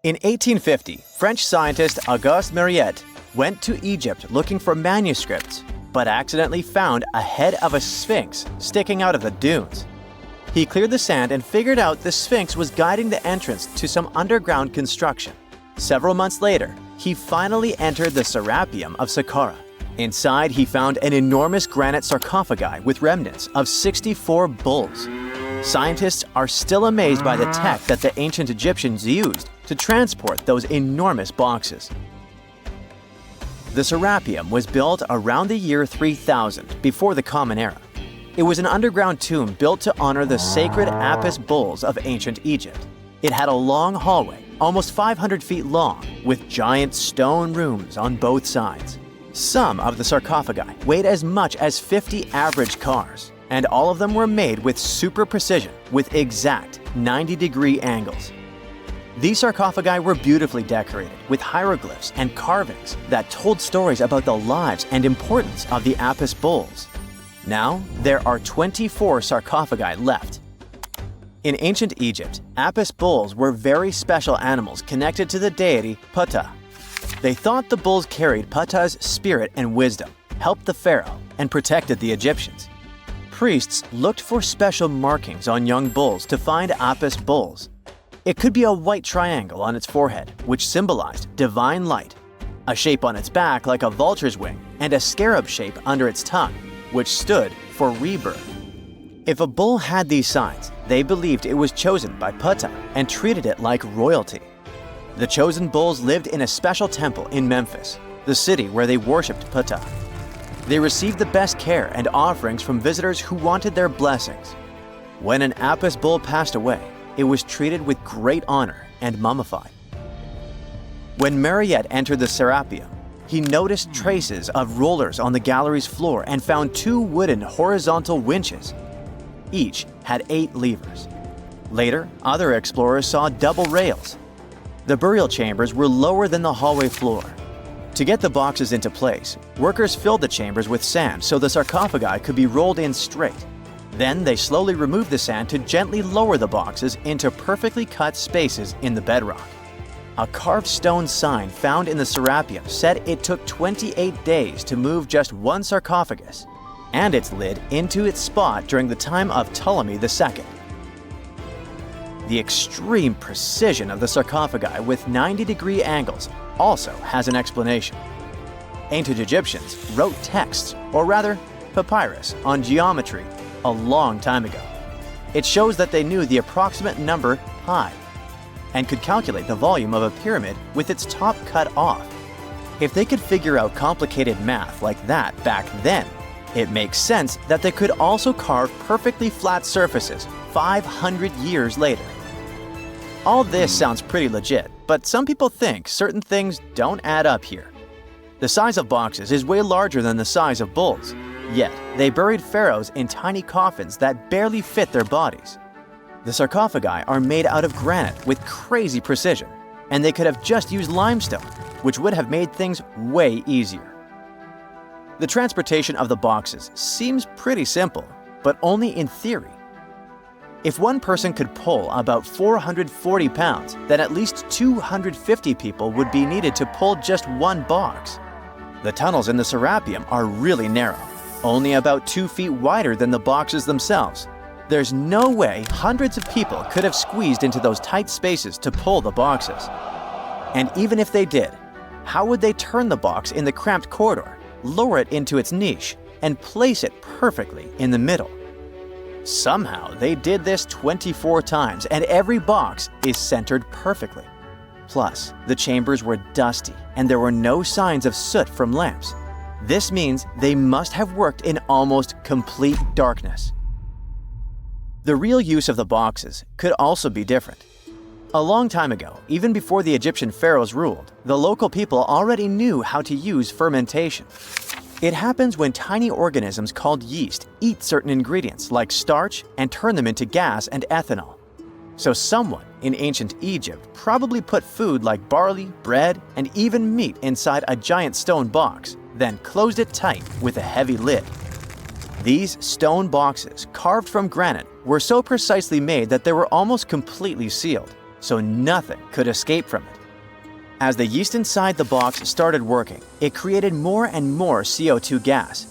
In 1850, French scientist Auguste Mariette went to Egypt looking for manuscripts, but accidentally found a head of a sphinx sticking out of the dunes. He cleared the sand and figured out the sphinx was guiding the entrance to some underground construction. Several months later, he finally entered the Serapeum of Saqqara. Inside, he found an enormous granite sarcophagi with remnants of 64 bulls. Scientists are still amazed by the tech that the ancient Egyptians used to transport those enormous boxes. The Serapeum was built around the year 3000 before the Common Era. It was an underground tomb built to honor the sacred Apis bulls of ancient Egypt. It had a long hallway, almost 500 feet long, with giant stone rooms on both sides. Some of the sarcophagi weighed as much as 50 average cars, and all of them were made with super precision with exact 90-degree angles. These sarcophagi were beautifully decorated with hieroglyphs and carvings that told stories about the lives and importance of the Apis bulls. Now, there are 24 sarcophagi left. In ancient Egypt, Apis bulls were very special animals connected to the deity Ptah. They thought the bulls carried Ptah's spirit and wisdom, helped the pharaoh, and protected the Egyptians. Priests looked for special markings on young bulls to find Apis bulls. It could be a white triangle on its forehead, which symbolized divine light, a shape on its back like a vulture's wing, and a scarab shape under its tongue, which stood for rebirth. If a bull had these signs, they believed it was chosen by Ptah and treated it like royalty. The chosen bulls lived in a special temple in Memphis, the city where they worshipped Ptah. They received the best care and offerings from visitors who wanted their blessings. When an Apis bull passed away, it was treated with great honor and mummified. When Mariette entered the Serapeum, he noticed traces of rollers on the gallery's floor and found 2 wooden horizontal winches. Each had 8 levers. Later, other explorers saw double rails. The burial chambers were lower than the hallway floor. To get the boxes into place, workers filled the chambers with sand so the sarcophagi could be rolled in straight. Then they slowly removed the sand to gently lower the boxes into perfectly cut spaces in the bedrock. A carved stone sign found in the Serapeum said it took 28 days to move just one sarcophagus and its lid into its spot during the time of Ptolemy II. The extreme precision of the sarcophagi with 90-degree angles also has an explanation. Ancient Egyptians wrote texts, or rather, papyrus, on geometry a long time ago. It shows that they knew the approximate number pi and could calculate the volume of a pyramid with its top cut off. If they could figure out complicated math like that back then, it makes sense that they could also carve perfectly flat surfaces 500 years later. All this sounds pretty legit, but some people think certain things don't add up here. The size of boxes is way larger than the size of bulls, yet they buried pharaohs in tiny coffins that barely fit their bodies. The sarcophagi are made out of granite with crazy precision, and they could have just used limestone, which would have made things way easier. The transportation of the boxes seems pretty simple, but only in theory. If one person could pull about 440 pounds, then at least 250 people would be needed to pull just one box. The tunnels in the Serapeum are really narrow, only about 2 feet wider than the boxes themselves. There's no way hundreds of people could have squeezed into those tight spaces to pull the boxes. And even if they did, how would they turn the box in the cramped corridor, lower it into its niche, and place it perfectly in the middle? Somehow, they did this 24 times, and every box is centered perfectly. Plus, the chambers were dusty, and there were no signs of soot from lamps. This means they must have worked in almost complete darkness. The real use of the boxes could also be different. A long time ago, even before the Egyptian pharaohs ruled, the local people already knew how to use fermentation. It happens when tiny organisms called yeast eat certain ingredients like starch and turn them into gas and ethanol. So someone in ancient Egypt probably put food like barley, bread, and even meat inside a giant stone box, then closed it tight with a heavy lid. These stone boxes, carved from granite, were so precisely made that they were almost completely sealed, so nothing could escape from it. As the yeast inside the box started working, it created more and more CO2 gas.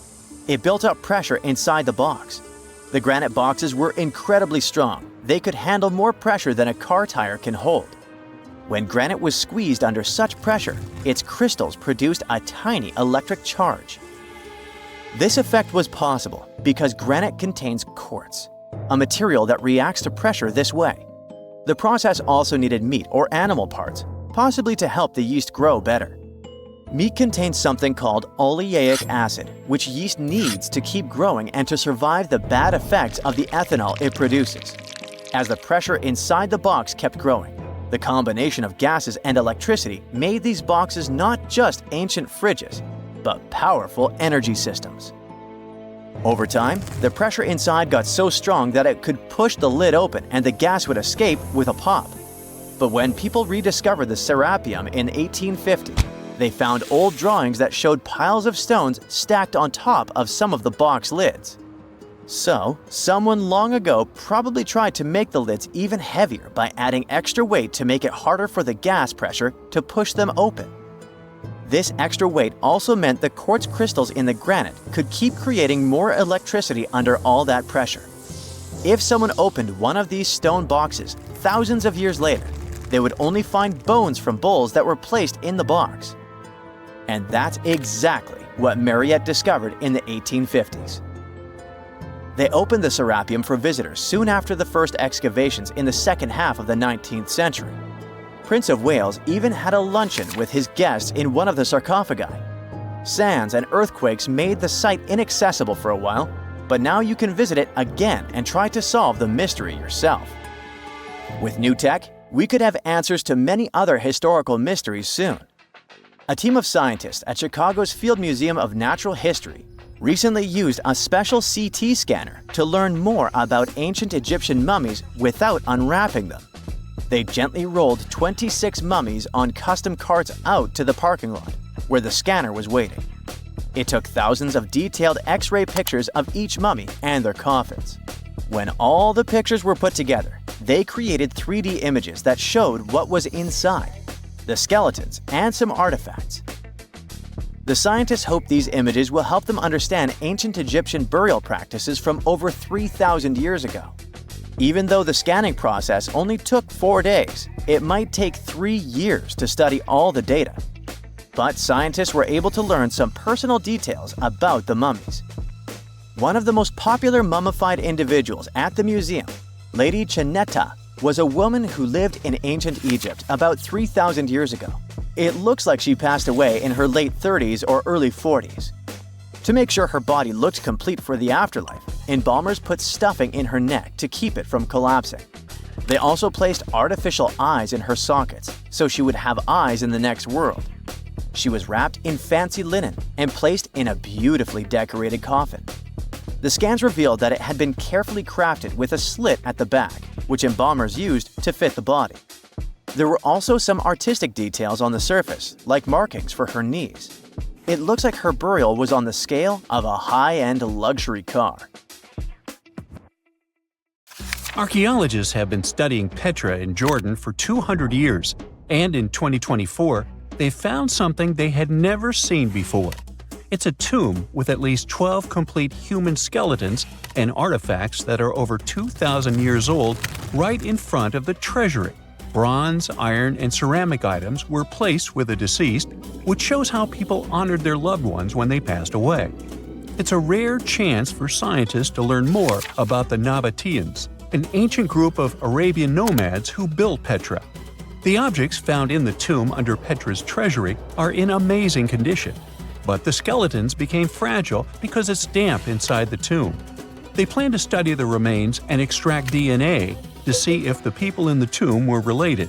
It built up pressure inside the box. The granite boxes were incredibly strong. They could handle more pressure than a car tire can hold. When granite was squeezed under such pressure, its crystals produced a tiny electric charge. This effect was possible because granite contains quartz, a material that reacts to pressure this way. The process also needed meat or animal parts, possibly to help the yeast grow better. Meat contains something called oleic acid, which yeast needs to keep growing and to survive the bad effects of the ethanol it produces. As the pressure inside the box kept growing, the combination of gases and electricity made these boxes not just ancient fridges, but powerful energy systems. Over time, the pressure inside got so strong that it could push the lid open and the gas would escape with a pop. But when people rediscovered the serapeum in 1850, they found old drawings that showed piles of stones stacked on top of some of the box lids. So, someone long ago probably tried to make the lids even heavier by adding extra weight to make it harder for the gas pressure to push them open. This extra weight also meant the quartz crystals in the granite could keep creating more electricity under all that pressure. If someone opened one of these stone boxes thousands of years later, they would only find bones from bulls that were placed in the box. And that's exactly what Mariette discovered in the 1850s. They opened the serapeum for visitors soon after the first excavations in the second half of the 19th century. Prince of Wales even had a luncheon with his guests in one of the sarcophagi. Sands and earthquakes made the site inaccessible for a while, but now you can visit it again and try to solve the mystery yourself. With new tech, we could have answers to many other historical mysteries soon. A team of scientists at Chicago's Field Museum of Natural History recently used a special CT scanner to learn more about ancient Egyptian mummies without unwrapping them. They gently rolled 26 mummies on custom carts out to the parking lot, where the scanner was waiting. It took thousands of detailed X-ray pictures of each mummy and their coffins. When all the pictures were put together, they created 3D images that showed what was inside, the skeletons, and some artifacts. The scientists hope these images will help them understand ancient Egyptian burial practices from over 3,000 years ago. Even though the scanning process only took 4 days, it might take 3 years to study all the data. But scientists were able to learn some personal details about the mummies. One of the most popular mummified individuals at the museum, Lady Chineta, was a woman who lived in ancient Egypt about 3,000 years ago. It looks like she passed away in her late 30s or early 40s. To make sure her body looked complete for the afterlife, embalmers put stuffing in her neck to keep it from collapsing. They also placed artificial eyes in her sockets, so she would have eyes in the next world. She was wrapped in fancy linen and placed in a beautifully decorated coffin. The scans revealed that it had been carefully crafted with a slit at the back, which embalmers used to fit the body. There were also some artistic details on the surface, like markings for her knees. It looks like her burial was on the scale of a high-end luxury car. Archaeologists have been studying Petra in Jordan for 200 years, and in 2024, they found something they had never seen before. It's a tomb with at least 12 complete human skeletons and artifacts that are over 2,000 years old right in front of the treasury. Bronze, iron, and ceramic items were placed with the deceased, which shows how people honored their loved ones when they passed away. It's a rare chance for scientists to learn more about the Nabateans, an ancient group of Arabian nomads who built Petra. The objects found in the tomb under Petra's treasury are in amazing condition, but the skeletons became fragile because it's damp inside the tomb. They plan to study the remains and extract DNA to see if the people in the tomb were related.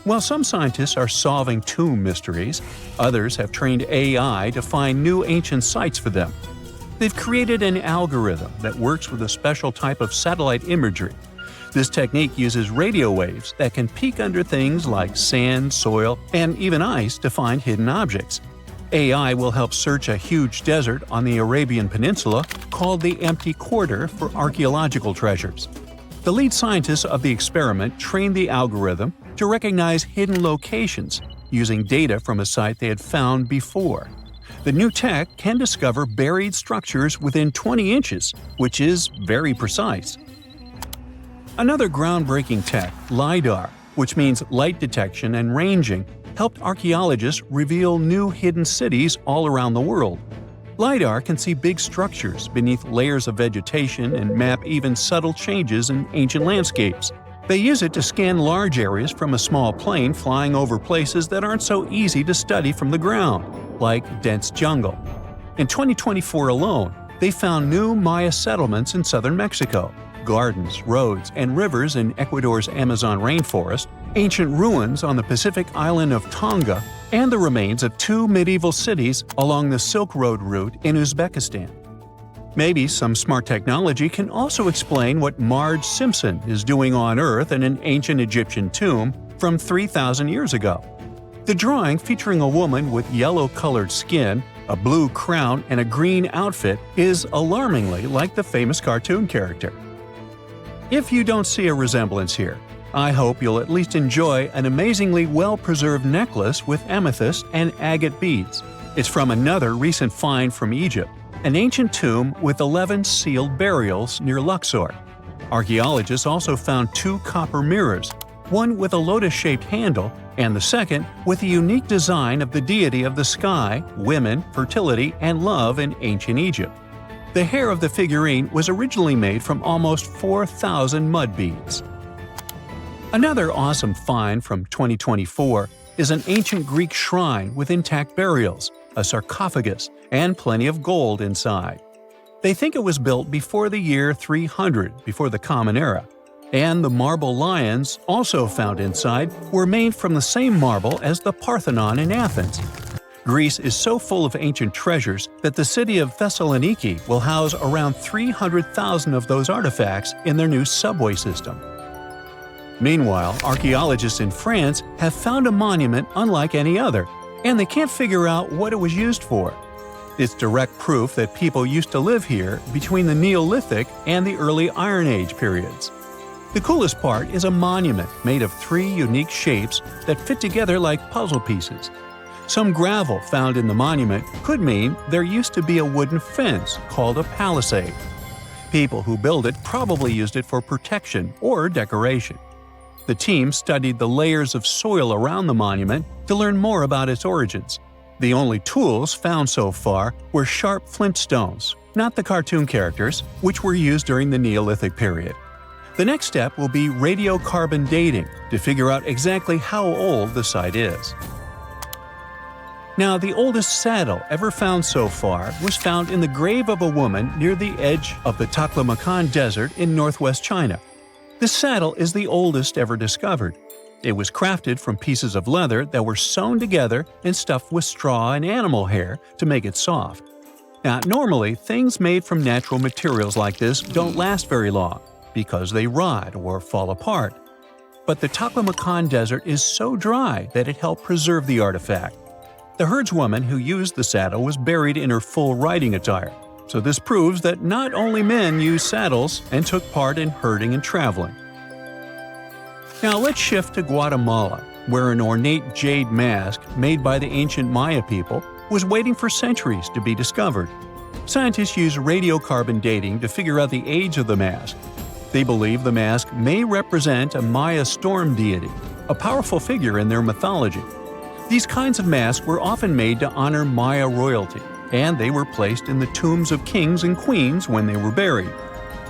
While some scientists are solving tomb mysteries, others have trained AI to find new ancient sites for them. They've created an algorithm that works with a special type of satellite imagery. This technique uses radio waves that can peek under things like sand, soil, and even ice to find hidden objects. AI will help search a huge desert on the Arabian Peninsula called the Empty Quarter for archaeological treasures. The lead scientists of the experiment trained the algorithm to recognize hidden locations using data from a site they had found before. The new tech can discover buried structures within 20 inches, which is very precise. Another groundbreaking tech, LiDAR, which means light detection and ranging, helped archaeologists reveal new hidden cities all around the world. LiDAR can see big structures beneath layers of vegetation and map even subtle changes in ancient landscapes. They use it to scan large areas from a small plane flying over places that aren't so easy to study from the ground, like dense jungle. In 2024 alone, they found new Maya settlements in southern Mexico, gardens, roads, and rivers in Ecuador's Amazon rainforest, ancient ruins on the Pacific island of Tonga, and the remains of 2 medieval cities along the Silk Road route in Uzbekistan. Maybe some smart technology can also explain what Marge Simpson is doing on Earth in an ancient Egyptian tomb from 3,000 years ago. The drawing, featuring a woman with yellow-colored skin, a blue crown, and a green outfit, is alarmingly like the famous cartoon character. If you don't see a resemblance here, I hope you'll at least enjoy an amazingly well-preserved necklace with amethyst and agate beads. It's from another recent find from Egypt, an ancient tomb with 11 sealed burials near Luxor. Archaeologists also found 2 copper mirrors, one with a lotus-shaped handle and the second with a unique design of the deity of the sky, women, fertility, and love in ancient Egypt. The hair of the figurine was originally made from almost 4,000 mud beads. Another awesome find from 2024 is an ancient Greek shrine with intact burials, a sarcophagus, and plenty of gold inside. They think it was built before the year 300 before the Common Era, and the marble lions, also found inside, were made from the same marble as the Parthenon in Athens. Greece is so full of ancient treasures that the city of Thessaloniki will house around 300,000 of those artifacts in their new subway system. Meanwhile, archaeologists in France have found a monument unlike any other, and they can't figure out what it was used for. It's direct proof that people used to live here between the Neolithic and the early Iron Age periods. The coolest part is a monument made of 3 unique shapes that fit together like puzzle pieces. Some gravel found in the monument could mean there used to be a wooden fence called a palisade. People who built it probably used it for protection or decoration. The team studied the layers of soil around the monument to learn more about its origins. The only tools found so far were sharp flint stones, not the cartoon characters, which were used during the Neolithic period. The next step will be radiocarbon dating to figure out exactly how old the site is. Now, the oldest saddle ever found so far was found in the grave of a woman near the edge of the Taklamakan Desert in northwest China. This saddle is the oldest ever discovered. It was crafted from pieces of leather that were sewn together and stuffed with straw and animal hair to make it soft. Now, normally, things made from natural materials like this don't last very long because they rot or fall apart. But the Taklamakan Desert is so dry that it helped preserve the artifact. The herdswoman who used the saddle was buried in her full riding attire, so this proves that not only men used saddles and took part in herding and traveling. Now let's shift to Guatemala, where an ornate jade mask made by the ancient Maya people was waiting for centuries to be discovered. Scientists use radiocarbon dating to figure out the age of the mask. They believe the mask may represent a Maya storm deity, a powerful figure in their mythology. These kinds of masks were often made to honor Maya royalty, and they were placed in the tombs of kings and queens when they were buried.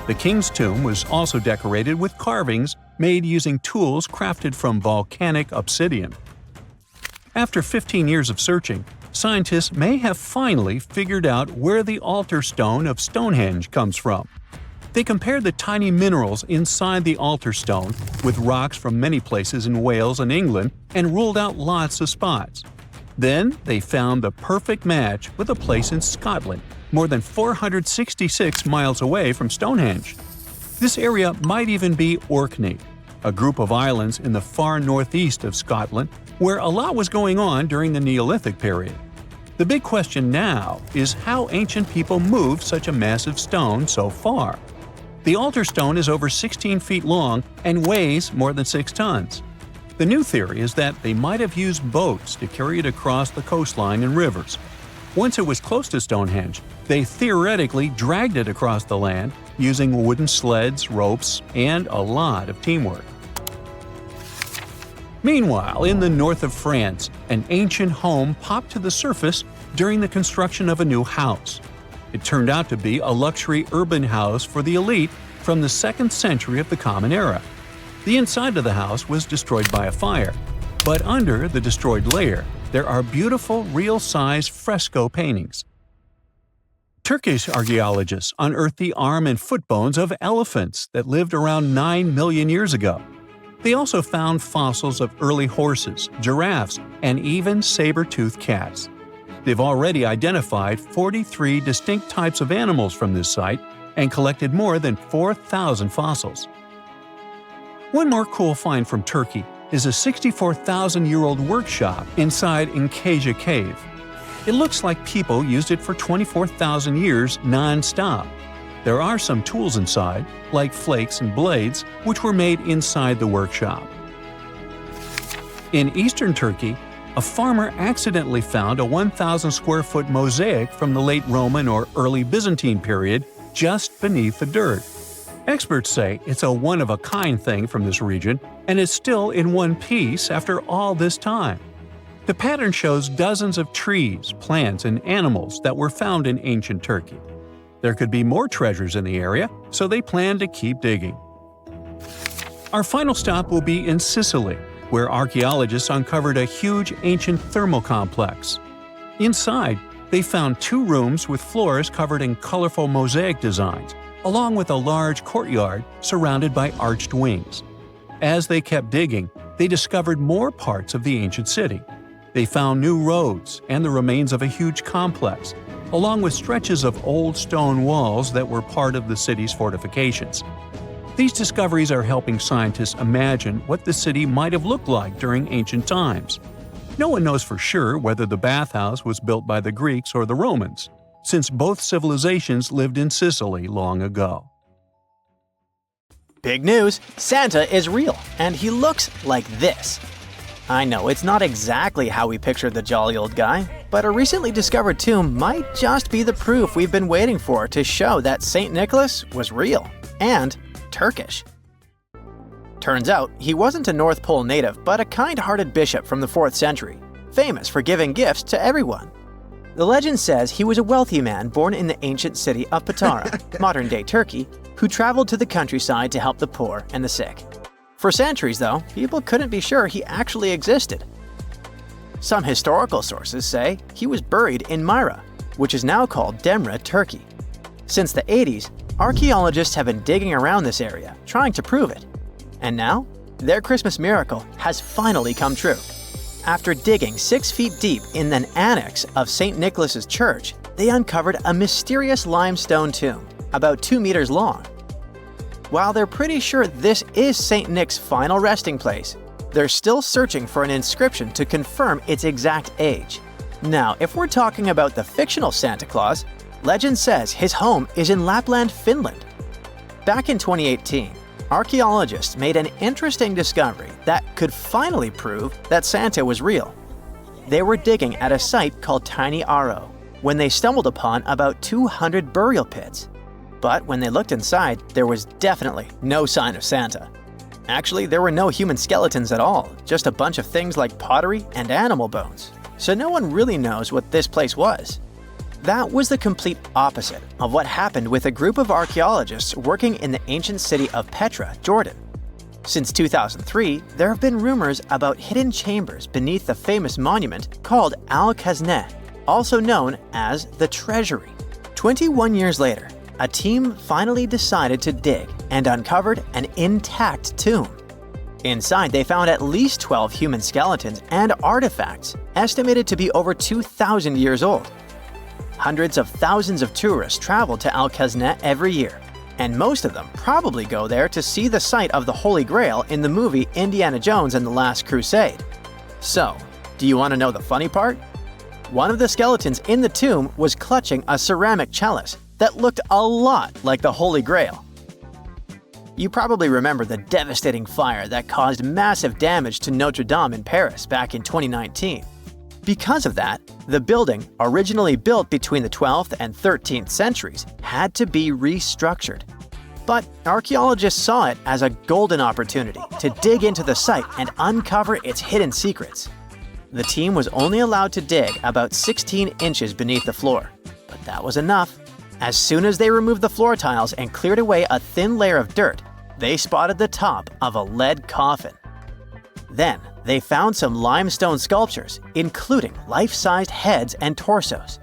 The king's tomb was also decorated with carvings made using tools crafted from volcanic obsidian. After 15 years of searching, scientists may have finally figured out where the altar stone of Stonehenge comes from. They compared the tiny minerals inside the altar stone with rocks from many places in Wales and England and ruled out lots of spots. Then they found the perfect match with a place in Scotland, more than 466 miles away from Stonehenge. This area might even be Orkney, a group of islands in the far northeast of Scotland where a lot was going on during the Neolithic period. The big question now is how ancient people moved such a massive stone so far. The altar stone is over 16 feet long and weighs more than 6 tons. The new theory is that they might have used boats to carry it across the coastline and rivers. Once it was close to Stonehenge, they theoretically dragged it across the land using wooden sleds, ropes, and a lot of teamwork. Meanwhile, in the north of France, an ancient home popped to the surface during the construction of a new house. It turned out to be a luxury urban house for the elite from the 2nd century of the Common Era. The inside of the house was destroyed by a fire, but under the destroyed layer, there are beautiful, real-size fresco paintings. Turkish archaeologists unearthed the arm and foot bones of elephants that lived around 9 million years ago. They also found fossils of early horses, giraffes, and even saber-toothed cats. They've already identified 43 distinct types of animals from this site and collected more than 4,000 fossils. One more cool find from Turkey is a 64,000-year-old workshop inside Incasia Cave. It looks like people used it for 24,000 years non-stop. There are some tools inside, like flakes and blades, which were made inside the workshop. In eastern Turkey, a farmer accidentally found a 1,000-square-foot mosaic from the late Roman or early Byzantine period just beneath the dirt. Experts say it's a one-of-a-kind thing from this region and is still in one piece after all this time. The pattern shows dozens of trees, plants, and animals that were found in ancient Turkey. There could be more treasures in the area, so they plan to keep digging. Our final stop will be in Sicily, where archaeologists uncovered a huge ancient thermal complex. Inside, they found 2 rooms with floors covered in colorful mosaic designs, along with a large courtyard surrounded by arched wings. As they kept digging, they discovered more parts of the ancient city. They found new roads and the remains of a huge complex, along with stretches of old stone walls that were part of the city's fortifications. These discoveries are helping scientists imagine what the city might have looked like during ancient times. No one knows for sure whether the bathhouse was built by the Greeks or the Romans, since both civilizations lived in Sicily long ago. Big news! Santa is real, and he looks like this. I know it's not exactly how we pictured the jolly old guy, but a recently discovered tomb might just be the proof we've been waiting for to show that St. Nicholas was real and Turkish. Turns out, he wasn't a North Pole native, but a kind-hearted bishop from the 4th century, famous for giving gifts to everyone. The legend says he was a wealthy man born in the ancient city of Patara, modern-day Turkey, who traveled to the countryside to help the poor and the sick. For centuries, though, people couldn't be sure he actually existed. Some historical sources say he was buried in Myra, which is now called Demre, Turkey. Since the 80s, archaeologists have been digging around this area, trying to prove it. And now, their Christmas miracle has finally come true. After digging 6 feet deep in an annex of St. Nicholas's church, they uncovered a mysterious limestone tomb, about 2 meters long. While they're pretty sure this is St. Nick's final resting place, they're still searching for an inscription to confirm its exact age. Now, if we're talking about the fictional Santa Claus, legend says his home is in Lapland, Finland. Back in 2018, archaeologists made an interesting discovery that could finally prove that Santa was real. They were digging at a site called Tiny Aro when they stumbled upon about 200 burial pits. But when they looked inside, there was definitely no sign of Santa. Actually, there were no human skeletons at all, just a bunch of things like pottery and animal bones. So no one really knows what this place was. That was the complete opposite of what happened with a group of archaeologists working in the ancient city of Petra, Jordan. Since 2003, there have been rumors about hidden chambers beneath the famous monument called Al-Khazneh, also known as the Treasury. 21 years later, a team finally decided to dig and uncovered an intact tomb. Inside, they found at least 12 human skeletons and artifacts, estimated to be over 2,000 years old. Hundreds of thousands of tourists travel to Al-Khazneh every year, and most of them probably go there to see the site of the Holy Grail in the movie Indiana Jones and the Last Crusade. So, do you want to know the funny part? One of the skeletons in the tomb was clutching a ceramic chalice that looked a lot like the Holy Grail. You probably remember the devastating fire that caused massive damage to Notre Dame in Paris back in 2019. Because of that, the building, originally built between the 12th and 13th centuries, had to be restructured. But archaeologists saw it as a golden opportunity to dig into the site and uncover its hidden secrets. The team was only allowed to dig about 16 inches beneath the floor, but that was enough. As soon as they removed the floor tiles and cleared away a thin layer of dirt, they spotted the top of a lead coffin. Then, they found some limestone sculptures, including life-sized heads and torsos.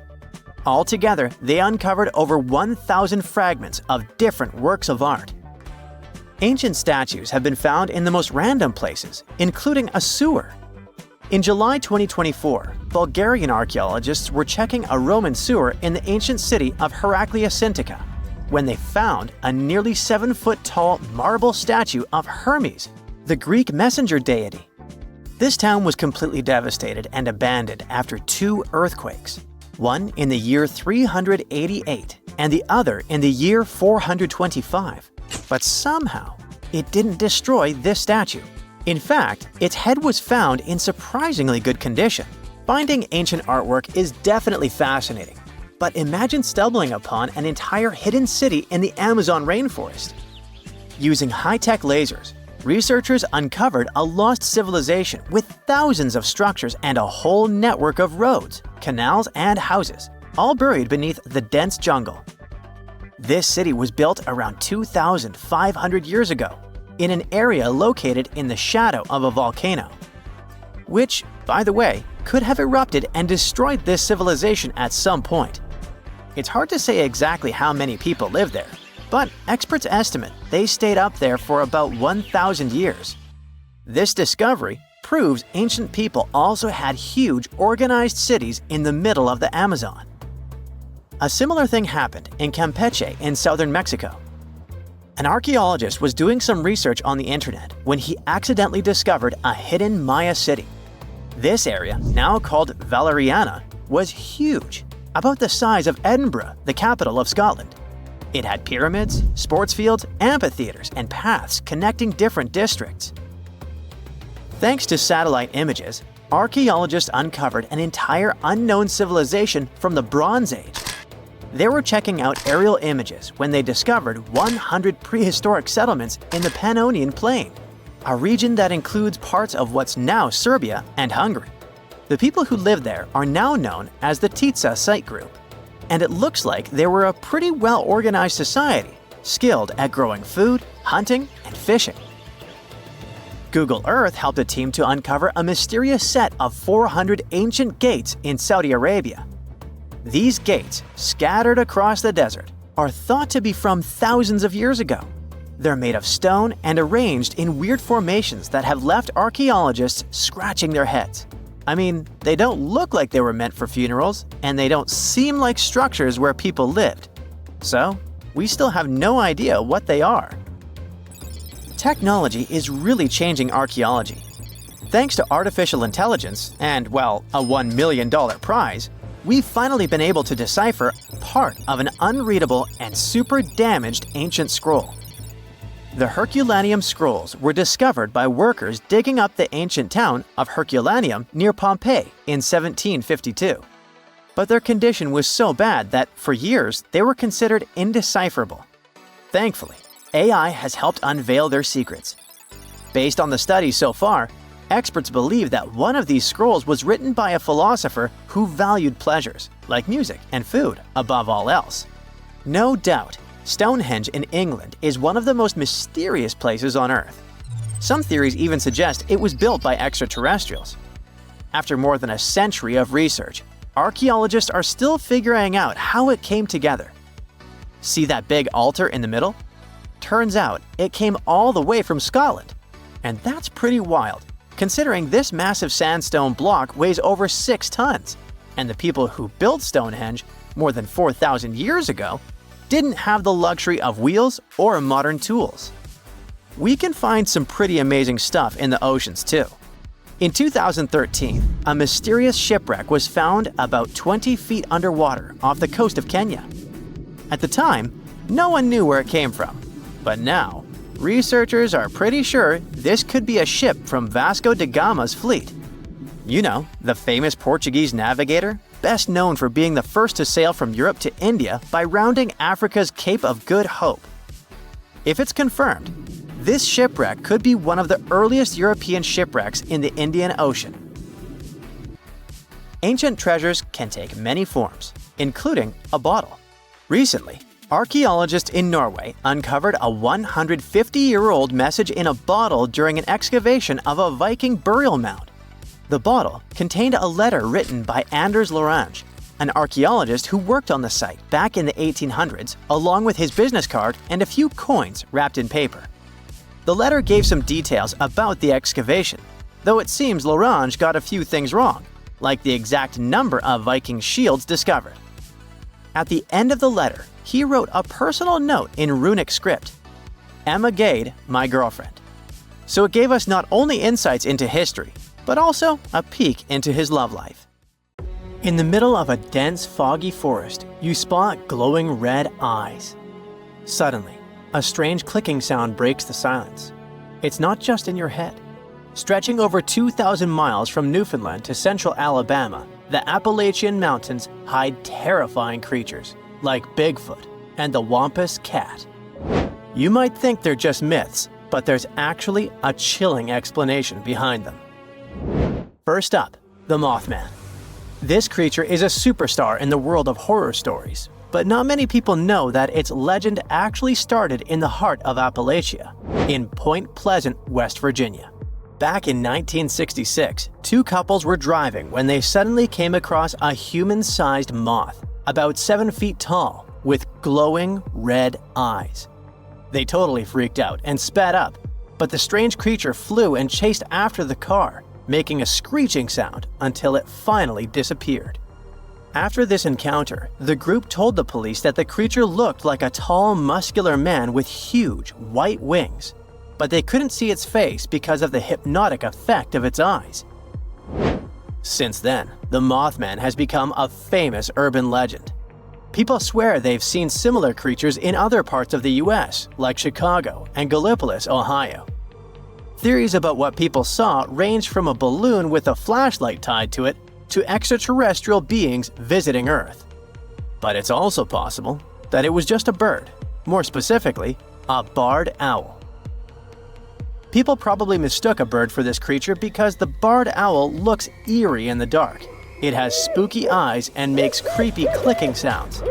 Altogether, they uncovered over 1,000 fragments of different works of art. Ancient statues have been found in the most random places, including a sewer. In July 2024, Bulgarian archaeologists were checking a Roman sewer in the ancient city of Heraclea when they found a nearly 7-foot-tall marble statue of Hermes, the Greek messenger deity. This town was completely devastated and abandoned after 2 earthquakes, one in the year 388 and the other in the year 425. But somehow, it didn't destroy this statue. In fact, its head was found in surprisingly good condition. Finding ancient artwork is definitely fascinating, but imagine stumbling upon an entire hidden city in the Amazon rainforest. Using high-tech lasers, researchers uncovered a lost civilization with thousands of structures and a whole network of roads, canals, and houses, all buried beneath the dense jungle. This city was built around 2,500 years ago, in an area located in the shadow of a volcano, which, by the way, could have erupted and destroyed this civilization at some point. It's hard to say exactly how many people live there, but experts estimate they stayed up there for about 1,000 years. This discovery proves ancient people also had huge organized cities in the middle of the Amazon. A similar thing happened in Campeche in southern Mexico. An archaeologist was doing some research on the internet when he accidentally discovered a hidden Maya city. This area, now called Valeriana, was huge, about the size of Edinburgh, the capital of Scotland. It had pyramids, sports fields, amphitheaters, and paths connecting different districts. Thanks to satellite images, archaeologists uncovered an entire unknown civilization from the Bronze Age. They were checking out aerial images when they discovered 100 prehistoric settlements in the Pannonian Plain, a region that includes parts of what's now Serbia and Hungary. The people who lived there are now known as the Titsa Site Group, and it looks like they were a pretty well-organized society, skilled at growing food, hunting, and fishing. Google Earth helped a team to uncover a mysterious set of 400 ancient gates in Saudi Arabia. These gates, scattered across the desert, are thought to be from thousands of years ago. They're made of stone and arranged in weird formations that have left archaeologists scratching their heads. I mean, they don't look like they were meant for funerals, and they don't seem like structures where people lived. So, we still have no idea what they are. Technology is really changing archaeology. Thanks to artificial intelligence and, well, a $1 million prize, we've finally been able to decipher part of an unreadable and super damaged ancient scroll. The Herculaneum scrolls were discovered by workers digging up the ancient town of Herculaneum near Pompeii in 1752. But their condition was so bad that, for years, they were considered indecipherable. Thankfully, AI has helped unveil their secrets. Based on the studies so far, experts believe that one of these scrolls was written by a philosopher who valued pleasures, like music and food, above all else. No doubt, Stonehenge in England is one of the most mysterious places on Earth. Some theories even suggest it was built by extraterrestrials. After more than a century of research, archaeologists are still figuring out how it came together. See that big altar in the middle? Turns out it came all the way from Scotland. And that's pretty wild, considering this massive sandstone block weighs over 6 tons, and the people who built Stonehenge more than 4,000 years ago didn't have the luxury of wheels or modern tools. We can find some pretty amazing stuff in the oceans too. In 2013, a mysterious shipwreck was found about 20 feet underwater off the coast of Kenya. At the time, no one knew where it came from, but now, researchers are pretty sure this could be a ship from Vasco da Gama's fleet. You know, the famous Portuguese navigator, best known for being the first to sail from Europe to India by rounding Africa's Cape of Good Hope. If it's confirmed, this shipwreck could be one of the earliest European shipwrecks in the Indian Ocean. Ancient treasures can take many forms, including a bottle. Recently, archaeologists in Norway uncovered a 150-year-old message in a bottle during an excavation of a Viking burial mound. The bottle contained a letter written by Anders Lorange, an archaeologist who worked on the site back in the 1800s, along with his business card and a few coins wrapped in paper. The letter gave some details about the excavation, though it seems Lorange got a few things wrong, like the exact number of Viking shields discovered. At the end of the letter, he wrote a personal note in runic script, "Emma Gade, my girlfriend." So it gave us not only insights into history, but also a peek into his love life. In the middle of a dense, foggy forest, you spot glowing red eyes. Suddenly, a strange clicking sound breaks the silence. It's not just in your head. Stretching over 2,000 miles from Newfoundland to central Alabama, the Appalachian Mountains hide terrifying creatures like Bigfoot and the Wampus cat. You might think they're just myths, but there's actually a chilling explanation behind them. First up, the Mothman. This creature is a superstar in the world of horror stories, but not many people know that its legend actually started in the heart of Appalachia, in Point Pleasant, West Virginia. Back in 1966, two couples were driving when they suddenly came across a human-sized moth, about 7 feet tall, with glowing red eyes. They totally freaked out and sped up, but the strange creature flew and chased after the car, making a screeching sound until it finally disappeared. After this encounter, the group told the police that the creature looked like a tall, muscular man with huge, white wings, but they couldn't see its face because of the hypnotic effect of its eyes. Since then, the Mothman has become a famous urban legend. People swear they've seen similar creatures in other parts of the US, like Chicago and Gallipolis, Ohio. Theories about what people saw range from a balloon with a flashlight tied to it to extraterrestrial beings visiting Earth. But it's also possible that it was just a bird, more specifically, a barred owl. People probably mistook a bird for this creature because the barred owl looks eerie in the dark. It has spooky eyes and makes creepy clicking sounds.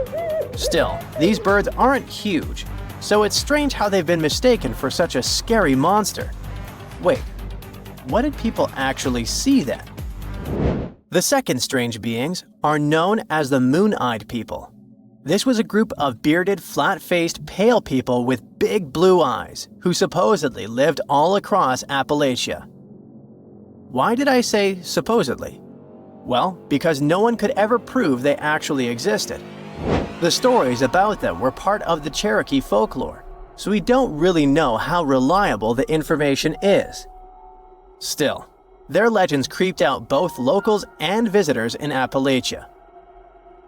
Still, these birds aren't huge, so it's strange how they've been mistaken for such a scary monster. Wait, what did people actually see then? The second strange beings are known as the Moon-Eyed People. This was a group of bearded, flat-faced, pale people with big blue eyes who supposedly lived all across Appalachia. Why did I say supposedly? Well, because no one could ever prove they actually existed. The stories about them were part of the Cherokee folklore, so we don't really know how reliable the information is. Still, their legends creeped out both locals and visitors in Appalachia.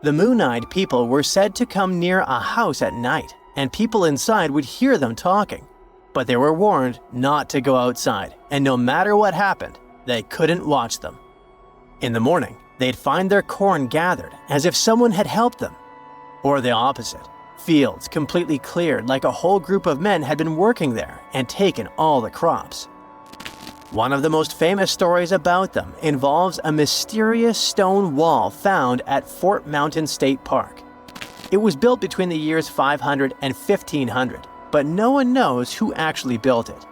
The Moon-Eyed People were said to come near a house at night, and people inside would hear them talking. But they were warned not to go outside, and no matter what happened, they couldn't watch them. In the morning, they'd find their corn gathered as if someone had helped them. Or the opposite, fields completely cleared like a whole group of men had been working there and taken all the crops. One of the most famous stories about them involves a mysterious stone wall found at Fort Mountain State Park. It was built between the years 500 and 1500, but no one knows who actually built it.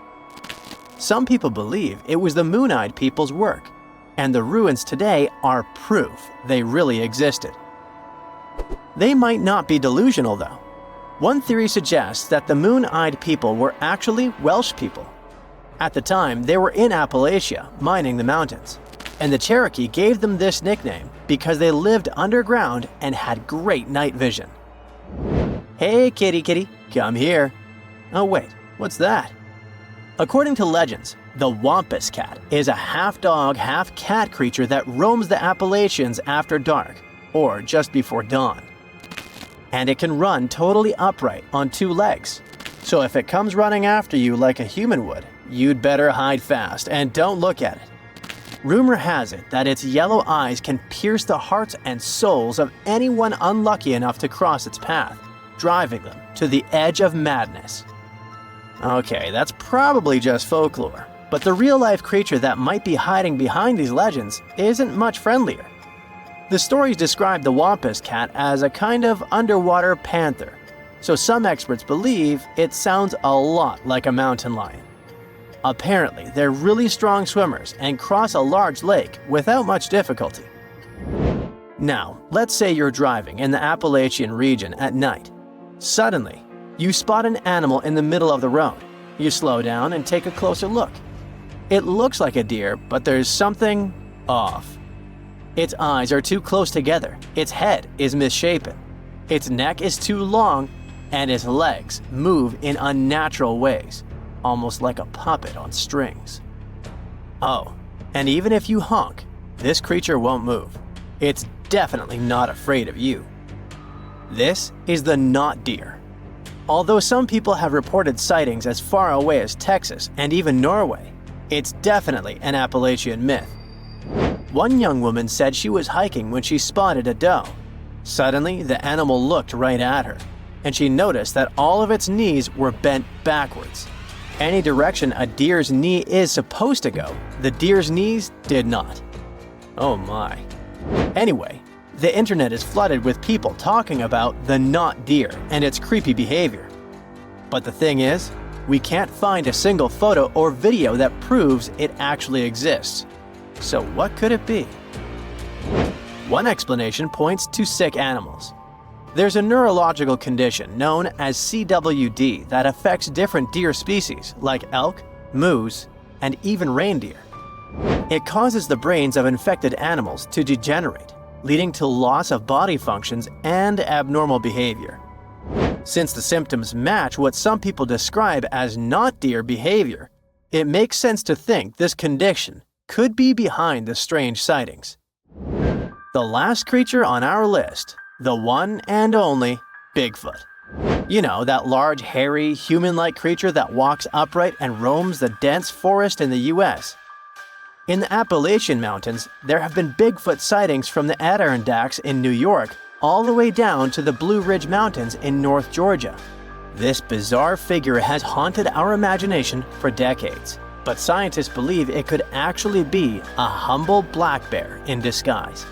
Some people believe it was the Moon-Eyed People's work, and the ruins today are proof they really existed. They might not be delusional though. One theory suggests that the Moon-Eyed People were actually Welsh people. At the time, they were in Appalachia, mining the mountains, and the Cherokee gave them this nickname because they lived underground and had great night vision. Hey kitty kitty, come here. Oh wait, what's that? According to legends, the Wampus cat is a half-dog, half-cat creature that roams the Appalachians after dark, or just before dawn. And it can run totally upright on 2 legs. So if it comes running after you like a human would, you'd better hide fast and don't look at it. Rumor has it that its yellow eyes can pierce the hearts and souls of anyone unlucky enough to cross its path, driving them to the edge of madness. Okay, that's probably just folklore, but the real-life creature that might be hiding behind these legends isn't much friendlier. The stories describe the Wampus cat as a kind of underwater panther, so some experts believe it sounds a lot like a mountain lion. Apparently, they're really strong swimmers and cross a large lake without much difficulty. Now, let's say you're driving in the Appalachian region at night. Suddenly, you spot an animal in the middle of the road. You slow down and take a closer look. It looks like a deer, but there's something off. Its eyes are too close together, its head is misshapen, its neck is too long, and its legs move in unnatural ways, almost like a puppet on strings. Oh, and even if you honk, this creature won't move. It's definitely not afraid of you. This is the not deer. Although some people have reported sightings as far away as Texas and even Norway, it's definitely an Appalachian myth. One young woman said she was hiking when she spotted a doe. Suddenly, the animal looked right at her, and she noticed that all of its knees were bent backwards. Any direction a deer's knee is supposed to go, the deer's knees did not. Oh my. Anyway, the internet is flooded with people talking about the not deer and its creepy behavior. But the thing is, we can't find a single photo or video that proves it actually exists. So what could it be? One explanation points to sick animals. There's a neurological condition known as CWD that affects different deer species like elk, moose, and even reindeer. It causes the brains of infected animals to degenerate, leading to loss of body functions and abnormal behavior. Since the symptoms match what some people describe as not deer behavior, it makes sense to think this condition could be behind the strange sightings. The last creature on our list, the one and only Bigfoot. You know, that large, hairy, human-like creature that walks upright and roams the dense forest in the US. In the Appalachian Mountains, there have been Bigfoot sightings from the Adirondacks in New York all the way down to the Blue Ridge Mountains in North Georgia. This bizarre figure has haunted our imagination for decades, but scientists believe it could actually be a humble black bear in disguise.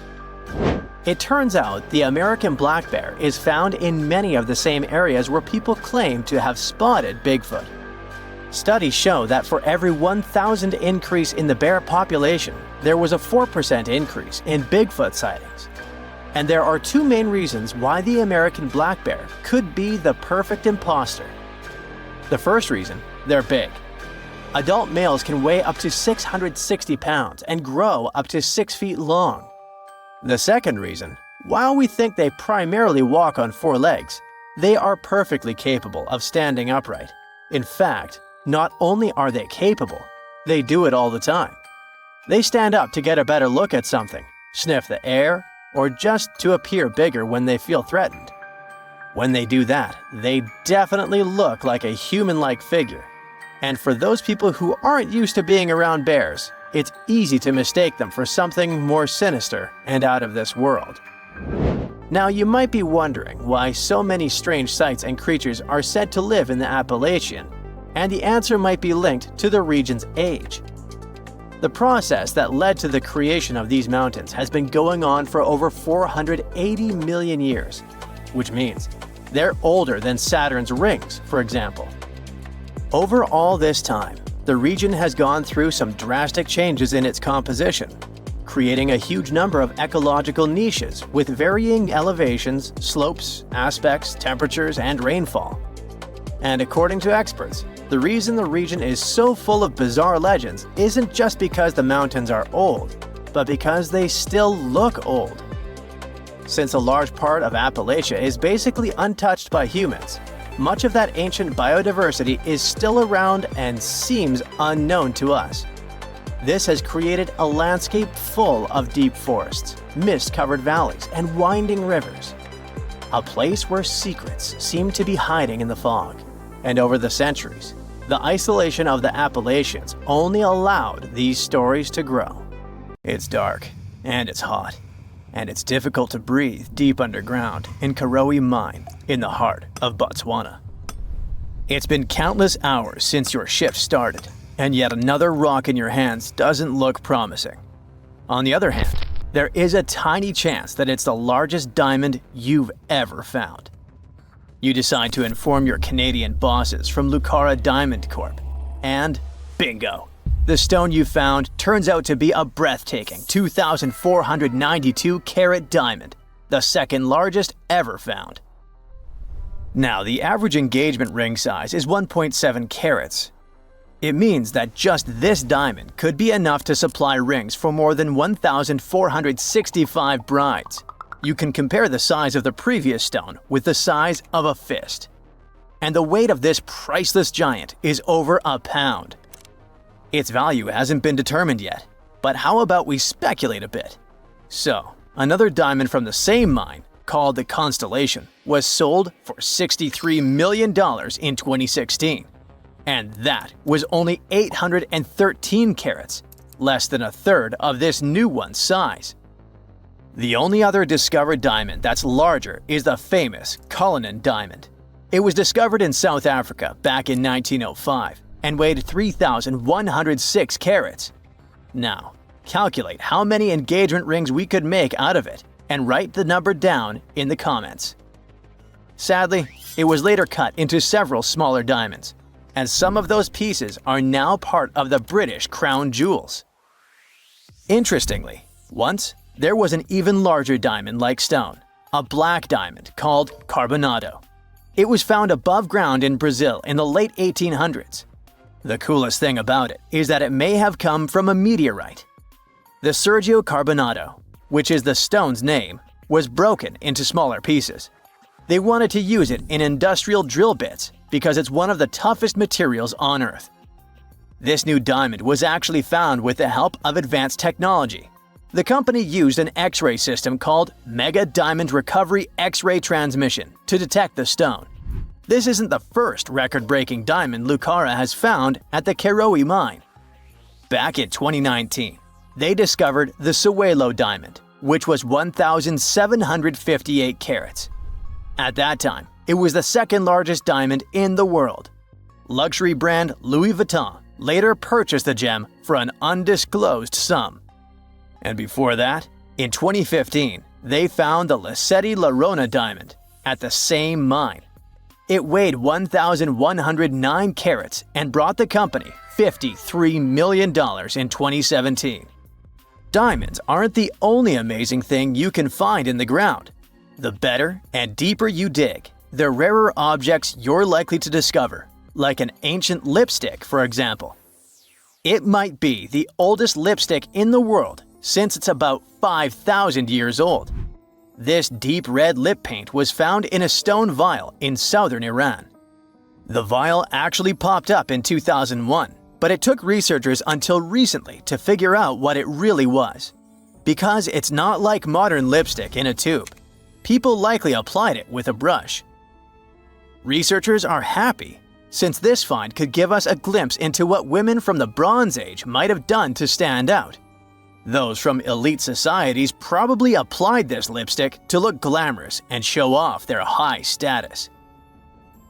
It turns out the American black bear is found in many of the same areas where people claim to have spotted Bigfoot. Studies show that for every 1,000 increase in the bear population, there was a 4% increase in Bigfoot sightings. And there are two main reasons why the American black bear could be the perfect imposter. The first reason, they're big. Adult males can weigh up to 660 pounds and grow up to 6 feet long. The second reason, while we think they primarily walk on 4 legs, they are perfectly capable of standing upright. In fact, not only are they capable, they do it all the time. They stand up to get a better look at something, sniff the air, or just to appear bigger when they feel threatened. When they do that, they definitely look like a human-like figure. And for those people who aren't used to being around bears, it's easy to mistake them for something more sinister and out of this world. Now, you might be wondering why so many strange sights and creatures are said to live in the Appalachian, and the answer might be linked to the region's age. The process that led to the creation of these mountains has been going on for over 480 million years, which means they're older than Saturn's rings, for example. Over all this time, the region has gone through some drastic changes in its composition, creating a huge number of ecological niches with varying elevations, slopes, aspects, temperatures, and rainfall. And according to experts, the reason the region is so full of bizarre legends isn't just because the mountains are old, but because they still look old. Since a large part of Appalachia is basically untouched by humans, much of that ancient biodiversity is still around and seems unknown to us. This has created a landscape full of deep forests, mist-covered valleys, and winding rivers. A place where secrets seem to be hiding in the fog, And over the centuries, the isolation of the Appalachians only allowed these stories to grow. It's dark, and it's hot, and it's difficult to breathe deep underground in Karowe Mine in the heart of Botswana. It's been countless hours since your shift started, and yet another rock in your hands doesn't look promising. On the other hand, there is a tiny chance that it's the largest diamond you've ever found. You decide to inform your Canadian bosses from Lucara Diamond Corp. And bingo! The stone you found turns out to be a breathtaking 2,492 carat diamond, the second largest ever found. Now, the average engagement ring size is 1.7 carats. It means that just this diamond could be enough to supply rings for more than 1,465 brides. You can compare the size of the previous stone with the size of a fist. And the weight of this priceless giant is over a pound. Its value hasn't been determined yet, but how about we speculate a bit? So, another diamond from the same mine, called the Constellation, was sold for $63 million in 2016. And that was only 813 carats, less than a third of this new one's size. The only other discovered diamond that's larger is the famous Cullinan diamond. It was discovered in South Africa back in 1905 and weighed 3,106 carats. Now, calculate how many engagement rings we could make out of it and write the number down in the comments. Sadly, it was later cut into several smaller diamonds, and some of those pieces are now part of the British crown jewels. Interestingly, once there was an even larger diamond-like stone, a black diamond called Carbonado. It was found above ground in Brazil in the late 1800s. The coolest thing about it is that it may have come from a meteorite. The Sergio Carbonado, which is the stone's name, was broken into smaller pieces. They wanted to use it in industrial drill bits because it's one of the toughest materials on Earth. This new diamond was actually found with the help of advanced technology. The company used an X-ray system called Mega Diamond Recovery X-ray Transmission to detect the stone. This isn't the first record-breaking diamond Lucara has found at the Karowe mine. Back in 2019, they discovered the Sewelo diamond, which was 1,758 carats. At that time, it was the second largest diamond in the world. Luxury brand Louis Vuitton later purchased the gem for an undisclosed sum. And before that, in 2015, they found the Lesedi La Rona diamond at the same mine. It weighed 1,109 carats and brought the company $53 million in 2017. Diamonds aren't the only amazing thing you can find in the ground. The better and deeper you dig, the rarer objects you're likely to discover, like an ancient lipstick, for example. It might be the oldest lipstick in the world since it's about 5,000 years old. This deep red lip paint was found in a stone vial in southern Iran. The vial actually popped up in 2001, but it took researchers until recently to figure out what it really was. Because it's not like modern lipstick in a tube, people likely applied it with a brush. Researchers are happy, since this find could give us a glimpse into what women from the Bronze Age might have done to stand out. Those from elite societies probably applied this lipstick to look glamorous and show off their high status.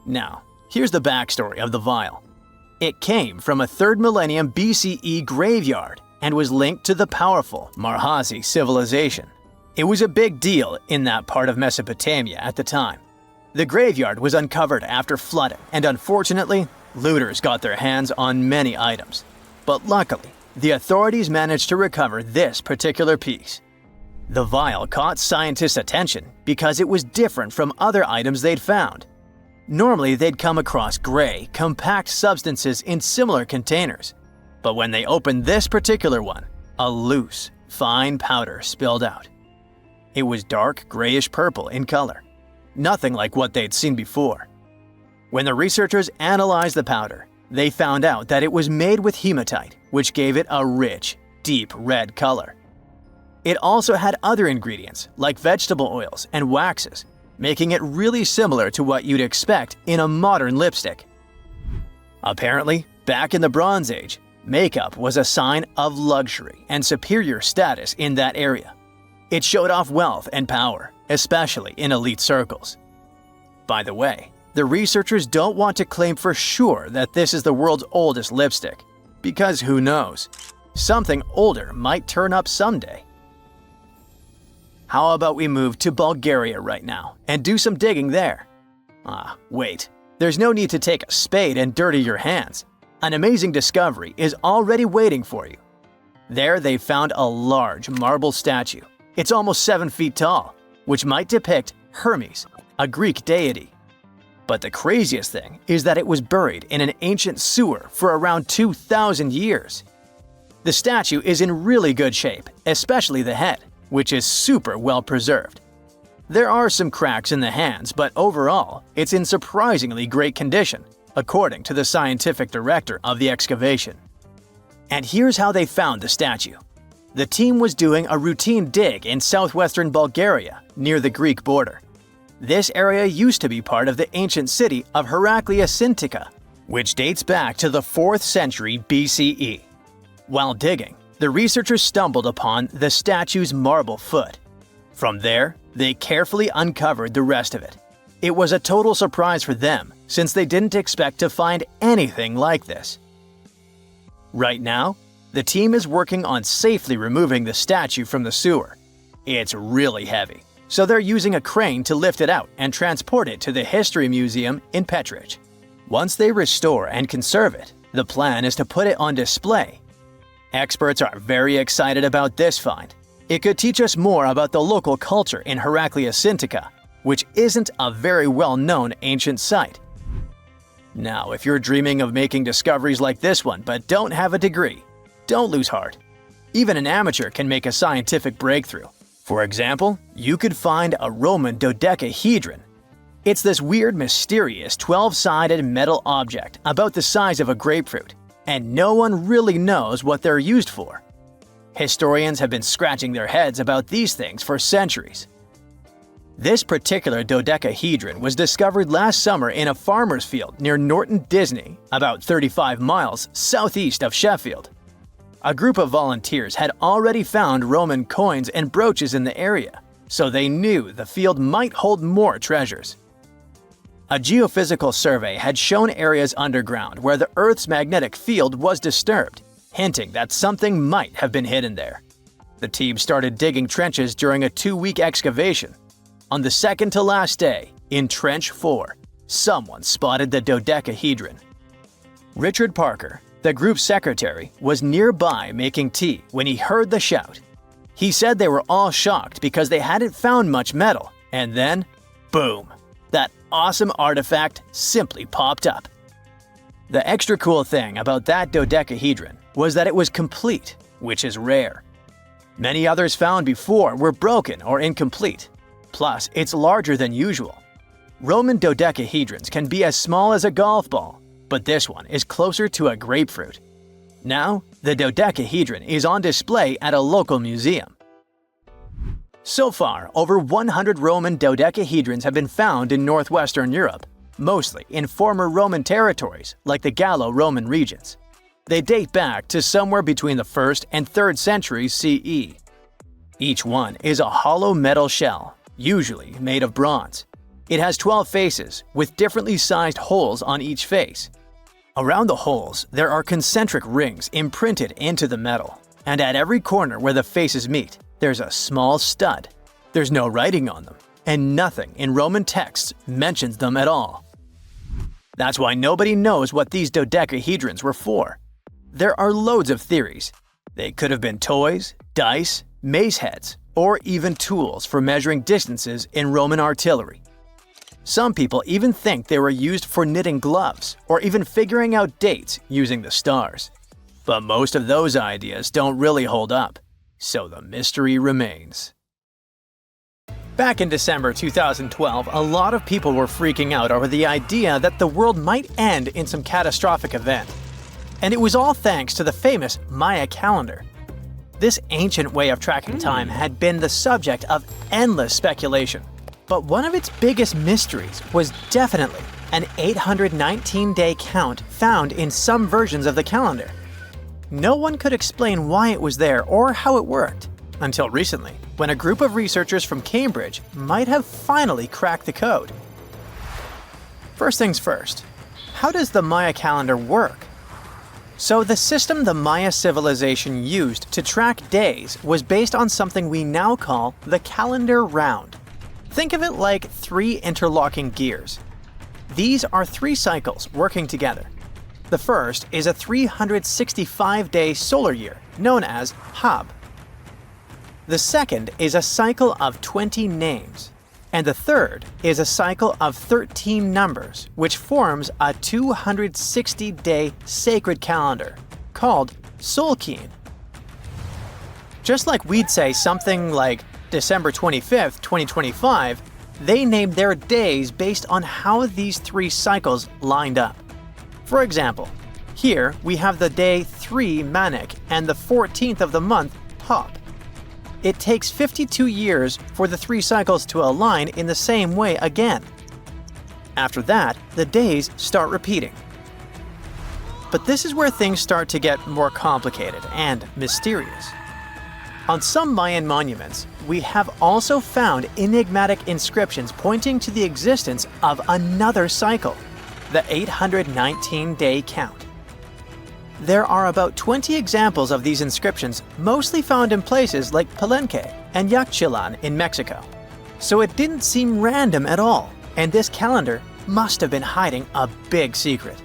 Now, here's the backstory of the vial. It came from a 3rd millennium BCE graveyard and was linked to the powerful Marhazi civilization. It was a big deal in that part of Mesopotamia at the time. The graveyard was uncovered after flooding, and unfortunately, looters got their hands on many items. But luckily, the authorities managed to recover this particular piece. The vial caught scientists' attention because it was different from other items they'd found. Normally, they'd come across gray, compact substances in similar containers. But when they opened this particular one, a loose, fine powder spilled out. It was dark grayish purple in color, nothing like what they'd seen before. When the researchers analyzed the powder, they found out that it was made with hematite, which gave it a rich, deep red color. It also had other ingredients like vegetable oils and waxes, making it really similar to what you'd expect in a modern lipstick. Apparently, back in the Bronze Age, makeup was a sign of luxury and superior status in that area. It showed off wealth and power, especially in elite circles. By the way, the researchers don't want to claim for sure that this is the world's oldest lipstick, because who knows? Something older might turn up someday. How about we move to Bulgaria right now and do some digging there? Wait. There's no need to take a spade and dirty your hands. An amazing discovery is already waiting for you. There they found a large marble statue. It's almost 7 feet tall, which might depict Hermes, a Greek deity. But the craziest thing is that it was buried in an ancient sewer for around 2,000 years. The statue is in really good shape, especially the head, which is super well preserved. There are some cracks in the hands, but overall, it's in surprisingly great condition, according to the scientific director of the excavation. And here's how they found the statue. The team was doing a routine dig in southwestern Bulgaria, near the Greek border. This area used to be part of the ancient city of Heraclea, which dates back to the 4th century BCE. While digging, the researchers stumbled upon the statue's marble foot. From there, they carefully uncovered the rest of it. It was a total surprise for them, since they didn't expect to find anything like this. Right now, the team is working on safely removing the statue from the sewer. It's really heavy, so they're using a crane to lift it out and transport it to the History Museum in Petrich. Once they restore and conserve it, the plan is to put it on display. Experts are very excited about this find. It could teach us more about the local culture in Heraclea, which isn't a very well-known ancient site. Now, if you're dreaming of making discoveries like this one but don't have a degree, don't lose heart. Even an amateur can make a scientific breakthrough. For example, you could find a Roman dodecahedron. It's this weird, mysterious 12-sided metal object about the size of a grapefruit, and no one really knows what they're used for. Historians have been scratching their heads about these things for centuries. This particular dodecahedron was discovered last summer in a farmer's field near Norton Disney, about 35 miles southeast of Sheffield. A group of volunteers had already found Roman coins and brooches in the area, so they knew the field might hold more treasures. A geophysical survey had shown areas underground where the Earth's magnetic field was disturbed, hinting that something might have been hidden there. The team started digging trenches during a 2-week excavation. On the second to last day, in Trench 4, someone spotted the dodecahedron. Richard Parker, the group's secretary, was nearby making tea when he heard the shout. He said they were all shocked because they hadn't found much metal, and then, boom, that awesome artifact simply popped up. The extra cool thing about that dodecahedron was that it was complete, which is rare. Many others found before were broken or incomplete. Plus, it's larger than usual. Roman dodecahedrons can be as small as a golf ball, but this one is closer to a grapefruit. Now, the dodecahedron is on display at a local museum. So far, over 100 Roman dodecahedrons have been found in northwestern Europe, mostly in former Roman territories like the Gallo-Roman regions. They date back to somewhere between the 1st and 3rd centuries CE. Each one is a hollow metal shell, usually made of bronze. It has 12 faces, with differently sized holes on each face. Around the holes, there are concentric rings imprinted into the metal, and at every corner where the faces meet, there's a small stud. There's no writing on them, and nothing in Roman texts mentions them at all. That's why nobody knows what these dodecahedrons were for. There are loads of theories. They could have been toys, dice, mace heads, or even tools for measuring distances in Roman artillery. Some people even think they were used for knitting gloves or even figuring out dates using the stars. But most of those ideas don't really hold up, so the mystery remains. Back in December 2012, a lot of people were freaking out over the idea that the world might end in some catastrophic event. And it was all thanks to the famous Maya calendar. This ancient way of tracking time had been the subject of endless speculation. But one of its biggest mysteries was definitely, an 819-day count found in some versions of the calendar. No one could explain why it was there or how it worked, until recently, when a group of researchers from Cambridge might have finally cracked the code. First things first, how does the Maya calendar work? So the system the Maya civilization used to track days was based on something we now call the calendar round. Think of it like 3 interlocking gears. These are 3 cycles working together. The first is a 365-day solar year, known as Hab. The second is a cycle of 20 names. And the third is a cycle of 13 numbers, which forms a 260-day sacred calendar, called Solkeen. Just like we'd say something like December 25th, 2025, they named their days based on how these 3 cycles lined up. For example, here we have the day 3 Manik and the 14th of the month Top. It takes 52 years for the 3 cycles to align in the same way again. After that, the days start repeating. But this is where things start to get more complicated and mysterious. On some Mayan monuments, we have also found enigmatic inscriptions pointing to the existence of another cycle, the 819-day count. There are about 20 examples of these inscriptions, mostly found in places like Palenque and Yaxchilan in Mexico. So it didn't seem random at all, and this calendar must have been hiding a big secret.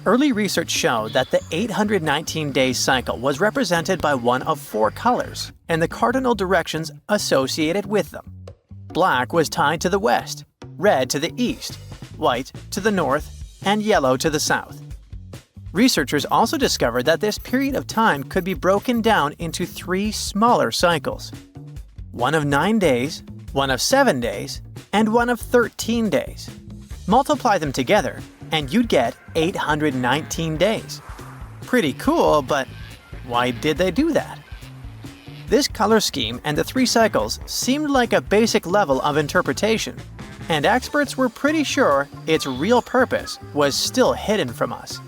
Early research showed that the 819-day cycle was represented by one of 4 colors and the cardinal directions associated with them. Black was tied to the west, red to the east, white to the north, and yellow to the south. Researchers also discovered that this period of time could be broken down into 3 smaller cycles. One of 9 days, one of 7 days, and one of 13 days. Multiply them together, and you'd get 819 days. Pretty cool, but why did they do that? This color scheme and the 3 cycles seemed like a basic level of interpretation, and experts were pretty sure its real purpose was still hidden from us.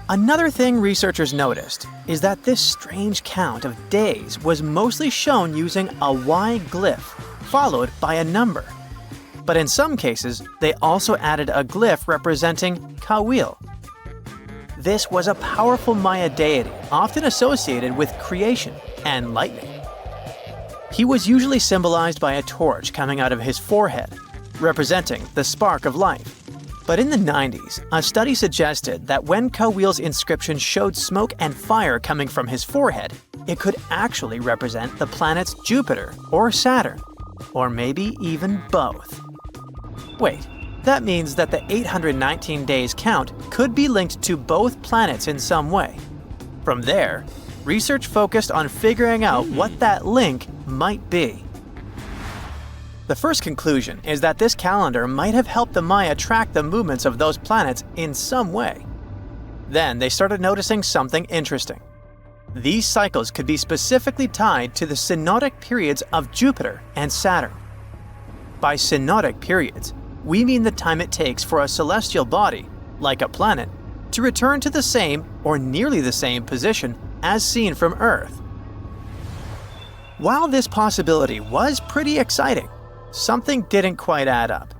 Another thing researchers noticed is that this strange count of days was mostly shown using a Y glyph, followed by a number. But in some cases, they also added a glyph representing Kawil. This was a powerful Maya deity, often associated with creation and lightning. He was usually symbolized by a torch coming out of his forehead, representing the spark of life. But in the 90s, a study suggested that when Kawil's inscription showed smoke and fire coming from his forehead, it could actually represent the planets Jupiter or Saturn, or maybe even both. Wait, that means that the 819 days count could be linked to both planets in some way. From there, research focused on figuring out what that link might be. The first conclusion is that this calendar might have helped the Maya track the movements of those planets in some way. Then they started noticing something interesting. These cycles could be specifically tied to the synodic periods of Jupiter and Saturn. By synodic periods, we mean the time it takes for a celestial body, like a planet, to return to the same or nearly the same position as seen from Earth. While this possibility was pretty exciting, something didn't quite add up.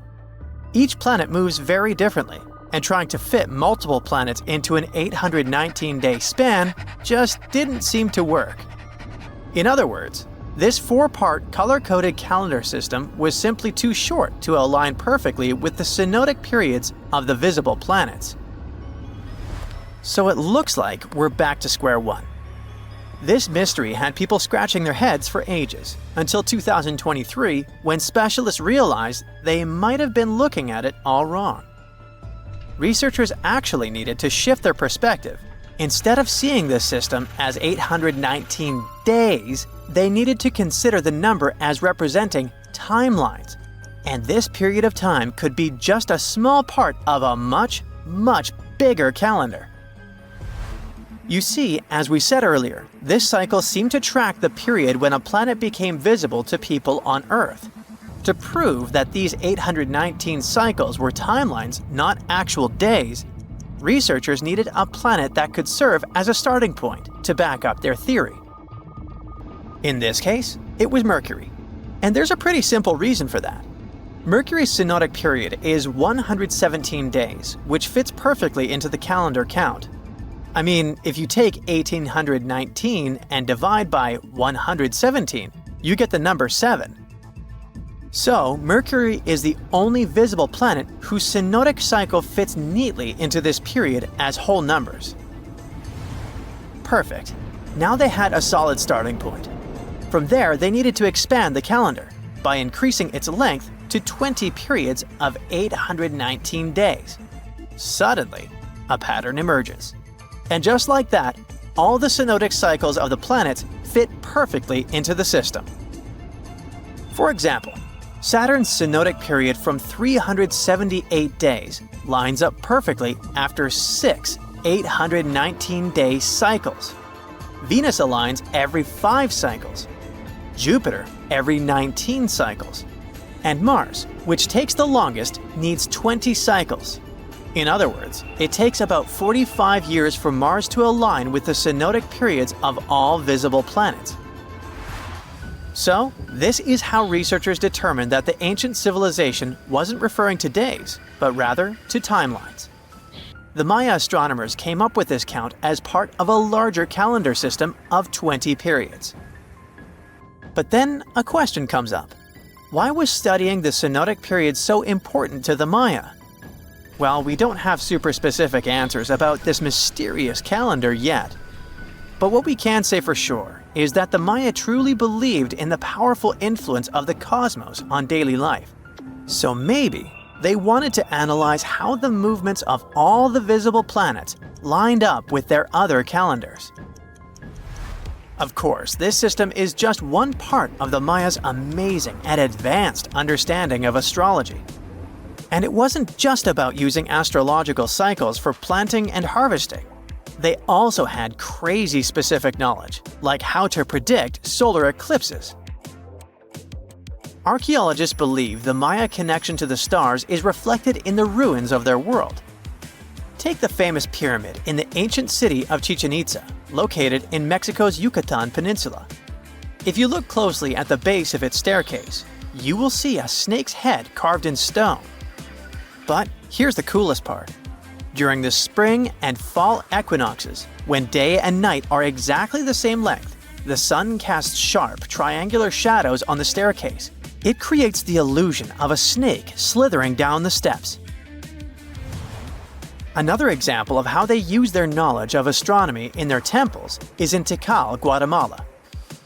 Each planet moves very differently, and trying to fit multiple planets into an 819-day span just didn't seem to work. In other words, this 4-part color-coded calendar system was simply too short to align perfectly with the synodic periods of the visible planets. So it looks like we're back to square one. This mystery had people scratching their heads for ages, until 2023, when specialists realized they might have been looking at it all wrong. Researchers actually needed to shift their perspective. Instead of seeing this system as 819 days, they needed to consider the number as representing timelines. And this period of time could be just a small part of a much, much bigger calendar. You see, as we said earlier, this cycle seemed to track the period when a planet became visible to people on Earth. To prove that these 819 cycles were timelines, not actual days, researchers needed a planet that could serve as a starting point to back up their theory. In this case, it was Mercury. And there's a pretty simple reason for that. Mercury's synodic period is 117 days, which fits perfectly into the calendar count. I mean, if you take 1819 and divide by 117, you get the number 7. So, Mercury is the only visible planet whose synodic cycle fits neatly into this period as whole numbers. Perfect. Now they had a solid starting point. From there, they needed to expand the calendar by increasing its length to 20 periods of 819 days. Suddenly, a pattern emerges. And just like that, all the synodic cycles of the planets fit perfectly into the system. For example, Saturn's synodic period from 378 days lines up perfectly after 6 819-day cycles. Venus aligns every 5 cycles. Jupiter every 19 cycles. And Mars, which takes the longest, needs 20 cycles. In other words, it takes about 45 years for Mars to align with the synodic periods of all visible planets. So, this is how researchers determined that the ancient civilization wasn't referring to days, but rather to timelines. The Maya astronomers came up with this count as part of a larger calendar system of 20 periods. But then a question comes up. Why was studying the synodic period so important to the Maya? Well, we don't have super specific answers about this mysterious calendar yet. But what we can say for sure is that the Maya truly believed in the powerful influence of the cosmos on daily life. So maybe they wanted to analyze how the movements of all the visible planets lined up with their other calendars. Of course, this system is just one part of the Maya's amazing and advanced understanding of astrology. And it wasn't just about using astrological cycles for planting and harvesting. They also had crazy specific knowledge, like how to predict solar eclipses. Archaeologists believe the Maya connection to the stars is reflected in the ruins of their world. Take the famous pyramid in the ancient city of Chichen Itza, located in Mexico's Yucatan Peninsula. If you look closely at the base of its staircase, you will see a snake's head carved in stone. But here's the coolest part. During the spring and fall equinoxes, when day and night are exactly the same length, the sun casts sharp, triangular shadows on the staircase. It creates the illusion of a snake slithering down the steps. Another example of how they use their knowledge of astronomy in their temples is in Tikal, Guatemala.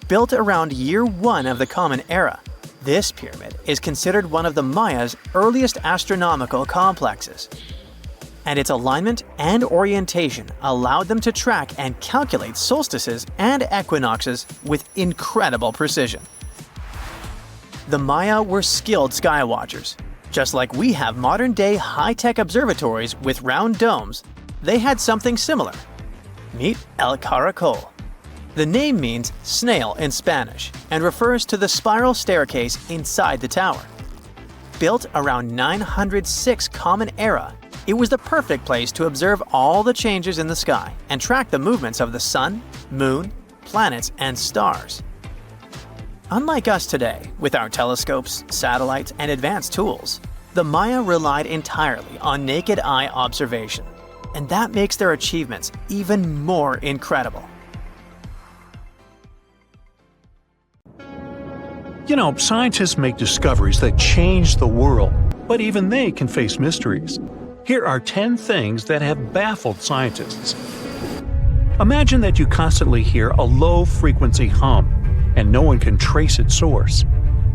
Built around year 1 of the Common Era, this pyramid is considered one of the Maya's earliest astronomical complexes. And its alignment and orientation allowed them to track and calculate solstices and equinoxes with incredible precision. The Maya were skilled skywatchers. Just like we have modern-day high-tech observatories with round domes, they had something similar. Meet El Caracol. The name means snail in Spanish and refers to the spiral staircase inside the tower. Built around 906 Common Era, it was the perfect place to observe all the changes in the sky and track the movements of the sun, moon, planets, and stars. Unlike us today, with our telescopes, satellites, and advanced tools, the Maya relied entirely on naked eye observation, and that makes their achievements even more incredible. You know, scientists make discoveries that change the world, but even they can face mysteries. Here are 10 things that have baffled scientists. Imagine that you constantly hear a low-frequency hum, and no one can trace its source.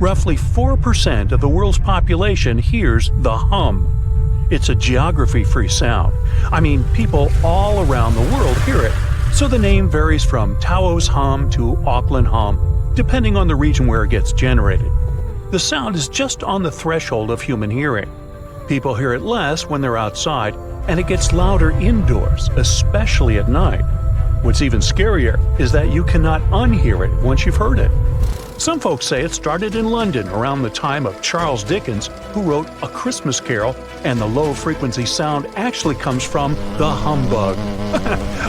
Roughly 4% of the world's population hears the hum. It's a geography-free sound. I mean, people all around the world hear it, so the name varies from Tao's hum to Auckland hum, depending on the region where it gets generated. The sound is just on the threshold of human hearing. People hear it less when they're outside, and it gets louder indoors, especially at night. What's even scarier is that you cannot unhear it once you've heard it. Some folks say it started in London around the time of Charles Dickens, who wrote A Christmas Carol, and the low-frequency sound actually comes from the humbug.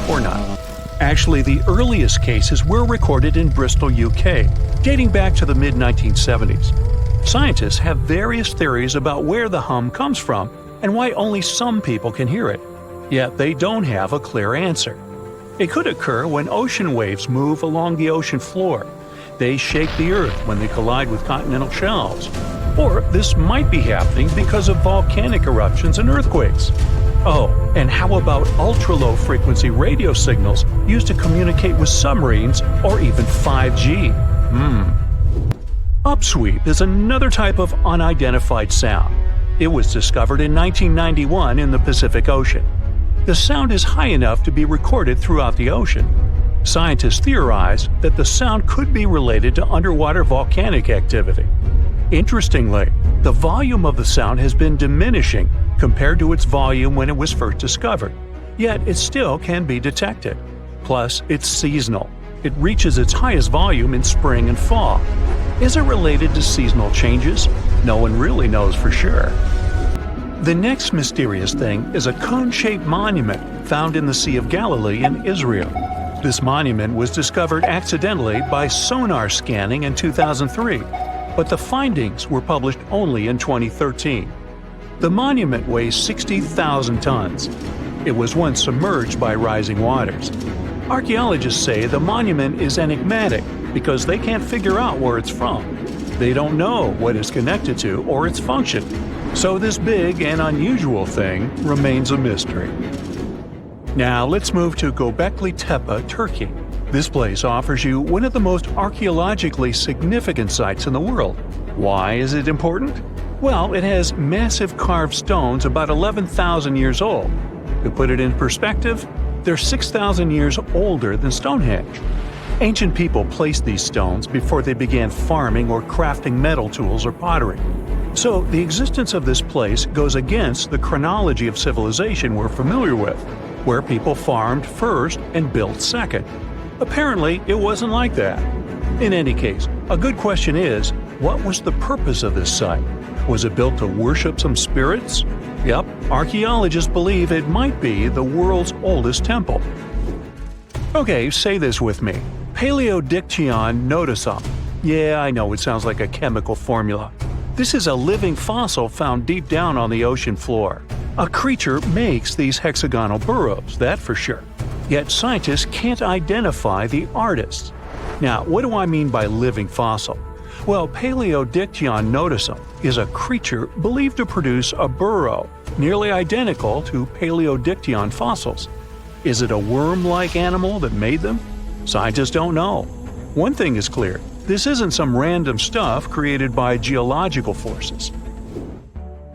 Or not. Actually, the earliest cases were recorded in Bristol, UK, dating back to the mid-1970s. Scientists have various theories about where the hum comes from and why only some people can hear it, yet they don't have a clear answer. It could occur when ocean waves move along the ocean floor. They shake the Earth when they collide with continental shelves. Or this might be happening because of volcanic eruptions and earthquakes. Oh, and how about ultra-low frequency radio signals used to communicate with submarines or even 5G? Upsweep is another type of unidentified sound. It was discovered in 1991 in the Pacific Ocean. The sound is high enough to be recorded throughout the ocean. Scientists theorize that the sound could be related to underwater volcanic activity. Interestingly, the volume of the sound has been diminishing compared to its volume when it was first discovered, yet it still can be detected. Plus, it's seasonal. It reaches its highest volume in spring and fall. Is it related to seasonal changes? No one really knows for sure. The next mysterious thing is a cone-shaped monument found in the Sea of Galilee in Israel. This monument was discovered accidentally by sonar scanning in 2003, but the findings were published only in 2013. The monument weighs 60,000 tons. It was once submerged by rising waters. Archaeologists say the monument is enigmatic because they can't figure out where it's from. They don't know what it's connected to or its function, so this big and unusual thing remains a mystery. Now let's move to Göbekli Tepe, Turkey. This place offers you one of the most archaeologically significant sites in the world. Why is it important? Well, it has massive carved stones about 11,000 years old. To put it in perspective, they're 6,000 years older than Stonehenge. Ancient people placed these stones before they began farming or crafting metal tools or pottery. So the existence of this place goes against the chronology of civilization we're familiar with, where people farmed first and built second. Apparently, it wasn't like that. In any case, a good question is, what was the purpose of this site? Was it built to worship some spirits? Yep, archaeologists believe it might be the world's oldest temple. Okay, say this with me. Paleodictyon notusum. Yeah, I know it sounds like a chemical formula. This is a living fossil found deep down on the ocean floor. A creature makes these hexagonal burrows, that for sure. Yet scientists can't identify the artists. Now, what do I mean by living fossil? Well, Paleodictyon notusum is a creature believed to produce a burrow nearly identical to Paleodictyon fossils. Is it a worm-like animal that made them? Scientists don't know. One thing is clear, this isn't some random stuff created by geological forces.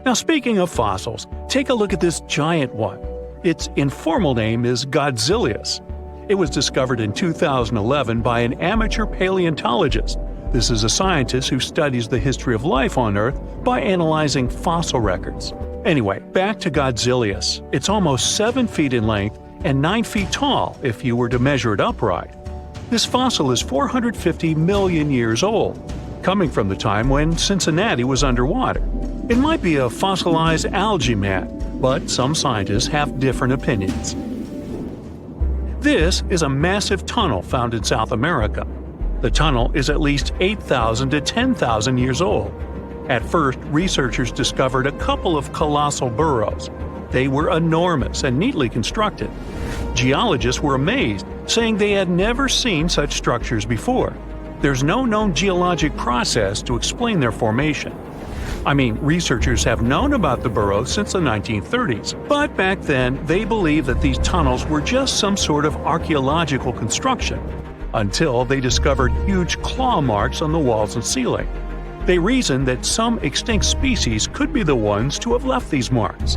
Now, speaking of fossils, take a look at this giant one. Its informal name is Godzilius. It was discovered in 2011 by an amateur paleontologist. This is a scientist who studies the history of life on Earth by analyzing fossil records. Anyway, back to Godzilius. It's almost 7 feet in length and 9 feet tall if you were to measure it upright. This fossil is 450 million years old, coming from the time when Cincinnati was underwater. It might be a fossilized algae mat, but some scientists have different opinions. This is a massive tunnel found in South America. The tunnel is at least 8,000 to 10,000 years old. At first, researchers discovered a couple of colossal burrows. They were enormous and neatly constructed. Geologists were amazed, saying they had never seen such structures before. There's no known geologic process to explain their formation. I mean, researchers have known about the burrows since the 1930s, but back then they believed that these tunnels were just some sort of archaeological construction, until they discovered huge claw marks on the walls and ceiling. They reasoned that some extinct species could be the ones to have left these marks.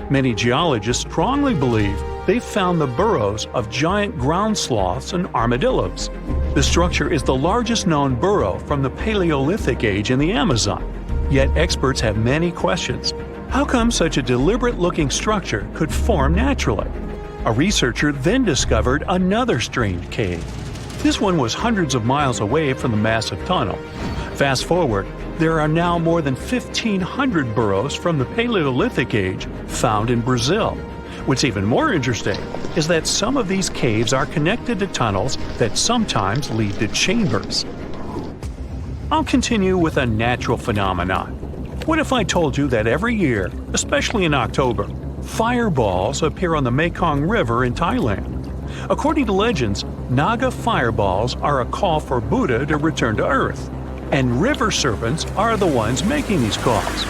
Many geologists strongly believe they've found the burrows of giant ground sloths and armadillos. The structure is the largest known burrow from the Paleolithic age in the Amazon. Yet experts have many questions. How come such a deliberate-looking structure could form naturally? A researcher then discovered another strange cave. This one was hundreds of miles away from the massive tunnel. Fast forward, there are now more than 1,500 burrows from the Paleolithic age found in Brazil. What's even more interesting is that some of these caves are connected to tunnels that sometimes lead to chambers. I'll continue with a natural phenomenon. What if I told you that every year, especially in October, fireballs appear on the Mekong River in Thailand? According to legends, Naga fireballs are a call for Buddha to return to Earth, and river serpents are the ones making these calls.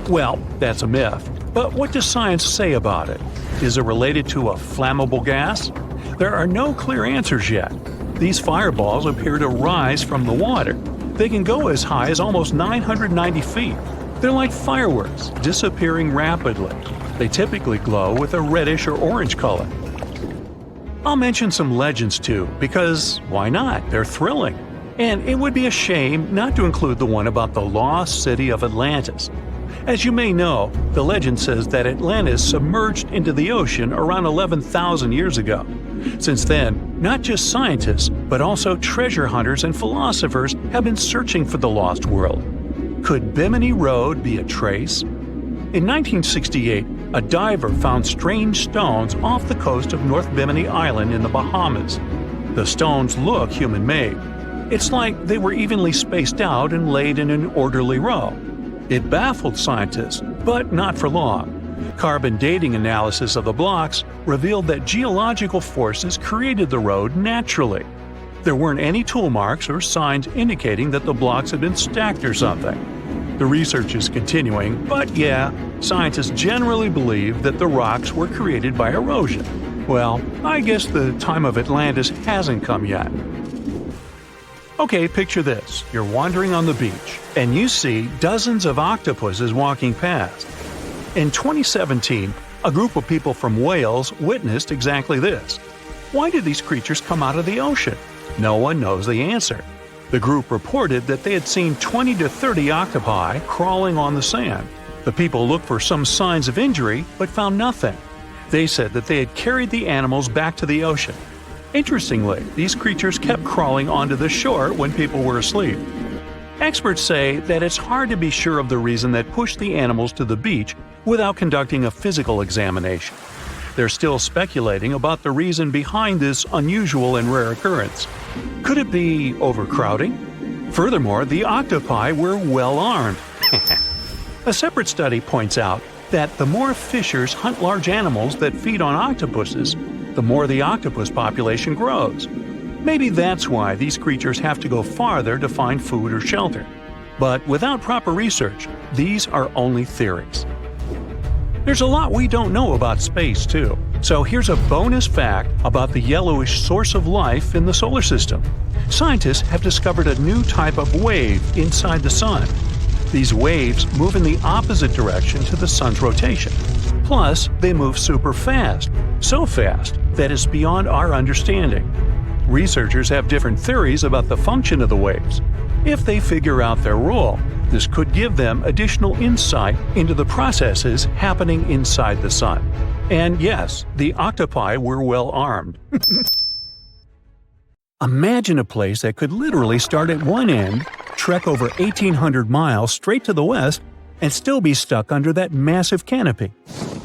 Well, that's a myth, but what does science say about it? Is it related to a flammable gas? There are no clear answers yet. These fireballs appear to rise from the water. They can go as high as almost 990 feet. They're like fireworks, disappearing rapidly. They typically glow with a reddish or orange color. I'll mention some legends too, because why not? They're thrilling. And it would be a shame not to include the one about the lost city of Atlantis. As you may know, the legend says that Atlantis submerged into the ocean around 11,000 years ago. Since then, not just scientists, but also treasure hunters and philosophers have been searching for the lost world. Could Bimini Road be a trace? In 1968, a diver found strange stones off the coast of North Bimini Island in the Bahamas. The stones look human-made. It's like they were evenly spaced out and laid in an orderly row. It baffled scientists, but not for long. Carbon dating analysis of the blocks revealed that geological forces created the road naturally. There weren't any tool marks or signs indicating that the blocks had been stacked or something. The research is continuing, but yeah, scientists generally believe that the rocks were created by erosion. Well, I guess the time of Atlantis hasn't come yet. Okay, picture this. You're wandering on the beach, and you see dozens of octopuses walking past. In 2017, a group of people from Wales witnessed exactly this. Why did these creatures come out of the ocean? No one knows the answer. The group reported that they had seen 20 to 30 octopi crawling on the sand. The people looked for some signs of injury, but found nothing. They said that they had carried the animals back to the ocean. Interestingly, these creatures kept crawling onto the shore when people were asleep. Experts say that it's hard to be sure of the reason that pushed the animals to the beach without conducting a physical examination. They're still speculating about the reason behind this unusual and rare occurrence. Could it be overcrowding? Furthermore, the octopi were well armed. A separate study points out that the more fishers hunt large animals that feed on octopuses, the more the octopus population grows. Maybe that's why these creatures have to go farther to find food or shelter. But without proper research, these are only theories. There's a lot we don't know about space, too. So here's a bonus fact about the yellowish source of life in the solar system. Scientists have discovered a new type of wave inside the sun. These waves move in the opposite direction to the sun's rotation. Plus, they move super fast, so fast that it's beyond our understanding. Researchers have different theories about the function of the waves. If they figure out their role, this could give them additional insight into the processes happening inside the sun. And yes, the octopi were well armed. Imagine a place that could literally start at one end, trek over 1,800 miles straight to the west, and still be stuck under that massive canopy.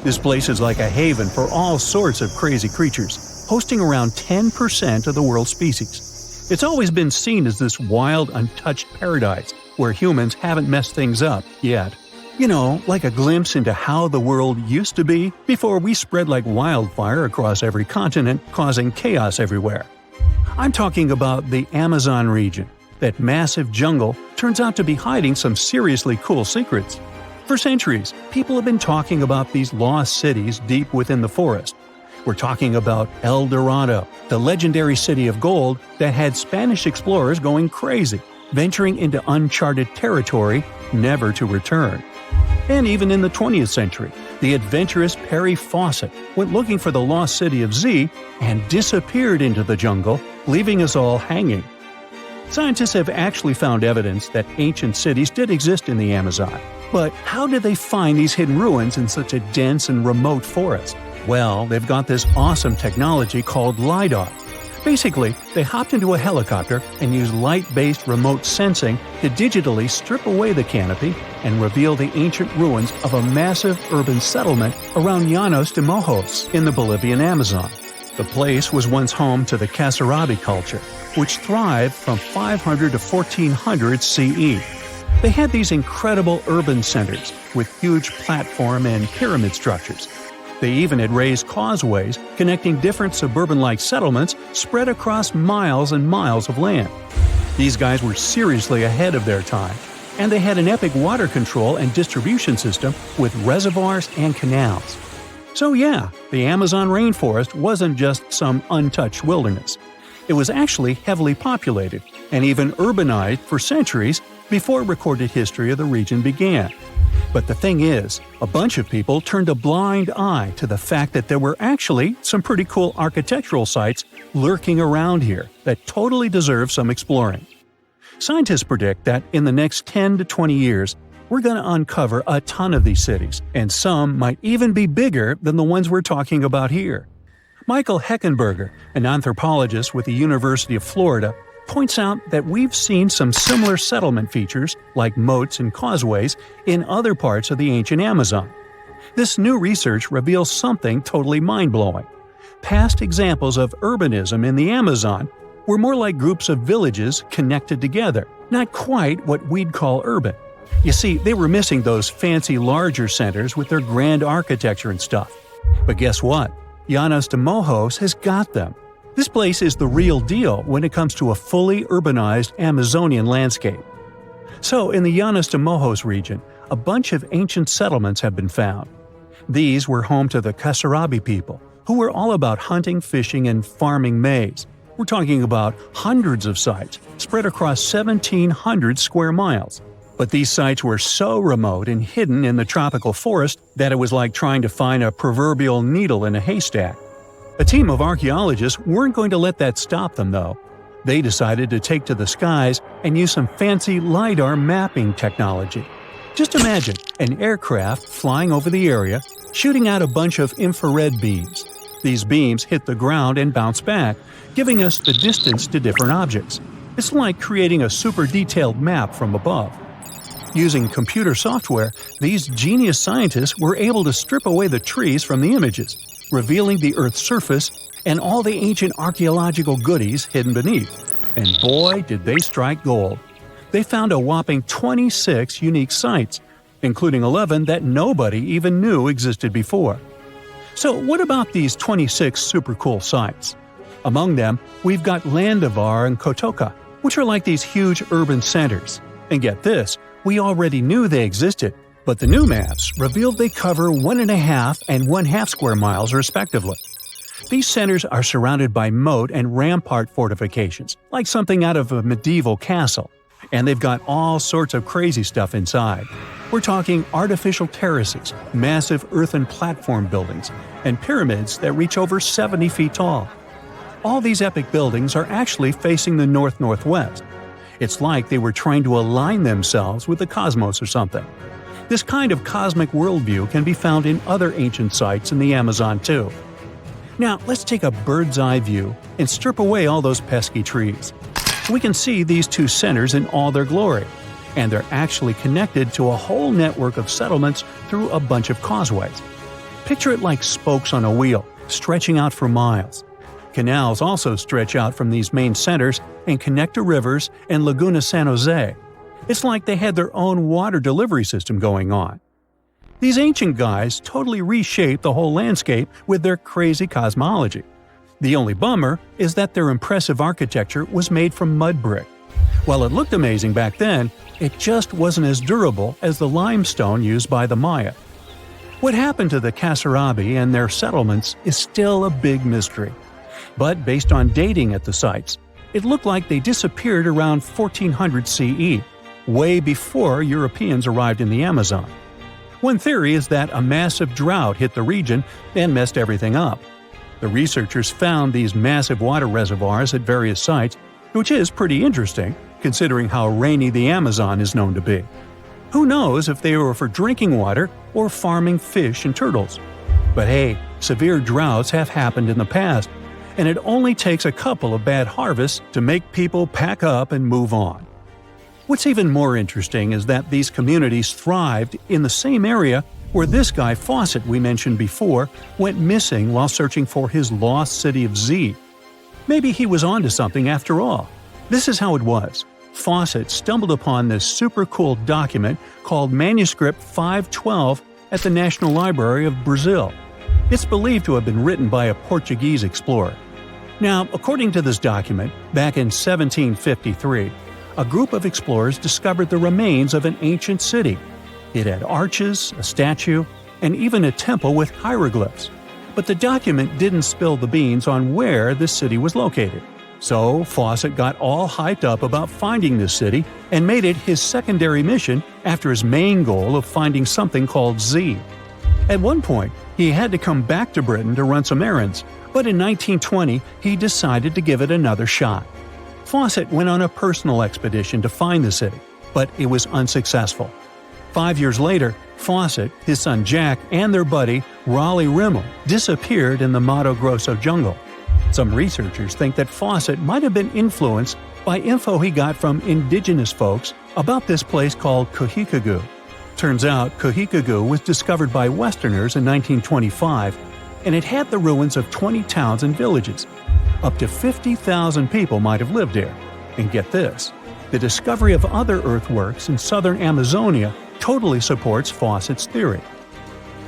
This place is like a haven for all sorts of crazy creatures, hosting around 10% of the world's species. It's always been seen as this wild, untouched paradise where humans haven't messed things up yet. You know, like a glimpse into how the world used to be before we spread like wildfire across every continent, causing chaos everywhere. I'm talking about the Amazon region. That massive jungle turns out to be hiding some seriously cool secrets. For centuries, people have been talking about these lost cities deep within the forest. We're talking about El Dorado, the legendary city of gold that had Spanish explorers going crazy, venturing into uncharted territory, never to return. And even in the 20th century, the adventurous Perry Fawcett went looking for the lost city of Z and disappeared into the jungle, leaving us all hanging. Scientists have actually found evidence that ancient cities did exist in the Amazon. But how did they find these hidden ruins in such a dense and remote forest? Well, they've got this awesome technology called LiDAR. Basically, they hopped into a helicopter and used light-based remote sensing to digitally strip away the canopy and reveal the ancient ruins of a massive urban settlement around Llanos de Mojos in the Bolivian Amazon. The place was once home to the Kasarabi culture, which thrived from 500 to 1400 CE. They had these incredible urban centers with huge platform and pyramid structures. They even had raised causeways connecting different suburban-like settlements spread across miles and miles of land. These guys were seriously ahead of their time, and they had an epic water control and distribution system with reservoirs and canals. So yeah, the Amazon rainforest wasn't just some untouched wilderness. It was actually heavily populated and even urbanized for centuries before recorded history of the region began. But the thing is, a bunch of people turned a blind eye to the fact that there were actually some pretty cool architectural sites lurking around here that totally deserve some exploring. Scientists predict that in the next 10 to 20 years, we're going to uncover a ton of these cities, and some might even be bigger than the ones we're talking about here. Michael Heckenberger, an anthropologist with the University of Florida, points out that we've seen some similar settlement features, like moats and causeways, in other parts of the ancient Amazon. This new research reveals something totally mind-blowing. Past examples of urbanism in the Amazon were more like groups of villages connected together, not quite what we'd call urban. You see, they were missing those fancy larger centers with their grand architecture and stuff. But guess what? Llanos de Mojos has got them. This place is the real deal when it comes to a fully urbanized Amazonian landscape. So, in the Llanos de Mojos region, a bunch of ancient settlements have been found. These were home to the Kasarabi people, who were all about hunting, fishing, and farming maize. We're talking about hundreds of sites, spread across 1,700 square miles. But these sites were so remote and hidden in the tropical forest that it was like trying to find a proverbial needle in a haystack. A team of archaeologists weren't going to let that stop them, though. They decided to take to the skies and use some fancy LiDAR mapping technology. Just imagine an aircraft flying over the area, shooting out a bunch of infrared beams. These beams hit the ground and bounce back, giving us the distance to different objects. It's like creating a super detailed map from above. Using computer software, these genius scientists were able to strip away the trees from the images, revealing the Earth's surface and all the ancient archaeological goodies hidden beneath. And boy, did they strike gold. They found a whopping 26 unique sites, including 11 that nobody even knew existed before. So what about these 26 super cool sites? Among them, we've got Landivar and Kotoka, which are like these huge urban centers. And get this, we already knew they existed, but the new maps revealed they cover 1.5 and 1/2 square miles respectively. These centers are surrounded by moat and rampart fortifications, like something out of a medieval castle. And they've got all sorts of crazy stuff inside. We're talking artificial terraces, massive earthen platform buildings, and pyramids that reach over 70 feet tall. All these epic buildings are actually facing the north-northwest. It's like they were trying to align themselves with the cosmos or something. This kind of cosmic worldview can be found in other ancient sites in the Amazon too. Now, let's take a bird's-eye view and strip away all those pesky trees. We can see these two centers in all their glory, and they're actually connected to a whole network of settlements through a bunch of causeways. Picture it like spokes on a wheel, stretching out for miles. Canals also stretch out from these main centers and connect to rivers and Laguna San Jose. It's like they had their own water delivery system going on. These ancient guys totally reshaped the whole landscape with their crazy cosmology. The only bummer is that their impressive architecture was made from mud brick. While it looked amazing back then, it just wasn't as durable as the limestone used by the Maya. What happened to the Kasarabi and their settlements is still a big mystery. But based on dating at the sites, it looked like they disappeared around 1400 CE, way before Europeans arrived in the Amazon. One theory is that a massive drought hit the region and messed everything up. The researchers found these massive water reservoirs at various sites, which is pretty interesting, considering how rainy the Amazon is known to be. Who knows if they were for drinking water or farming fish and turtles? But hey, severe droughts have happened in the past, and it only takes a couple of bad harvests to make people pack up and move on. What's even more interesting is that these communities thrived in the same area where this guy Fawcett we mentioned before went missing while searching for his lost city of Z. Maybe he was onto something after all. This is how it was. Fawcett stumbled upon this super cool document called Manuscript 512 at the National Library of Brazil. It's believed to have been written by a Portuguese explorer. Now, according to this document, back in 1753, a group of explorers discovered the remains of an ancient city. It had arches, a statue, and even a temple with hieroglyphs. But the document didn't spill the beans on where this city was located. So Fawcett got all hyped up about finding this city and made it his secondary mission after his main goal of finding something called Z. At one point, he had to come back to Britain to run some errands, but in 1920 he decided to give it another shot. Fawcett went on a personal expedition to find the city, but it was unsuccessful. 5 years later, Fawcett, his son Jack, and their buddy Raleigh Rimmel disappeared in the Mato Grosso jungle. Some researchers think that Fawcett might have been influenced by info he got from indigenous folks about this place called Cujicagú. Turns out Cujicagú was discovered by Westerners in 1925, and it had the ruins of 20 towns and villages. Up to 50,000 people might have lived there. And get this, the discovery of other earthworks in southern Amazonia totally supports Fawcett's theory.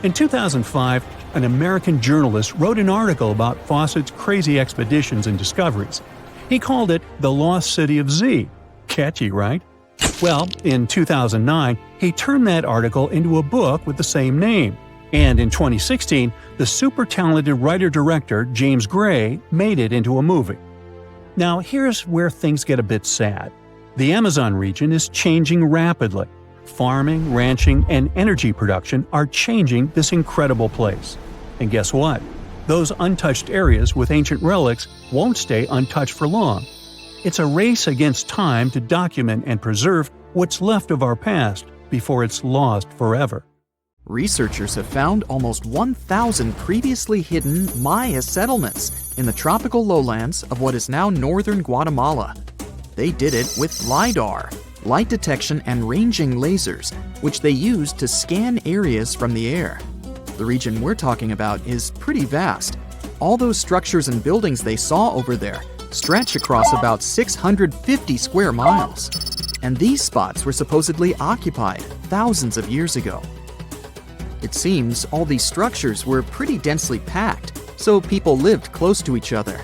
In 2005, an American journalist wrote an article about Fawcett's crazy expeditions and discoveries. He called it The Lost City of Z. Catchy, right? Well, in 2009, he turned that article into a book with the same name. And in 2016, the super talented writer-director James Gray made it into a movie. Now, here's where things get a bit sad. The Amazon region is changing rapidly. Farming, ranching, and energy production are changing this incredible place. And guess what? Those untouched areas with ancient relics won't stay untouched for long. It's a race against time to document and preserve what's left of our past before it's lost forever. Researchers have found almost 1,000 previously hidden Maya settlements in the tropical lowlands of what is now northern Guatemala. They did it with LiDAR, light detection and ranging lasers, which they used to scan areas from the air. The region we're talking about is pretty vast. All those structures and buildings they saw over there stretch across about 650 square miles. And these spots were supposedly occupied thousands of years ago. It seems all these structures were pretty densely packed, so people lived close to each other.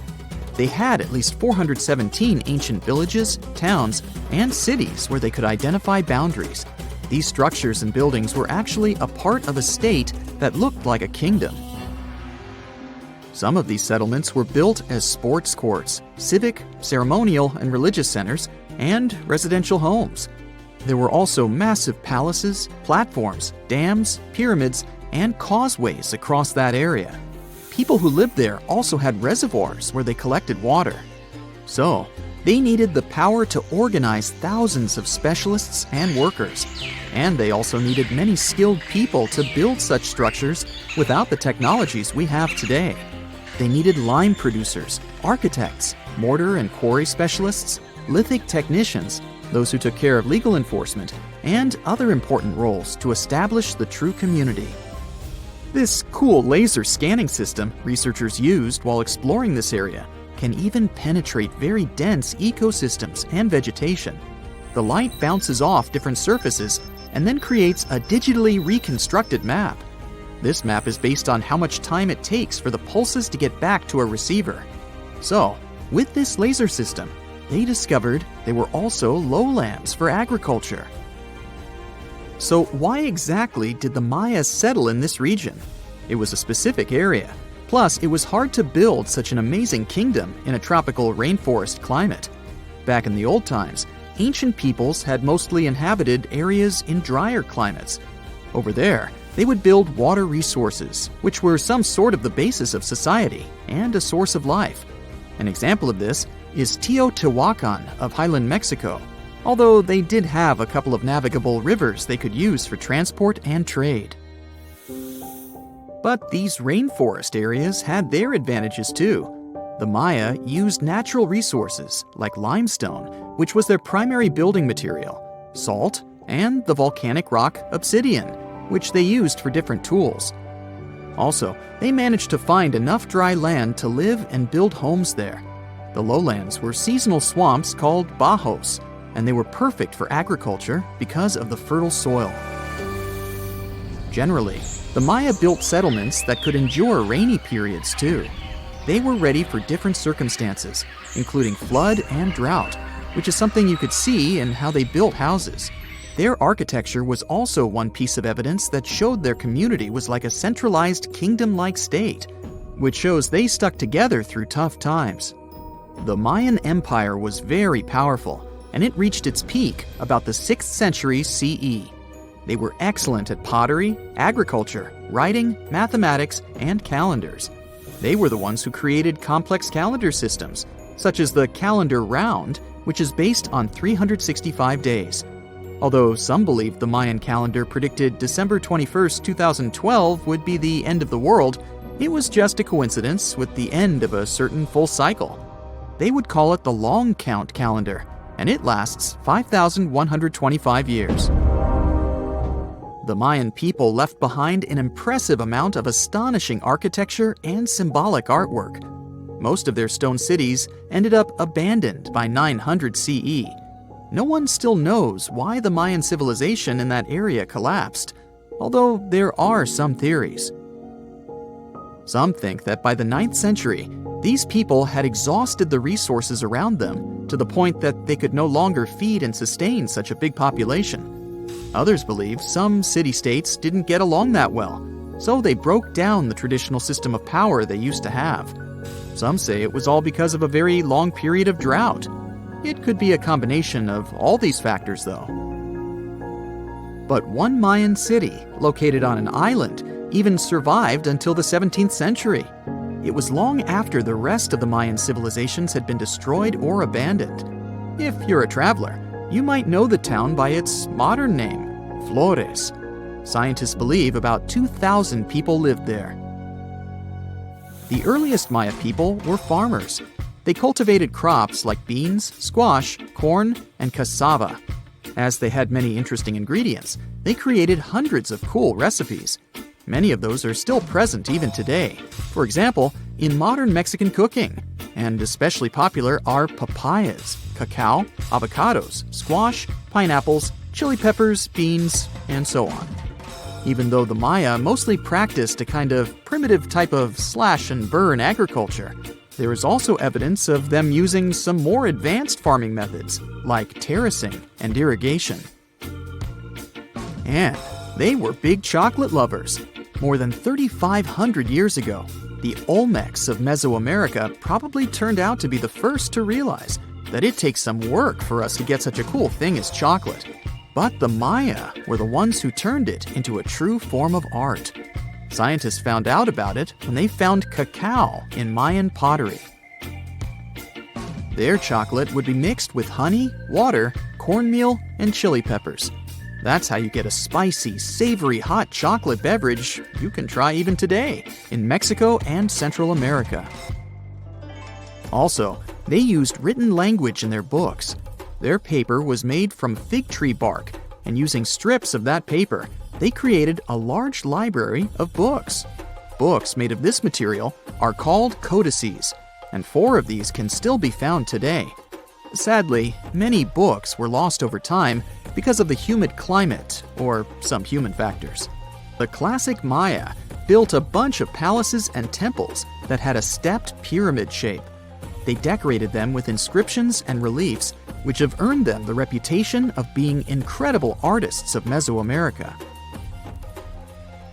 They had at least 417 ancient villages, towns, and cities where they could identify boundaries. These structures and buildings were actually a part of a state that looked like a kingdom. Some of these settlements were built as sports courts, civic, ceremonial, and religious centers, and residential homes. There were also massive palaces, platforms, dams, pyramids, and causeways across that area. People who lived there also had reservoirs where they collected water. So, they needed the power to organize thousands of specialists and workers. And they also needed many skilled people to build such structures without the technologies we have today. They needed lime producers, architects, mortar and quarry specialists, lithic technicians, those who took care of legal enforcement, and other important roles to establish the true community. This cool laser scanning system researchers used while exploring this area can even penetrate very dense ecosystems and vegetation. The light bounces off different surfaces and then creates a digitally reconstructed map. This map is based on how much time it takes for the pulses to get back to a receiver. So, with this laser system, they discovered they were also lowlands for agriculture. So why exactly did the Mayas settle in this region? It was a specific area. Plus, it was hard to build such an amazing kingdom in a tropical rainforest climate. Back in the old times, ancient peoples had mostly inhabited areas in drier climates. Over there, they would build water resources, which were some sort of the basis of society and a source of life. An example of this is Teotihuacan of Highland Mexico, although they did have a couple of navigable rivers they could use for transport and trade. But these rainforest areas had their advantages too. The Maya used natural resources like limestone, which was their primary building material, salt, and the volcanic rock obsidian, which they used for different tools. Also, they managed to find enough dry land to live and build homes there. The lowlands were seasonal swamps called bajos, and they were perfect for agriculture because of the fertile soil. Generally, the Maya built settlements that could endure rainy periods too. They were ready for different circumstances, including flood and drought, which is something you could see in how they built houses. Their architecture was also one piece of evidence that showed their community was like a centralized kingdom-like state, which shows they stuck together through tough times. The Mayan Empire was very powerful, and it reached its peak about the 6th century CE. They were excellent at pottery, agriculture, writing, mathematics, and calendars. They were the ones who created complex calendar systems, such as the calendar round, which is based on 365 days. Although some believe the Mayan calendar predicted December 21st, 2012 would be the end of the world, it was just a coincidence with the end of a certain full cycle. They would call it the long count calendar, and it lasts 5,125 years. The Mayan people left behind an impressive amount of astonishing architecture and symbolic artwork. Most of their stone cities ended up abandoned by 900 CE. No one still knows why the Mayan civilization in that area collapsed, although there are some theories. Some think that by the 9th century, these people had exhausted the resources around them to the point that they could no longer feed and sustain such a big population. Others believe some city-states didn't get along that well, so they broke down the traditional system of power they used to have. Some say it was all because of a very long period of drought. It could be a combination of all these factors, though. But one Mayan city, located on an island, even survived until the 17th century. It was long after the rest of the Mayan civilizations had been destroyed or abandoned. If you're a traveler, you might know the town by its modern name, Flores. Scientists believe about 2,000 people lived there. The earliest Maya people were farmers. They cultivated crops like beans, squash, corn, and cassava. As they had many interesting ingredients, they created hundreds of cool recipes. Many of those are still present even today. For example, in modern Mexican cooking. And especially popular are papayas, cacao, avocados, squash, pineapples, chili peppers, beans, and so on. Even though the Maya mostly practiced a kind of primitive type of slash-and-burn agriculture, there is also evidence of them using some more advanced farming methods, like terracing and irrigation. And they were big chocolate lovers. More than 3,500 years ago, the Olmecs of Mesoamerica probably turned out to be the first to realize that it takes some work for us to get such a cool thing as chocolate. But the Maya were the ones who turned it into a true form of art. Scientists found out about it when they found cacao in Mayan pottery. Their chocolate would be mixed with honey, water, cornmeal, and chili peppers. That's how you get a spicy, savory hot chocolate beverage you can try even today in Mexico and Central America. Also, they used written language in their books. Their paper was made from fig tree bark, and using strips of that paper, they created a large library of books. Books made of this material are called codices, and 4 of these can still be found today. Sadly, many books were lost over time because of the humid climate or some human factors. The classic Maya built a bunch of palaces and temples that had a stepped pyramid shape. They decorated them with inscriptions and reliefs, which have earned them the reputation of being incredible artists of Mesoamerica.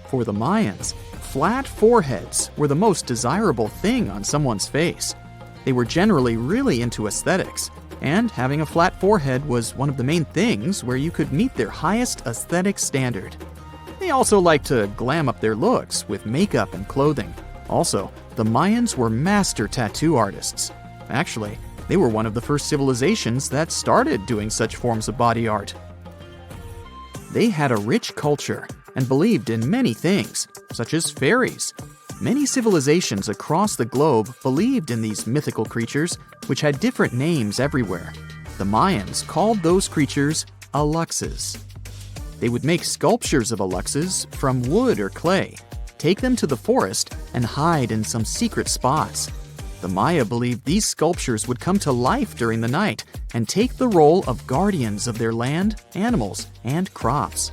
For the Mayans, flat foreheads were the most desirable thing on someone's face. They were generally really into aesthetics, and having a flat forehead was one of the main things where you could meet their highest aesthetic standard. They also liked to glam up their looks with makeup and clothing. Also, the Mayans were master tattoo artists. Actually, they were one of the first civilizations that started doing such forms of body art. They had a rich culture and believed in many things, such as fairies. Many civilizations across the globe believed in these mythical creatures, which had different names everywhere. The Mayans called those creatures aluxes. They would make sculptures of aluxes from wood or clay, take them to the forest, and hide in some secret spots. The Maya believed these sculptures would come to life during the night and take the role of guardians of their land, animals, and crops.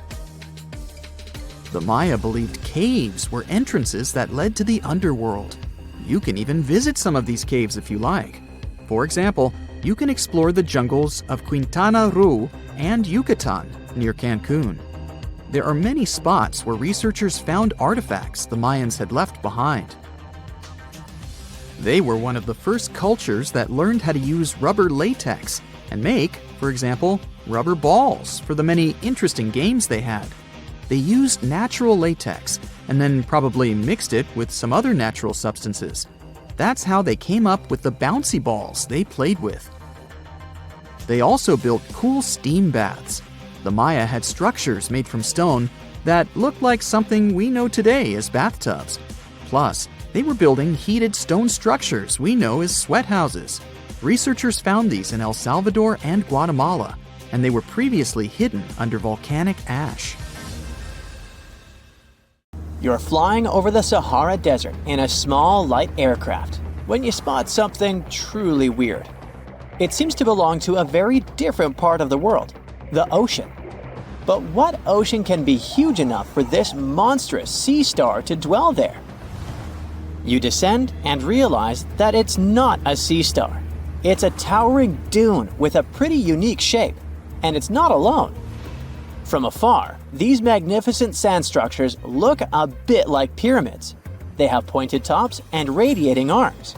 The Maya believed caves were entrances that led to the underworld. You can even visit some of these caves if you like. For example, you can explore the jungles of Quintana Roo and Yucatan near Cancun. There are many spots where researchers found artifacts the Mayans had left behind. They were one of the first cultures that learned how to use rubber latex and make, for example, rubber balls for the many interesting games they had. They used natural latex and then probably mixed it with some other natural substances. That's how they came up with the bouncy balls they played with. They also built cool steam baths. The Maya had structures made from stone that looked like something we know today as bathtubs. Plus, they were building heated stone structures we know as sweat houses. Researchers found these in El Salvador and Guatemala, and they were previously hidden under volcanic ash. You're flying over the Sahara Desert in a small, light aircraft when you spot something truly weird. It seems to belong to a very different part of the world, the ocean. But what ocean can be huge enough for this monstrous sea star to dwell there? You descend and realize that it's not a sea star. It's a towering dune with a pretty unique shape, and it's not alone. From afar, these magnificent sand structures look a bit like pyramids. They have pointed tops and radiating arms.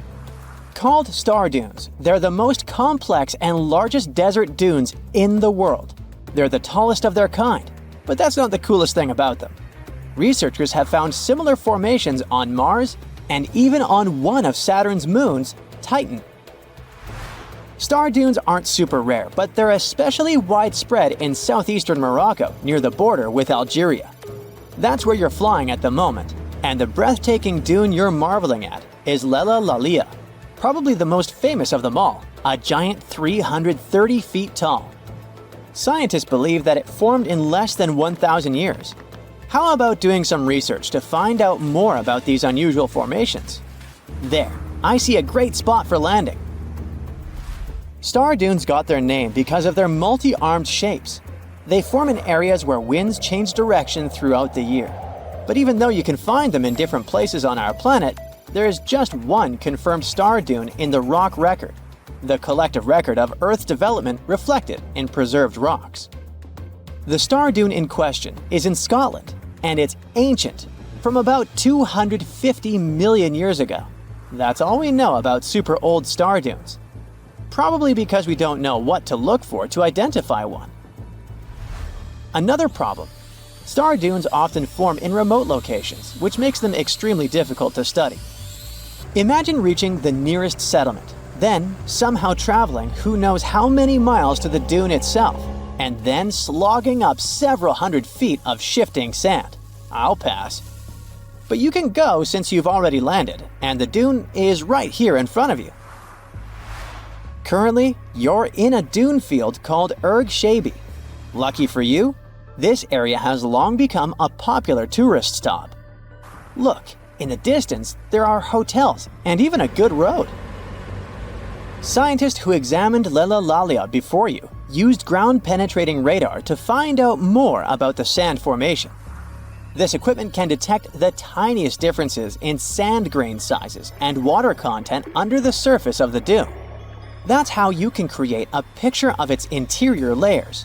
Called star dunes, they're the most complex and largest desert dunes in the world. They're the tallest of their kind, but that's not the coolest thing about them. Researchers have found similar formations on Mars and even on one of Saturn's moons, Titan. Star dunes aren't super rare, but they're especially widespread in southeastern Morocco near the border with Algeria. That's where you're flying at the moment, and the breathtaking dune you're marveling at is Lella Lalia, probably the most famous of them all, a giant 330 feet tall. Scientists believe that it formed in less than 1,000 years. How about doing some research to find out more about these unusual formations? There, I see a great spot for landing. Star dunes got their name because of their multi-armed shapes. They form in areas where winds change direction throughout the year. But even though you can find them in different places on our planet, there is just one confirmed star dune in the rock record, the collective record of Earth's development reflected in preserved rocks. The star dune in question is in Scotland, and it's ancient, from about 250 million years ago. That's all we know about super old star dunes. Probably because we don't know what to look for to identify one. Another problem: star dunes often form in remote locations, which makes them extremely difficult to study. Imagine reaching the nearest settlement, then somehow traveling who knows how many miles to the dune itself, and then slogging up several hundred feet of shifting sand. I'll pass. But you can go since you've already landed, and the dune is right here in front of you. Currently, you're in a dune field called Erg Shabi. Lucky for you, this area has long become a popular tourist stop. Look, in the distance, there are hotels and even a good road. Scientists who examined Lella Lalia before you used ground-penetrating radar to find out more about the sand formation. This equipment can detect the tiniest differences in sand grain sizes and water content under the surface of the dune. That's how you can create a picture of its interior layers.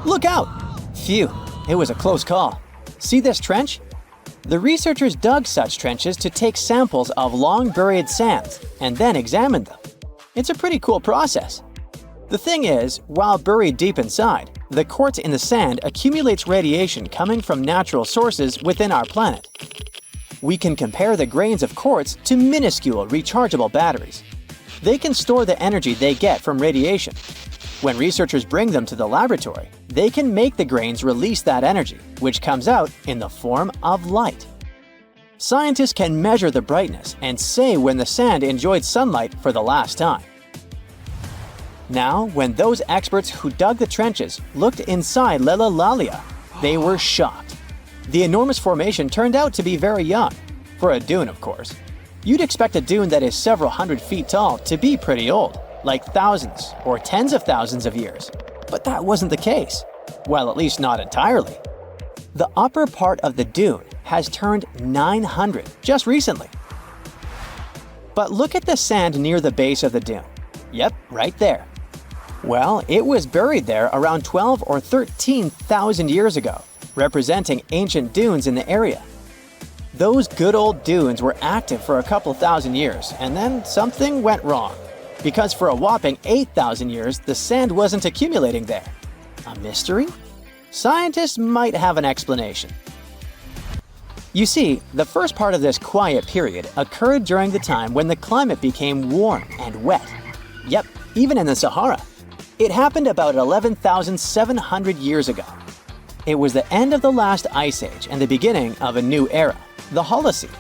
Look out! Phew, it was a close call. See this trench? The researchers dug such trenches to take samples of long-buried sands and then examined them. It's a pretty cool process. The thing is, while buried deep inside, the quartz in the sand accumulates radiation coming from natural sources within our planet. We can compare the grains of quartz to minuscule rechargeable batteries. They can store the energy they get from radiation. When researchers bring them to the laboratory, they can make the grains release that energy, which comes out in the form of light. Scientists can measure the brightness and say when the sand enjoyed sunlight for the last time. Now, when those experts who dug the trenches looked inside Lelalalia, they were shocked. The enormous formation turned out to be very young, for a dune, of course. You'd expect a dune that is several hundred feet tall to be pretty old, like thousands or tens of thousands of years. But that wasn't the case. Well, at least not entirely. The upper part of the dune has turned 900 just recently. But look at the sand near the base of the dune. Yep, right there. Well, it was buried there around 12 or 13,000 years ago, representing ancient dunes in the area. Those good old dunes were active for a couple thousand years, and then something went wrong. Because for a whopping 8,000 years, the sand wasn't accumulating there. A mystery? Scientists might have an explanation. You see, the first part of this quiet period occurred during the time when the climate became warm and wet. Yep, even in the Sahara. It happened about 11,700 years ago. It was the end of the last ice age and the beginning of a new era, the Holocene.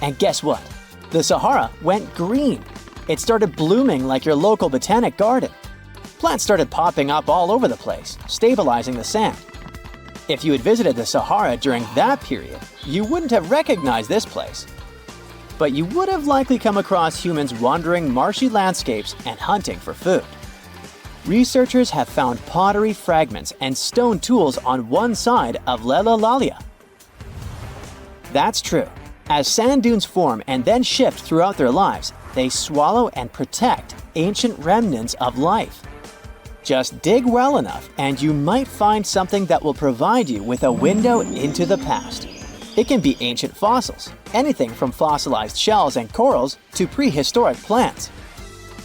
And guess what? The Sahara went green. It started blooming like your local botanic garden. Plants started popping up all over the place, stabilizing the sand. If you had visited the Sahara during that period, you wouldn't have recognized this place. But you would have likely come across humans wandering marshy landscapes and hunting for food. Researchers have found pottery fragments and stone tools on one side of Lelalalia. That's true. As sand dunes form and then shift throughout their lives, they swallow and protect ancient remnants of life. Just dig well enough and you might find something that will provide you with a window into the past. It can be ancient fossils, anything from fossilized shells and corals to prehistoric plants.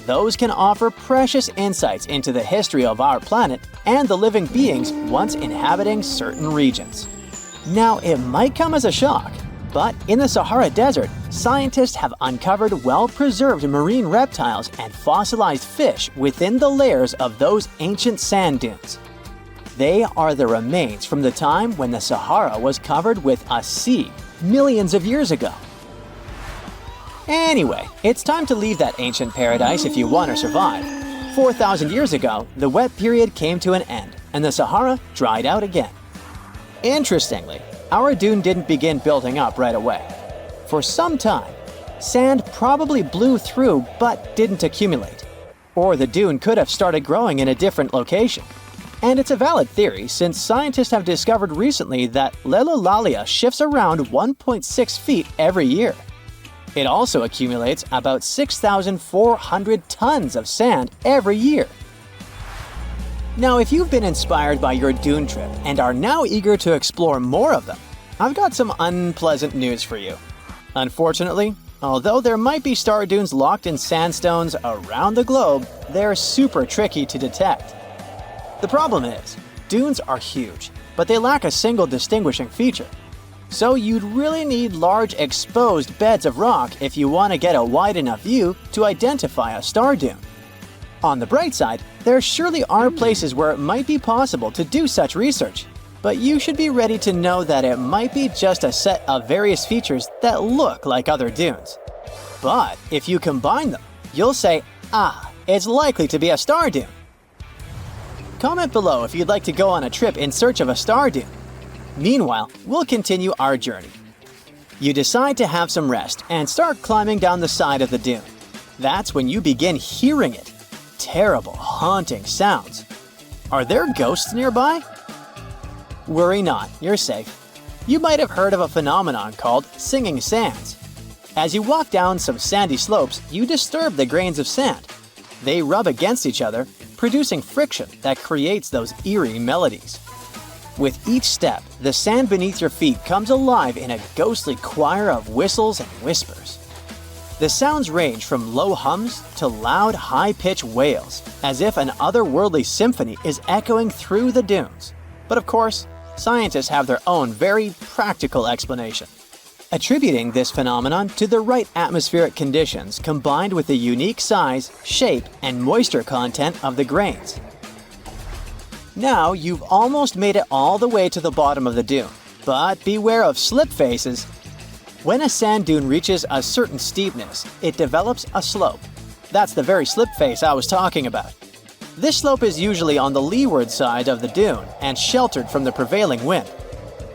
Those can offer precious insights into the history of our planet and the living beings once inhabiting certain regions. Now, it might come as a shock, but in the Sahara Desert, scientists have uncovered well-preserved marine reptiles and fossilized fish within the layers of those ancient sand dunes. They are the remains from the time when the Sahara was covered with a sea millions of years ago. Anyway, it's time to leave that ancient paradise if you want to survive. 4,000 years ago, the wet period came to an end, and the Sahara dried out again. Interestingly, our dune didn't begin building up right away. For some time, sand probably blew through but didn't accumulate. Or the dune could have started growing in a different location. And it's a valid theory since scientists have discovered recently that Lelalalia shifts around 1.6 feet every year. It also accumulates about 6,400 tons of sand every year. Now, if you've been inspired by your dune trip and are now eager to explore more of them, I've got some unpleasant news for you. Unfortunately, although there might be star dunes locked in sandstones around the globe, they're super tricky to detect. The problem is, dunes are huge, but they lack a single distinguishing feature. So you'd really need large exposed beds of rock if you want to get a wide enough view to identify a star dune. On the bright side, there surely are places where it might be possible to do such research, but you should be ready to know that it might be just a set of various features that look like other dunes. But if you combine them, you'll say, it's likely to be a star dune. Comment below if you'd like to go on a trip in search of a star dune. Meanwhile, we'll continue our journey. You decide to have some rest and start climbing down the side of the dune. That's when you begin hearing it. Terrible, haunting sounds. Are there ghosts nearby? Worry not, you're safe. You might have heard of a phenomenon called singing sands. As you walk down some sandy slopes, you disturb the grains of sand. They rub against each other, producing friction that creates those eerie melodies. With each step, the sand beneath your feet comes alive in a ghostly choir of whistles and whispers. The sounds range from low hums to loud, high-pitched wails, as if an otherworldly symphony is echoing through the dunes. But of course, scientists have their own very practical explanation, attributing this phenomenon to the right atmospheric conditions combined with the unique size, shape, and moisture content of the grains. Now you've almost made it all the way to the bottom of the dune, but beware of slip faces. When a sand dune reaches a certain steepness, it develops a slope. That's the very slip face I was talking about. This slope is usually on the leeward side of the dune and sheltered from the prevailing wind.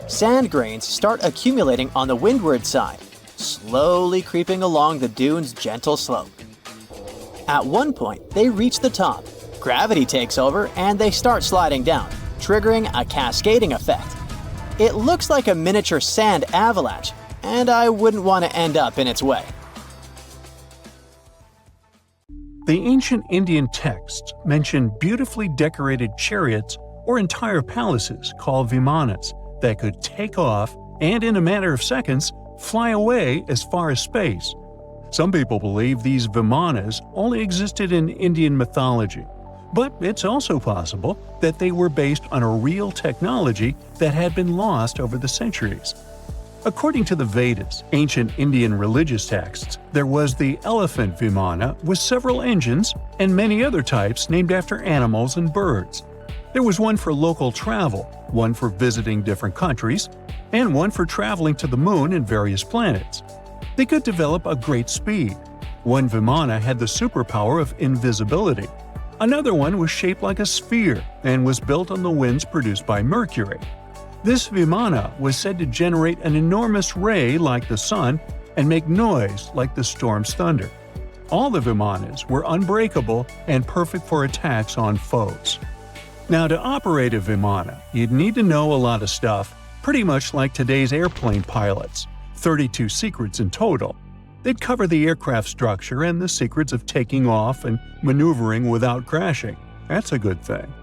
Sand grains start accumulating on the windward side, slowly creeping along the dune's gentle slope. At one point, they reach the top. Gravity takes over and they start sliding down, triggering a cascading effect. It looks like a miniature sand avalanche, and I wouldn't want to end up in its way. The ancient Indian texts mention beautifully decorated chariots or entire palaces called vimanas that could take off and, in a matter of seconds, fly away as far as space. Some people believe these vimanas only existed in Indian mythology, but it's also possible that they were based on a real technology that had been lost over the centuries. According to the Vedas, ancient Indian religious texts, there was the elephant vimana with several engines and many other types named after animals and birds. There was one for local travel, one for visiting different countries, and one for traveling to the moon and various planets. They could develop a great speed. One vimana had the superpower of invisibility. Another one was shaped like a sphere and was built on the winds produced by Mercury. This vimana was said to generate an enormous ray like the sun and make noise like the storm's thunder. All the vimanas were unbreakable and perfect for attacks on foes. Now, to operate a vimana, you'd need to know a lot of stuff, pretty much like today's airplane pilots, 32 secrets in total. They'd cover the aircraft structure and the secrets of taking off and maneuvering without crashing. That's a good thing.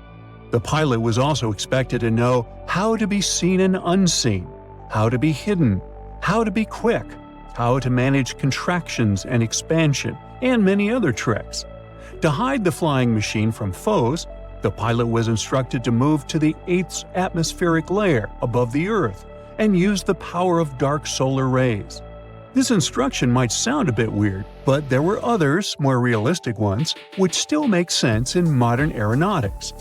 The pilot was also expected to know how to be seen and unseen, how to be hidden, how to be quick, how to manage contractions and expansion, and many other tricks. To hide the flying machine from foes, the pilot was instructed to move to the 8th atmospheric layer above the Earth and use the power of dark solar rays. This instruction might sound a bit weird, but there were others, more realistic ones, which still make sense in modern aeronautics.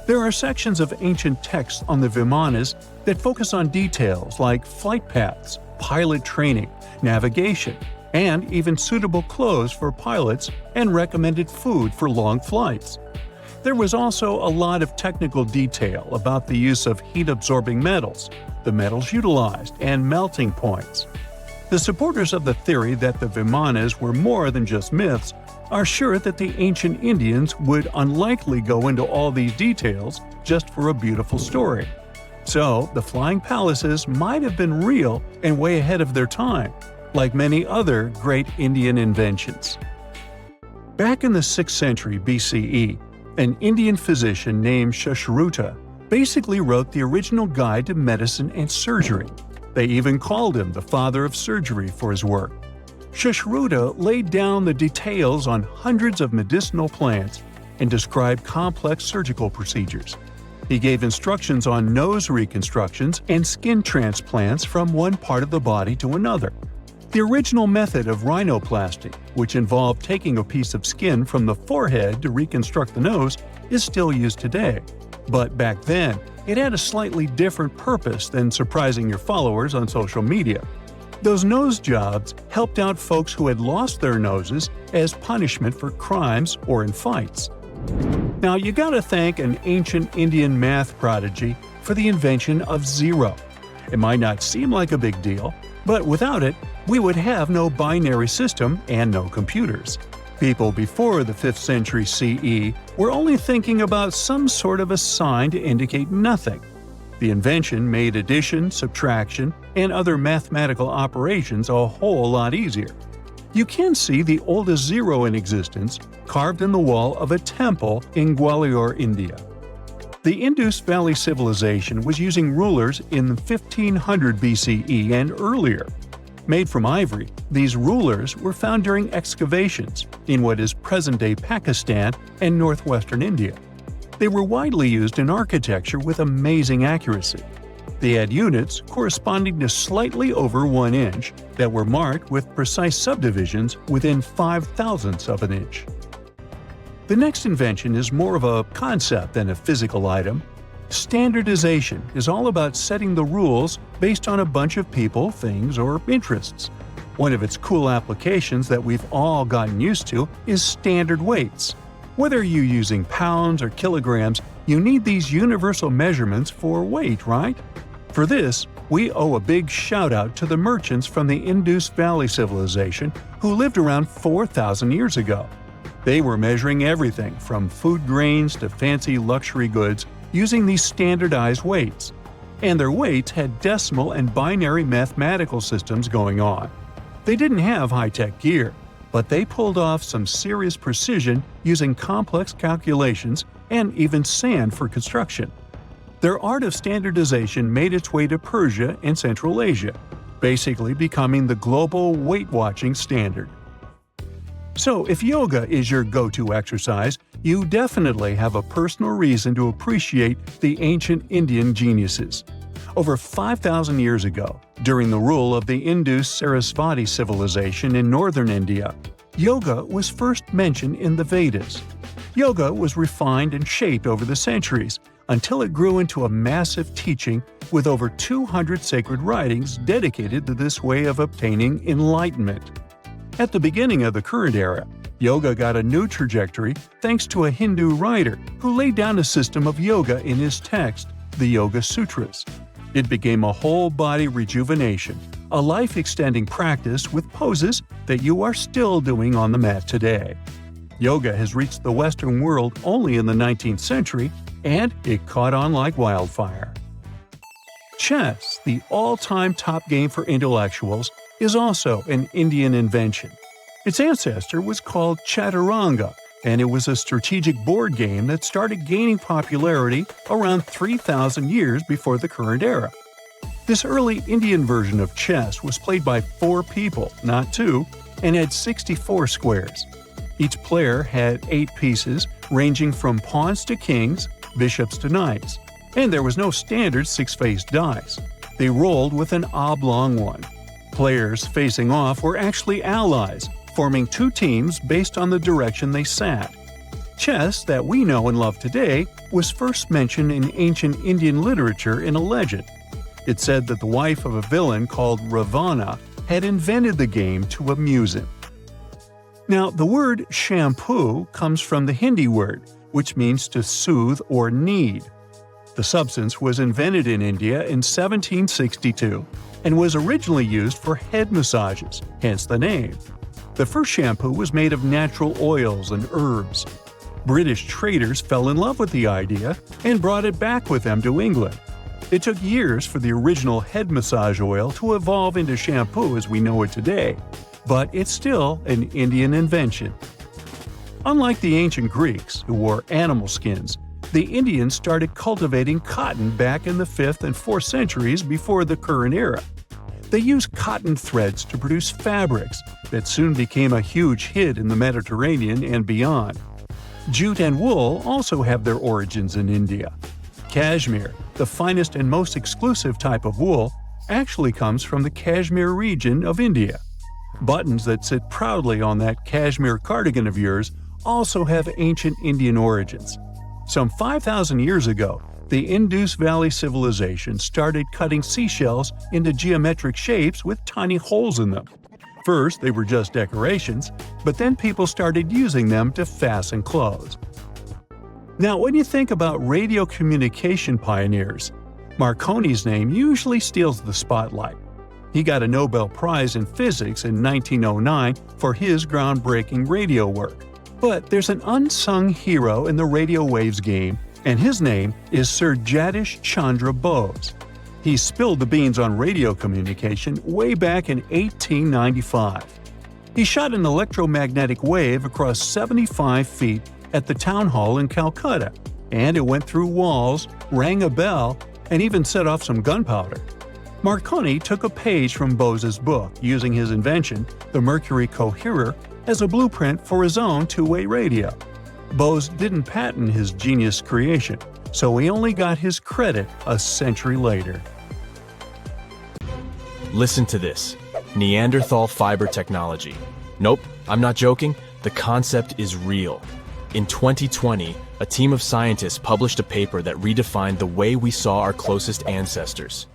There are sections of ancient texts on the vimanas that focus on details like flight paths, pilot training, navigation, and even suitable clothes for pilots and recommended food for long flights. There was also a lot of technical detail about the use of heat-absorbing metals, the metals utilized, and melting points. The supporters of the theory that the vimanas were more than just myths are sure that the ancient Indians would unlikely go into all these details just for a beautiful story. So, the flying palaces might have been real and way ahead of their time, like many other great Indian inventions. Back in the 6th century BCE, an Indian physician named Sushruta basically wrote the original guide to medicine and surgery. They even called him the father of surgery for his work. Sushruta laid down the details on hundreds of medicinal plants and described complex surgical procedures. He gave instructions on nose reconstructions and skin transplants from one part of the body to another. The original method of rhinoplasty, which involved taking a piece of skin from the forehead to reconstruct the nose, is still used today. But back then, it had a slightly different purpose than surprising your followers on social media. Those nose jobs helped out folks who had lost their noses as punishment for crimes or in fights. Now, you gotta thank an ancient Indian math prodigy for the invention of zero. It might not seem like a big deal, but without it, we would have no binary system and no computers. People before the 5th century CE were only thinking about some sort of a sign to indicate nothing. The invention made addition, subtraction, and other mathematical operations a whole lot easier. You can see the oldest zero in existence carved in the wall of a temple in Gwalior, India. The Indus Valley Civilization was using rulers in 1500 BCE and earlier. Made from ivory, these rulers were found during excavations in what is present-day Pakistan and northwestern India. They were widely used in architecture with amazing accuracy. They had units corresponding to slightly over 1 inch that were marked with precise subdivisions within 5/1000ths of an inch. The next invention is more of a concept than a physical item. Standardization is all about setting the rules based on a bunch of people, things, or interests. One of its cool applications that we've all gotten used to is standard weights. Whether you're using pounds or kilograms, you need these universal measurements for weight, right? For this, we owe a big shout-out to the merchants from the Indus Valley Civilization who lived around 4,000 years ago. They were measuring everything from food grains to fancy luxury goods using these standardized weights. And their weights had decimal and binary mathematical systems going on. They didn't have high-tech gear, but they pulled off some serious precision using complex calculations and even sand for construction. Their art of standardization made its way to Persia and Central Asia, basically becoming the global weight-watching standard. So, if yoga is your go-to exercise, you definitely have a personal reason to appreciate the ancient Indian geniuses. Over 5,000 years ago, during the rule of the Indus-Sarasvati civilization in northern India, yoga was first mentioned in the Vedas. Yoga was refined and shaped over the centuries until it grew into a massive teaching with over 200 sacred writings dedicated to this way of obtaining enlightenment. At the beginning of the current era, yoga got a new trajectory thanks to a Hindu writer who laid down a system of yoga in his text, the Yoga Sutras. It became a whole-body rejuvenation, a life-extending practice with poses that you are still doing on the mat today. Yoga has reached the Western world only in the 19th century, and it caught on like wildfire. Chess, the all-time top game for intellectuals, is also an Indian invention. Its ancestor was called Chaturanga, and it was a strategic board game that started gaining popularity around 3,000 years before the current era. This early Indian version of chess was played by 4 people, not 2, and had 64 squares. Each player had 8 pieces, ranging from pawns to kings, bishops to knights, and there was no standard 6-faced dice. They rolled with an oblong one. Players facing off were actually allies, forming 2 teams based on the direction they sat. Chess, that we know and love today, was first mentioned in ancient Indian literature in a legend. It said that the wife of a villain called Ravana had invented the game to amuse him. Now, the word shampoo comes from the Hindi word, which means to soothe or knead. The substance was invented in India in 1762 and was originally used for head massages, hence the name. The first shampoo was made of natural oils and herbs. British traders fell in love with the idea and brought it back with them to England. It took years for the original head massage oil to evolve into shampoo as we know it today, but it's still an Indian invention. Unlike the ancient Greeks, who wore animal skins, the Indians started cultivating cotton back in the 5th and 4th centuries before the current era. They used cotton threads to produce fabrics that soon became a huge hit in the Mediterranean and beyond. Jute and wool also have their origins in India. Cashmere, the finest and most exclusive type of wool, actually comes from the Kashmir region of India. Buttons that sit proudly on that cashmere cardigan of yours also have ancient Indian origins. Some 5,000 years ago, the Indus Valley Civilization started cutting seashells into geometric shapes with tiny holes in them. First, they were just decorations, but then people started using them to fasten clothes. Now, when you think about radio communication pioneers, Marconi's name usually steals the spotlight. He got a Nobel Prize in Physics in 1909 for his groundbreaking radio work. But there's an unsung hero in the radio waves game, and his name is Sir Jagdish Chandra Bose. He spilled the beans on radio communication way back in 1895. He shot an electromagnetic wave across 75 feet at the town hall in Calcutta, and it went through walls, rang a bell, and even set off some gunpowder. Marconi took a page from Bose's book, using his invention, the Mercury Coherer, as a blueprint for his own two-way radio. Bose didn't patent his genius creation, so he only got his credit a century later. Listen to this. Neanderthal fiber technology. Nope, I'm not joking. The concept is real. In 2020, a team of scientists published a paper that redefined the way we saw our closest ancestors.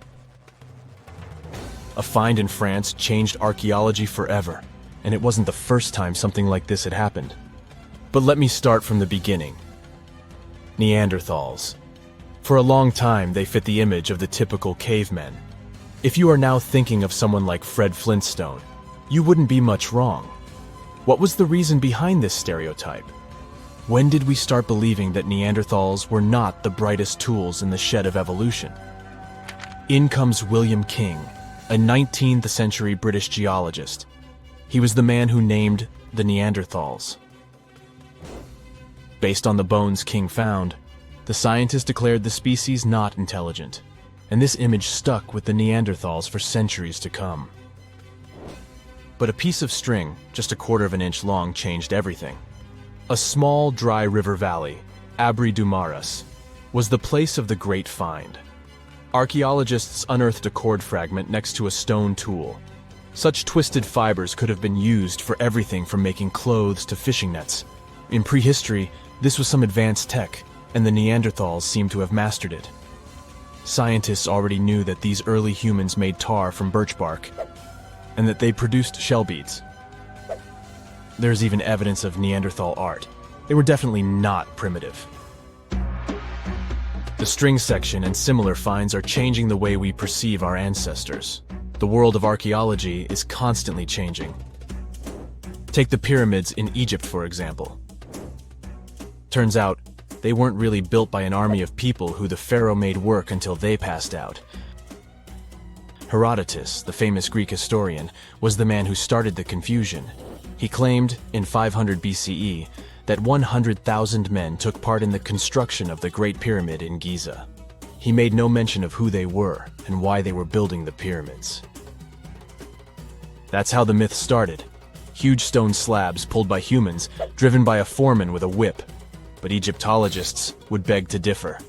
A find in France changed archaeology forever, and it wasn't the first time something like this had happened. But let me start from the beginning. Neanderthals. For a long time, they fit the image of the typical cavemen. If you are now thinking of someone like Fred Flintstone, you wouldn't be much wrong. What was the reason behind this stereotype? When did we start believing that Neanderthals were not the brightest tools in the shed of evolution? In comes William King, a 19th century British geologist. He was the man who named the Neanderthals. Based on the bones King found, the scientist declared the species not intelligent, and this image stuck with the Neanderthals for centuries to come. But a piece of string, just a quarter of an inch long, changed everything. A small, dry river valley, Abri du Maras, was the place of the great find. Archaeologists unearthed a cord fragment next to a stone tool. Such twisted fibers could have been used for everything from making clothes to fishing nets. In prehistory, this was some advanced tech, and the Neanderthals seemed to have mastered it. Scientists already knew that these early humans made tar from birch bark, and that they produced shell beads. There's even evidence of Neanderthal art. They were definitely not primitive. The string section and similar finds are changing the way we perceive our ancestors. The world of archaeology is constantly changing. Take the pyramids in Egypt, for example. Turns out, they weren't really built by an army of people who the pharaoh made work until they passed out. Herodotus, the famous Greek historian, was the man who started the confusion. He claimed, in 500 BCE, that 100,000 men took part in the construction of the Great Pyramid in Giza. He made no mention of who they were and why they were building the pyramids. That's how the myth started. Huge stone slabs pulled by humans, driven by a foreman with a whip. But Egyptologists would beg to differ.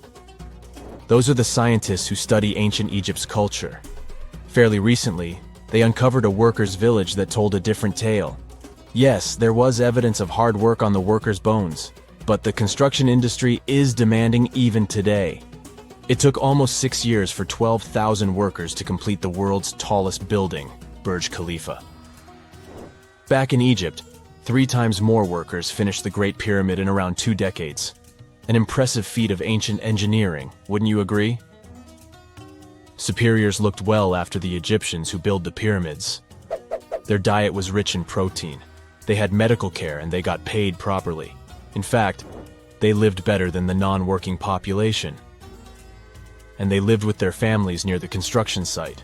Those are the scientists who study ancient Egypt's culture. Fairly recently, they uncovered a workers' village that told a different tale. Yes, there was evidence of hard work on the workers' bones, but the construction industry is demanding even today. It took almost 6 years for 12,000 workers to complete the world's tallest building, Burj Khalifa. Back in Egypt, 3 times more workers finished the Great Pyramid in around 2 decades. An impressive feat of ancient engineering, wouldn't you agree? Superiors looked well after the Egyptians who built the pyramids. Their diet was rich in protein. They had medical care and they got paid properly. In fact, they lived better than the non-working population. And they lived with their families near the construction site.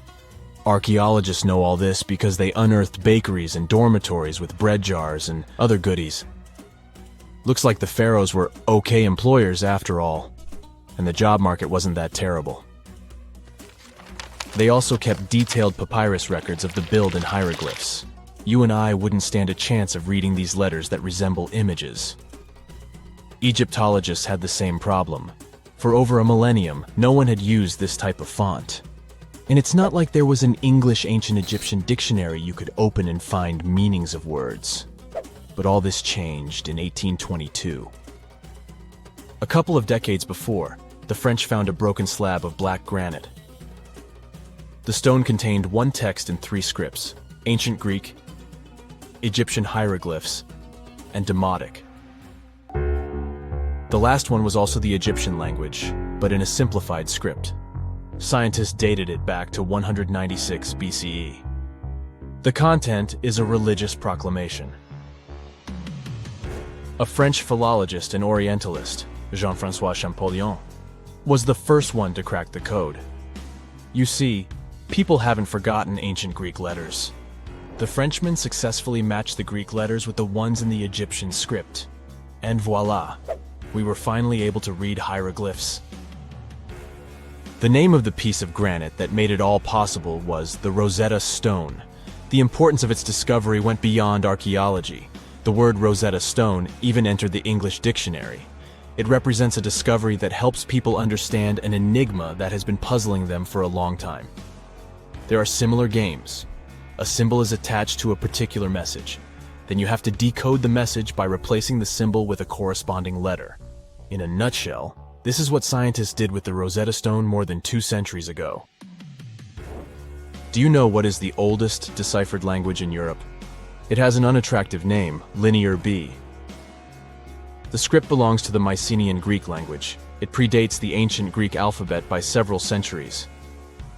Archaeologists know all this because they unearthed bakeries and dormitories with bread jars and other goodies. Looks like the pharaohs were okay employers after all, and the job market wasn't that terrible. They also kept detailed papyrus records of the build and hieroglyphs. You and I wouldn't stand a chance of reading these letters that resemble images. Egyptologists had the same problem. For over a millennium, no one had used this type of font. And it's not like there was an English ancient Egyptian dictionary you could open and find meanings of words. But all this changed in 1822. A couple of decades before, the French found a broken slab of black granite. The stone contained one text in 3 scripts: Ancient Greek, Egyptian hieroglyphs, and Demotic. The last one was also the Egyptian language, but in a simplified script. Scientists dated it back to 196 BCE. The content is a religious proclamation. A French philologist and Orientalist, Jean-François Champollion, was the first one to crack the code. You see, people haven't forgotten ancient Greek letters. The Frenchman successfully matched the Greek letters with the ones in the Egyptian script. And voila, we were finally able to read hieroglyphs. The name of the piece of granite that made it all possible was the Rosetta Stone. The importance of its discovery went beyond archaeology. The word Rosetta Stone even entered the English dictionary. It represents a discovery that helps people understand an enigma that has been puzzling them for a long time. There are similar games. A symbol is attached to a particular message. Then you have to decode the message by replacing the symbol with a corresponding letter. In a nutshell, this is what scientists did with the Rosetta Stone more than 2 centuries ago. Do you know what is the oldest deciphered language in Europe? It has an unattractive name, Linear B. The script belongs to the Mycenaean Greek language. It predates the ancient Greek alphabet by several centuries.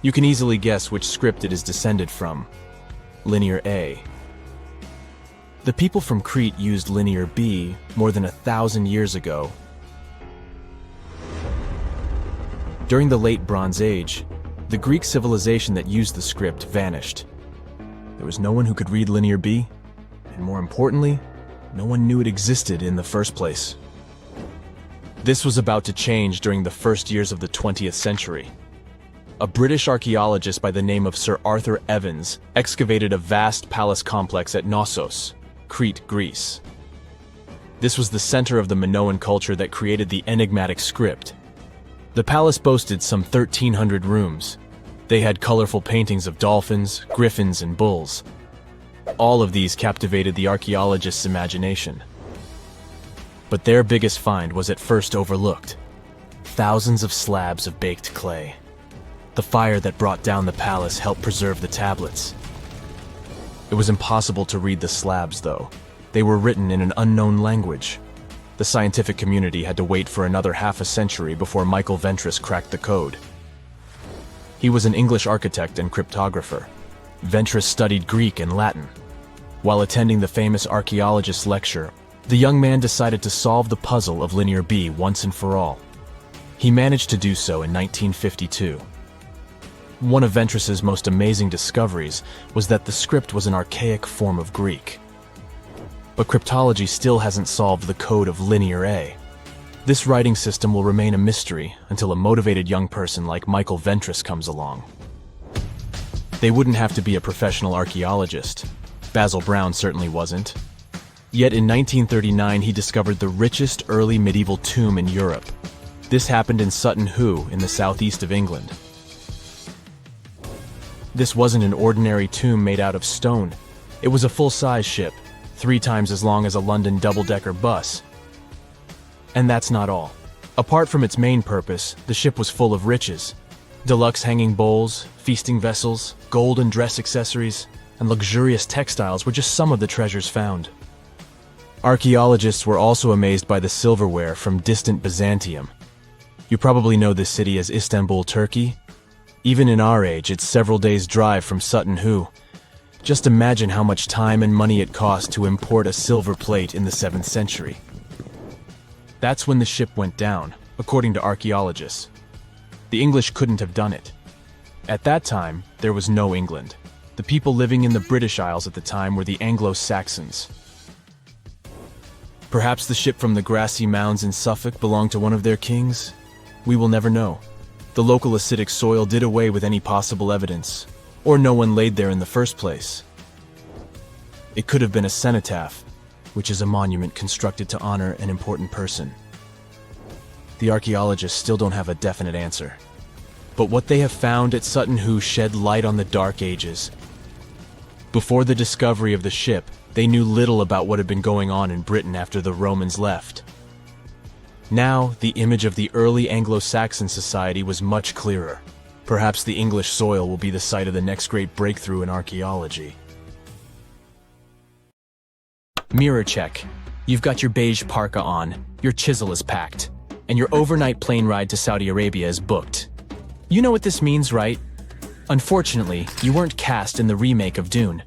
You can easily guess which script it is descended from. Linear A. The people from Crete used Linear B more than 1,000 years ago. During the Late Bronze Age, the Greek civilization that used the script vanished. There was no one who could read Linear B, and more importantly, no one knew it existed in the first place. This was about to change during the first years of the 20th century. A British archaeologist by the name of Sir Arthur Evans excavated a vast palace complex at Knossos, Crete, Greece. This was the center of the Minoan culture that created the enigmatic script. The palace boasted some 1,300 rooms. They had colorful paintings of dolphins, griffins, and bulls. All of these captivated the archaeologist's imagination. But their biggest find was at first overlooked. Thousands of slabs of baked clay. The fire that brought down the palace helped preserve the tablets. It was impossible to read the slabs, though. They were written in an unknown language. The scientific community had to wait for another half a century before Michael Ventris cracked the code. He was an English architect and cryptographer. Ventris studied Greek and Latin. While attending the famous archaeologist's lecture, the young man decided to solve the puzzle of Linear B once and for all. He managed to do so in 1952. One of Ventris's most amazing discoveries was that the script was an archaic form of Greek. But cryptology still hasn't solved the code of Linear A. This writing system will remain a mystery until a motivated young person like Michael Ventris comes along. They wouldn't have to be a professional archaeologist. Basil Brown certainly wasn't. Yet in 1939 he discovered the richest early medieval tomb in Europe. This happened in Sutton Hoo in the southeast of England. This wasn't an ordinary tomb made out of stone. It was a full-size ship, 3 times as long as a London double-decker bus. And that's not all. Apart from its main purpose, the ship was full of riches. Deluxe hanging bowls, feasting vessels, gold and dress accessories, and luxurious textiles were just some of the treasures found. Archaeologists were also amazed by the silverware from distant Byzantium. You probably know this city as Istanbul, Turkey. Even in our age, it's several days' drive from Sutton Hoo. Just imagine how much time and money it cost to import a silver plate in the 7th century. That's when the ship went down, according to archaeologists. The English couldn't have done it. At that time, there was no England. The people living in the British Isles at the time were the Anglo-Saxons. Perhaps the ship from the grassy mounds in Suffolk belonged to one of their kings? We will never know. The local acidic soil did away with any possible evidence, or no one laid there in the first place. It could have been a cenotaph, which is a monument constructed to honor an important person. The archaeologists still don't have a definite answer. But what they have found at Sutton Hoo shed light on the Dark Ages. Before the discovery of the ship, they knew little about what had been going on in Britain after the Romans left. Now, the image of the early Anglo-Saxon society was much clearer. Perhaps the English soil will be the site of the next great breakthrough in archaeology. Mirror check. You've got your beige parka on, your chisel is packed, and your overnight plane ride to Saudi Arabia is booked. You know what this means, right? Unfortunately, you weren't cast in the remake of Dune.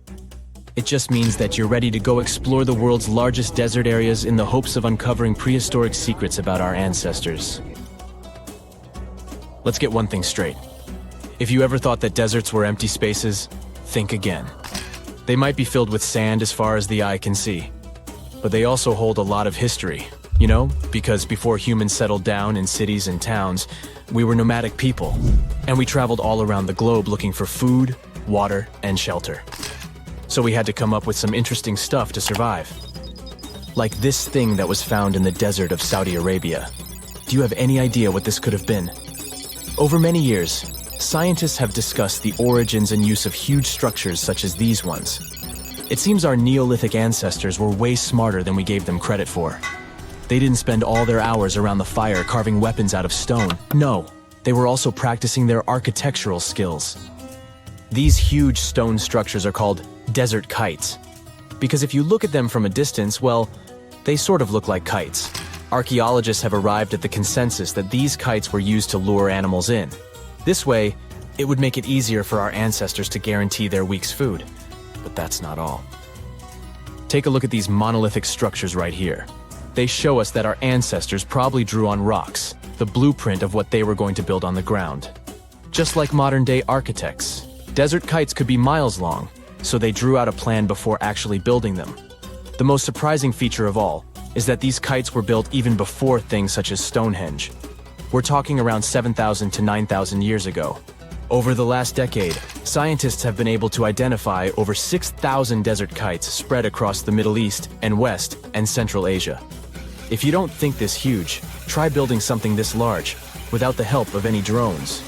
It just means that you're ready to go explore the world's largest desert areas in the hopes of uncovering prehistoric secrets about our ancestors. Let's get one thing straight. If you ever thought that deserts were empty spaces, think again. They might be filled with sand as far as the eye can see, but they also hold a lot of history, you know, because before humans settled down in cities and towns, we were nomadic people, and we traveled all around the globe looking for food, water, and shelter. So we had to come up with some interesting stuff to survive. Like this thing that was found in the desert of Saudi Arabia. Do you have any idea what this could have been? Over many years, scientists have discussed the origins and use of huge structures such as these ones. It seems our Neolithic ancestors were way smarter than we gave them credit for. They didn't spend all their hours around the fire carving weapons out of stone. No, they were also practicing their architectural skills. These huge stone structures are called desert kites, because if you look at them from a distance, well, they sort of look like kites. Archaeologists have arrived at the consensus that these kites were used to lure animals in. This way, it would make it easier for our ancestors to guarantee their week's food. But that's not all. Take a look at these monolithic structures right here. They show us that our ancestors probably drew on rocks, the blueprint of what they were going to build on the ground. Just like modern-day architects, desert kites could be miles long, so they drew out a plan before actually building them. The most surprising feature of all is that these kites were built even before things such as Stonehenge. We're talking around 7,000 to 9,000 years ago. Over the last decade, scientists have been able to identify over 6,000 desert kites spread across the Middle East and West and Central Asia. If you don't think this huge, try building something this large without the help of any drones.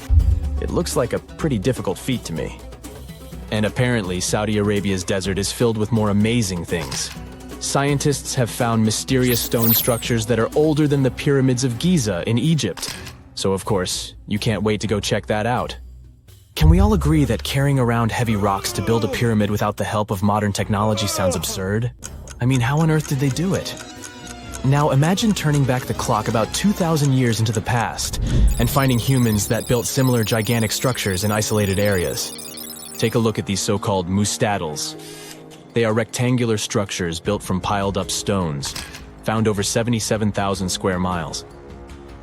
It looks like a pretty difficult feat to me. And apparently, Saudi Arabia's desert is filled with more amazing things. Scientists have found mysterious stone structures that are older than the pyramids of Giza in Egypt. So of course, you can't wait to go check that out. Can we all agree that carrying around heavy rocks to build a pyramid without the help of modern technology sounds absurd? I mean, how on earth did they do it? Now imagine turning back the clock about 2,000 years into the past and finding humans that built similar gigantic structures in isolated areas. Take a look at these so-called mustadils. They are rectangular structures built from piled-up stones, found over 77,000 square miles.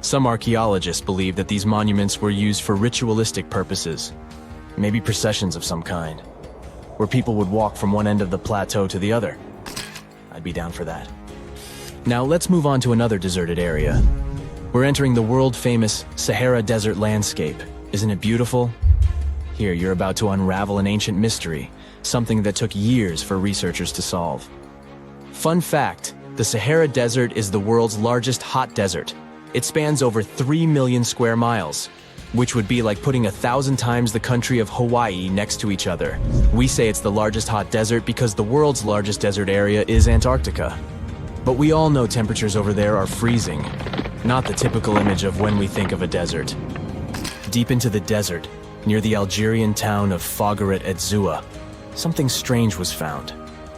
Some archaeologists believe that these monuments were used for ritualistic purposes, maybe processions of some kind, where people would walk from one end of the plateau to the other. I'd be down for that. Now let's move on to another deserted area. We're entering the world-famous Sahara Desert landscape. Isn't it beautiful? Here, you're about to unravel an ancient mystery, something that took years for researchers to solve. Fun fact, the Sahara Desert is the world's largest hot desert. It spans over 3 million square miles, which would be like putting 1,000 times the country of Hawaii next to each other. We say it's the largest hot desert because the world's largest desert area is Antarctica. But we all know temperatures over there are freezing, not the typical image of when we think of a desert. Deep into the desert, near the Algerian town of Fougeret et Zoua, something strange was found.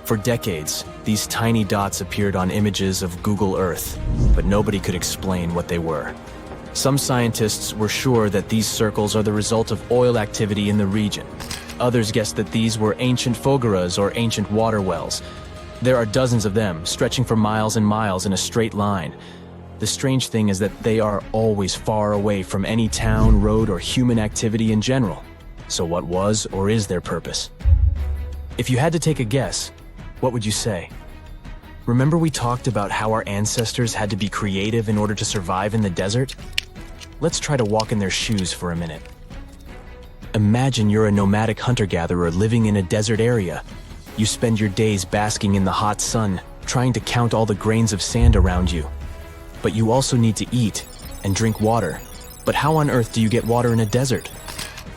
For decades, these tiny dots appeared on images of Google Earth, but nobody could explain what they were. Some scientists were sure that these circles are the result of oil activity in the region. Others guessed that these were ancient fogeras or ancient water wells. There are dozens of them, stretching for miles and miles in a straight line. The strange thing is that they are always far away from any town, road, or human activity in general. So what was or is their purpose? If you had to take a guess, what would you say? Remember we talked about how our ancestors had to be creative in order to survive in the desert? Let's try to walk in their shoes for a minute. Imagine you're a nomadic hunter-gatherer living in a desert area. You spend your days basking in the hot sun, trying to count all the grains of sand around you. But you also need to eat and drink water. But how on earth do you get water in a desert?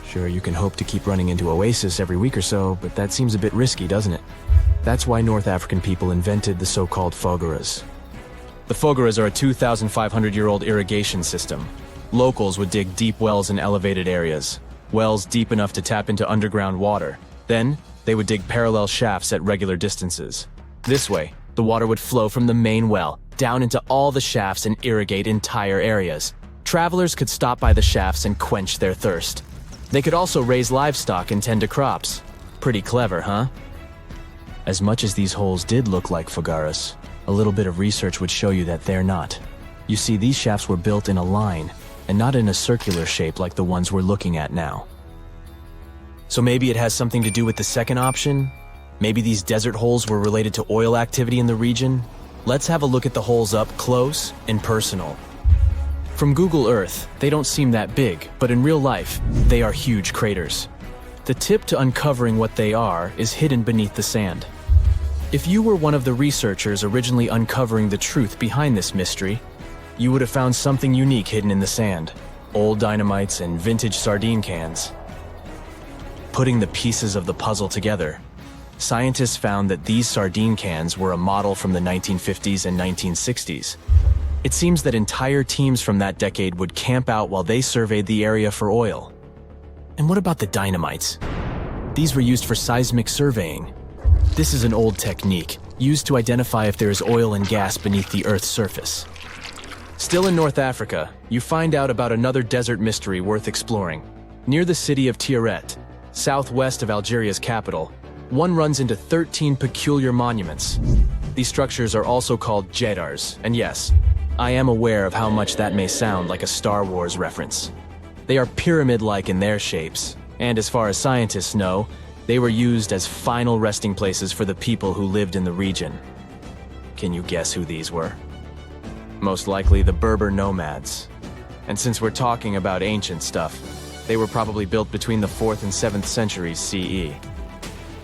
Sure, you can hope to keep running into oasis every week or so, but that seems a bit risky, doesn't it? That's why North African people invented the so-called fogeras. The fogeras are a 2,500-year-old irrigation system. Locals would dig deep wells in elevated areas, wells deep enough to tap into underground water. Then, they would dig parallel shafts at regular distances. This way, the water would flow from the main well down into all the shafts and irrigate entire areas. Travelers could stop by the shafts and quench their thirst. They could also raise livestock and tend to crops. Pretty clever, huh? As much as these holes did look like fogaras, a little bit of research would show you that they're not. You see, these shafts were built in a line, and not in a circular shape like the ones we're looking at now. So maybe it has something to do with the second option? Maybe these desert holes were related to oil activity in the region? Let's have a look at the holes up close and personal. From Google Earth, they don't seem that big, but in real life, they are huge craters. The tip to uncovering what they are is hidden beneath the sand. If you were one of the researchers originally uncovering the truth behind this mystery, you would have found something unique hidden in the sand. Old dynamites and vintage sardine cans. Putting the pieces of the puzzle together, scientists found that these sardine cans were a model from the 1950s and 1960s. It seems that entire teams from that decade would camp out while they surveyed the area for oil. And what about the dynamites? These were used for seismic surveying. This is an old technique, used to identify if there is oil and gas beneath the Earth's surface. Still in North Africa, you find out about another desert mystery worth exploring. Near the city of Tiaret, southwest of Algeria's capital, one runs into 13 peculiar monuments. These structures are also called jedars, and yes, I am aware of how much that may sound like a Star Wars reference. They are pyramid-like in their shapes, and as far as scientists know, they were used as final resting places for the people who lived in the region. Can you guess who these were? Most likely the Berber nomads. And since we're talking about ancient stuff, they were probably built between the 4th and 7th centuries CE.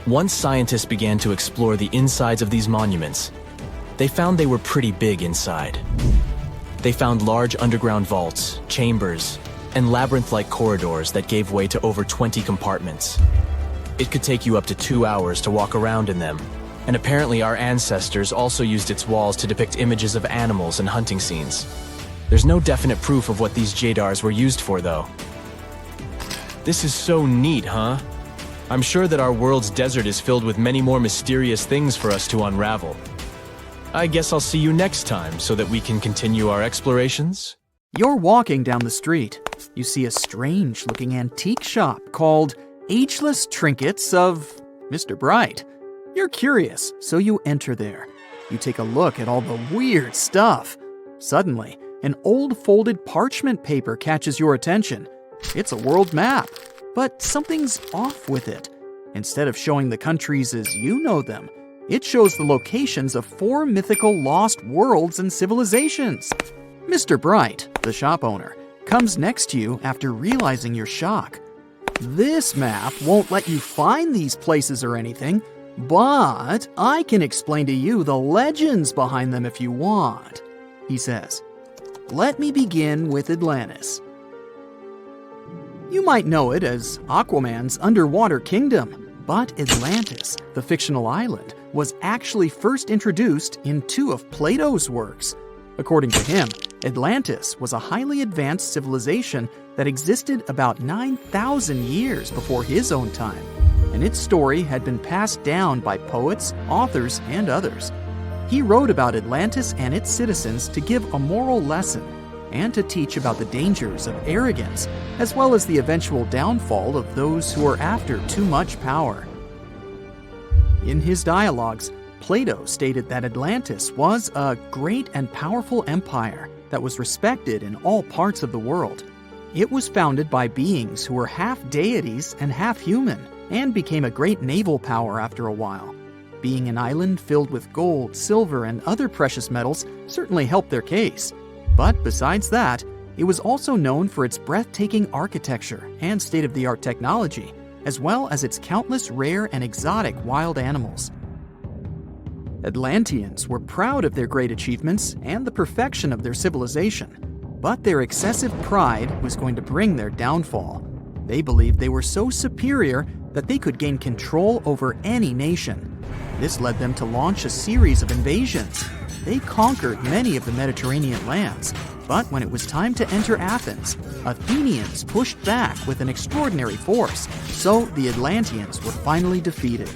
Once scientists began to explore the insides of these monuments, they found they were pretty big inside. They found large underground vaults, chambers, and labyrinth-like corridors that gave way to over 20 compartments. It could take you up to 2 hours to walk around in them, and apparently our ancestors also used its walls to depict images of animals and hunting scenes. There's no definite proof of what these jedars were used for, though. This is so neat, huh? I'm sure that our world's desert is filled with many more mysterious things for us to unravel. I guess I'll see you next time so that we can continue our explorations. You're walking down the street. You see a strange-looking antique shop called Ageless Trinkets of Mr. Bright. You're curious, so you enter there. You take a look at all the weird stuff. Suddenly, an old folded parchment paper catches your attention. It's a world map, but something's off with it. Instead of showing the countries as you know them, it shows the locations of 4 mythical lost worlds and civilizations. Mr. Bright, the shop owner, comes next to you after realizing your shock. This map won't let you find these places or anything, but I can explain to you the legends behind them if you want, he says. Let me begin with Atlantis. You might know it as Aquaman's underwater kingdom, but Atlantis, the fictional island, was actually first introduced in 2 of Plato's works. According to him, Atlantis was a highly advanced civilization that existed about 9,000 years before his own time, and its story had been passed down by poets, authors, and others. He wrote about Atlantis and its citizens to give a moral lesson and to teach about the dangers of arrogance, as well as the eventual downfall of those who are after too much power. In his dialogues, Plato stated that Atlantis was a great and powerful empire that was respected in all parts of the world. It was founded by beings who were half deities and half human, and became a great naval power after a while. Being an island filled with gold, silver, and other precious metals certainly helped their case. But besides that, it was also known for its breathtaking architecture and state-of-the-art technology, as well as its countless rare and exotic wild animals. Atlanteans were proud of their great achievements and the perfection of their civilization, but their excessive pride was going to bring their downfall. They believed they were so superior that they could gain control over any nation. This led them to launch a series of invasions. They conquered many of the Mediterranean lands, but when it was time to enter Athens, Athenians pushed back with an extraordinary force, so the Atlanteans were finally defeated.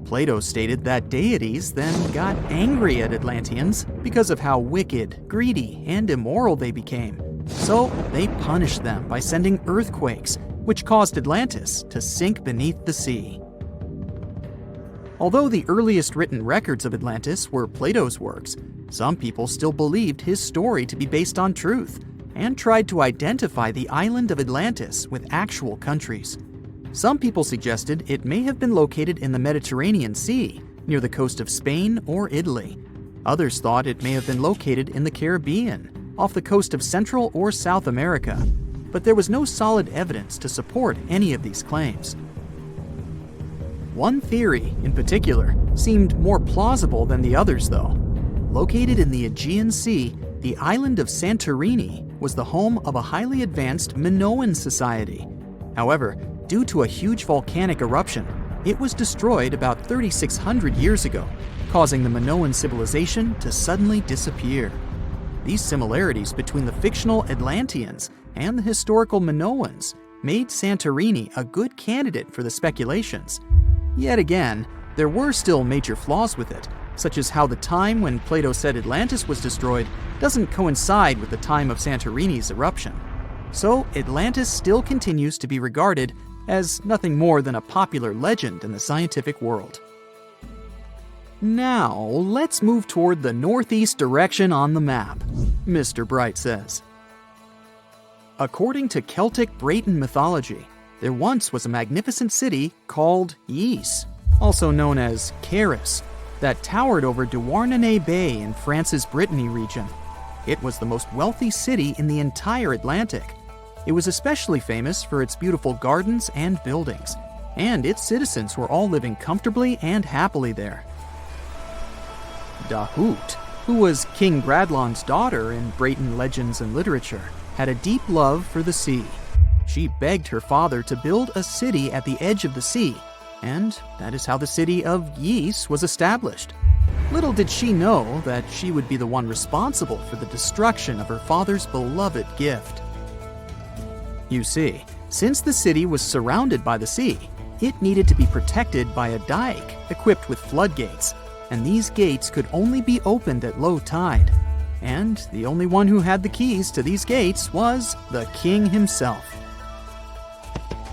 Plato stated that deities then got angry at Atlanteans because of how wicked, greedy, and immoral they became. So they punished them by sending earthquakes, which caused Atlantis to sink beneath the sea. Although the earliest written records of Atlantis were Plato's works, some people still believed his story to be based on truth and tried to identify the island of Atlantis with actual countries. Some people suggested it may have been located in the Mediterranean Sea, near the coast of Spain or Italy. Others thought it may have been located in the Caribbean, off the coast of Central or South America, but there was no solid evidence to support any of these claims. One theory, in particular, seemed more plausible than the others, though. Located in the Aegean Sea, the island of Santorini was the home of a highly advanced Minoan society. However, due to a huge volcanic eruption, it was destroyed about 3,600 years ago, causing the Minoan civilization to suddenly disappear. These similarities between the fictional Atlanteans and the historical Minoans made Santorini a good candidate for the speculations. Yet again, there were still major flaws with it, such as how the time when Plato said Atlantis was destroyed doesn't coincide with the time of Santorini's eruption. So Atlantis still continues to be regarded as nothing more than a popular legend in the scientific world. Now, let's move toward the northeast direction on the map, Mr. Bright says. According to Celtic Breton mythology, there once was a magnificent city called Ys, also known as Caris, that towered over Douarnenez Bay in France's Brittany region. It was the most wealthy city in the entire Atlantic. It was especially famous for its beautiful gardens and buildings, and its citizens were all living comfortably and happily there. Dahut, who was King Gradlon's daughter in Breton legends and literature, had a deep love for the sea. She begged her father to build a city at the edge of the sea, and that is how the city of Ys was established. Little did she know that she would be the one responsible for the destruction of her father's beloved gift. You see, since the city was surrounded by the sea, it needed to be protected by a dike equipped with floodgates, and these gates could only be opened at low tide. And the only one who had the keys to these gates was the king himself.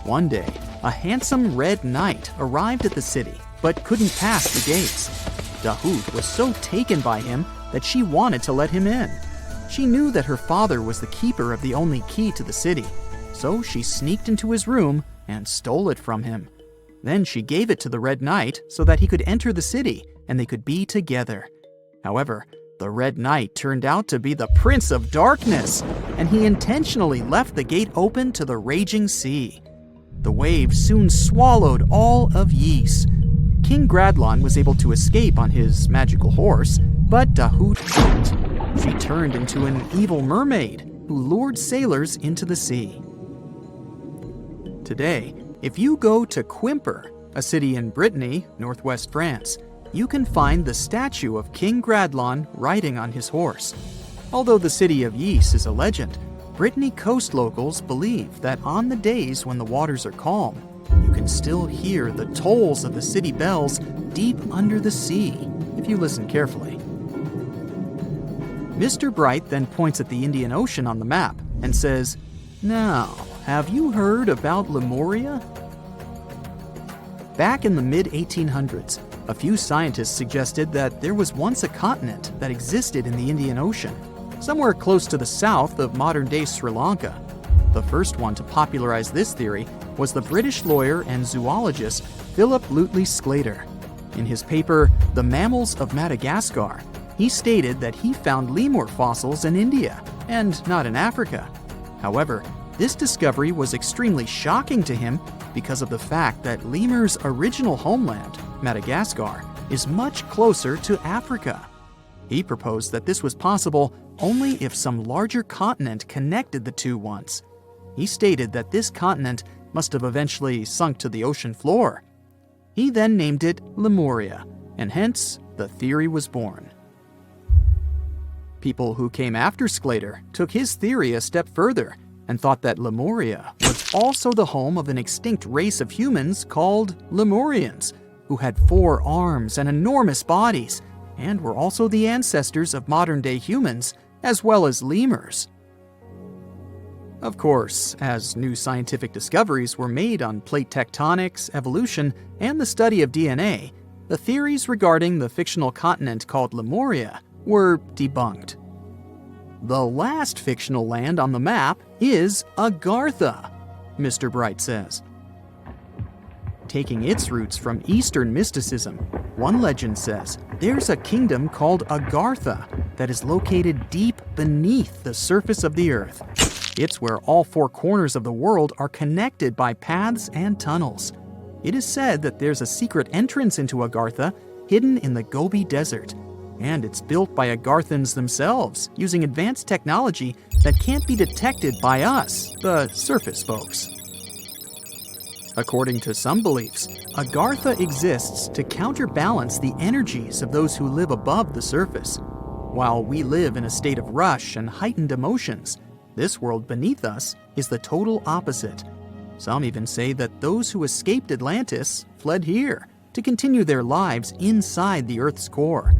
One day, a handsome red knight arrived at the city, but couldn't pass the gates. Dahut was so taken by him that she wanted to let him in. She knew that her father was the keeper of the only key to the city, so she sneaked into his room and stole it from him. Then she gave it to the Red Knight so that he could enter the city and they could be together. However, the Red Knight turned out to be the Prince of Darkness, and he intentionally left the gate open to the raging sea. The waves soon swallowed all of Ys. King Gradlon was able to escape on his magical horse, but Dahut didn't. She turned into an evil mermaid who lured sailors into the sea. Today, if you go to Quimper, a city in Brittany, northwest France, you can find the statue of King Gradlon riding on his horse. Although the city of Ys is a legend, Brittany coast locals believe that on the days when the waters are calm, you can still hear the tolls of the city bells deep under the sea, if you listen carefully. Mr. Bright then points at the Indian Ocean on the map and says, "Now, have you heard about Lemuria?" Back in the mid-1800s, a few scientists suggested that there was once a continent that existed in the Indian Ocean, somewhere close to the south of modern-day Sri Lanka. The first one to popularize this theory was the British lawyer and zoologist Philip Lutley Sclater. In his paper, The Mammals of Madagascar, he stated that he found lemur fossils in India and not in Africa. However, this discovery was extremely shocking to him because of the fact that lemurs' original homeland, Madagascar, is much closer to Africa. He proposed that this was possible only if some larger continent connected the two once. He stated that this continent must have eventually sunk to the ocean floor. He then named it Lemuria, and hence the theory was born. People who came after Sclater took his theory a step further and thought that Lemuria was also the home of an extinct race of humans called Lemurians, who had 4 arms and enormous bodies, and were also the ancestors of modern-day humans, as well as lemurs. Of course, as new scientific discoveries were made on plate tectonics, evolution, and the study of DNA, the theories regarding the fictional continent called Lemuria were debunked. The last fictional land on the map is Agartha, Mr. Bright says. Taking its roots from Eastern mysticism, one legend says there's a kingdom called Agartha that is located deep beneath the surface of the earth. It's where all 4 corners of the world are connected by paths and tunnels. It is said that there's a secret entrance into Agartha hidden in the Gobi Desert, and it's built by Agarthans themselves using advanced technology that can't be detected by us, the surface folks. According to some beliefs, Agartha exists to counterbalance the energies of those who live above the surface. While we live in a state of rush and heightened emotions, this world beneath us is the total opposite. Some even say that those who escaped Atlantis fled here to continue their lives inside the Earth's core.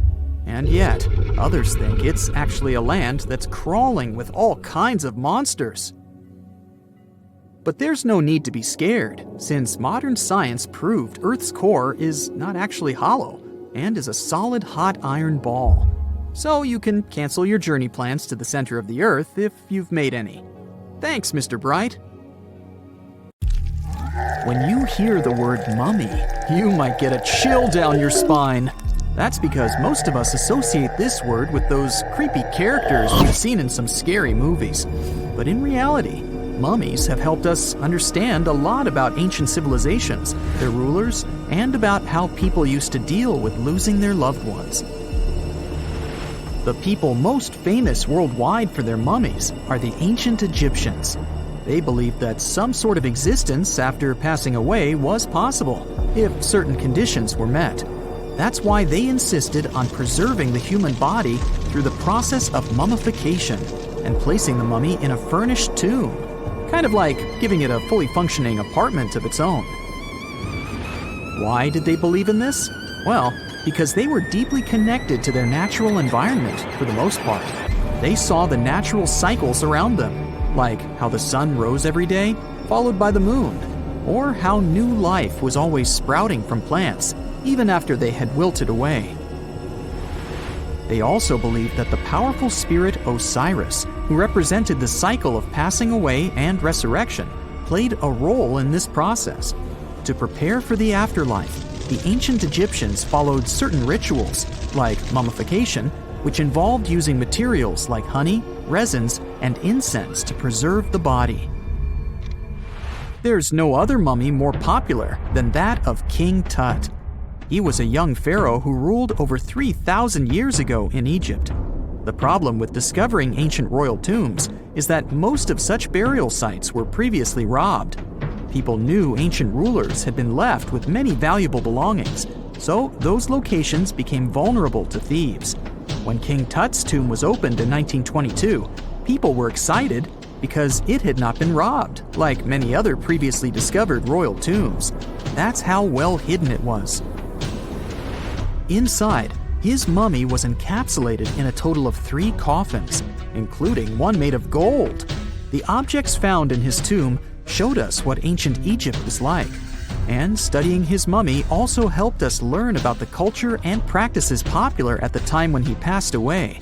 And yet, others think it's actually a land that's crawling with all kinds of monsters. But there's no need to be scared, since modern science proved Earth's core is not actually hollow and is a solid hot iron ball. So you can cancel your journey plans to the center of the Earth if you've made any. Thanks, Mr. Bright. When you hear the word mummy, you might get a chill down your spine. That's because most of us associate this word with those creepy characters we've seen in some scary movies. But in reality, mummies have helped us understand a lot about ancient civilizations, their rulers, and about how people used to deal with losing their loved ones. The people most famous worldwide for their mummies are the ancient Egyptians. They believed that some sort of existence after passing away was possible, if certain conditions were met. That's why they insisted on preserving the human body through the process of mummification and placing the mummy in a furnished tomb, kind of like giving it a fully functioning apartment of its own. Why did they believe in this? Well, because they were deeply connected to their natural environment for the most part. They saw the natural cycles around them, like how the sun rose every day, followed by the moon, or how new life was always sprouting from plants, even after they had wilted away. They also believed that the powerful spirit Osiris, who represented the cycle of passing away and resurrection, played a role in this process. To prepare for the afterlife, the ancient Egyptians followed certain rituals, like mummification, which involved using materials like honey, resins, and incense to preserve the body. There's no other mummy more popular than that of King Tut. He was a young pharaoh who ruled over 3,000 years ago in Egypt. The problem with discovering ancient royal tombs is that most of such burial sites were previously robbed. People knew ancient rulers had been left with many valuable belongings, so those locations became vulnerable to thieves. When King Tut's tomb was opened in 1922, people were excited because it had not been robbed, like many other previously discovered royal tombs. That's how well hidden it was. Inside, his mummy was encapsulated in a total of 3 coffins, including one made of gold. The objects found in his tomb showed us what ancient Egypt was like, and studying his mummy also helped us learn about the culture and practices popular at the time when he passed away.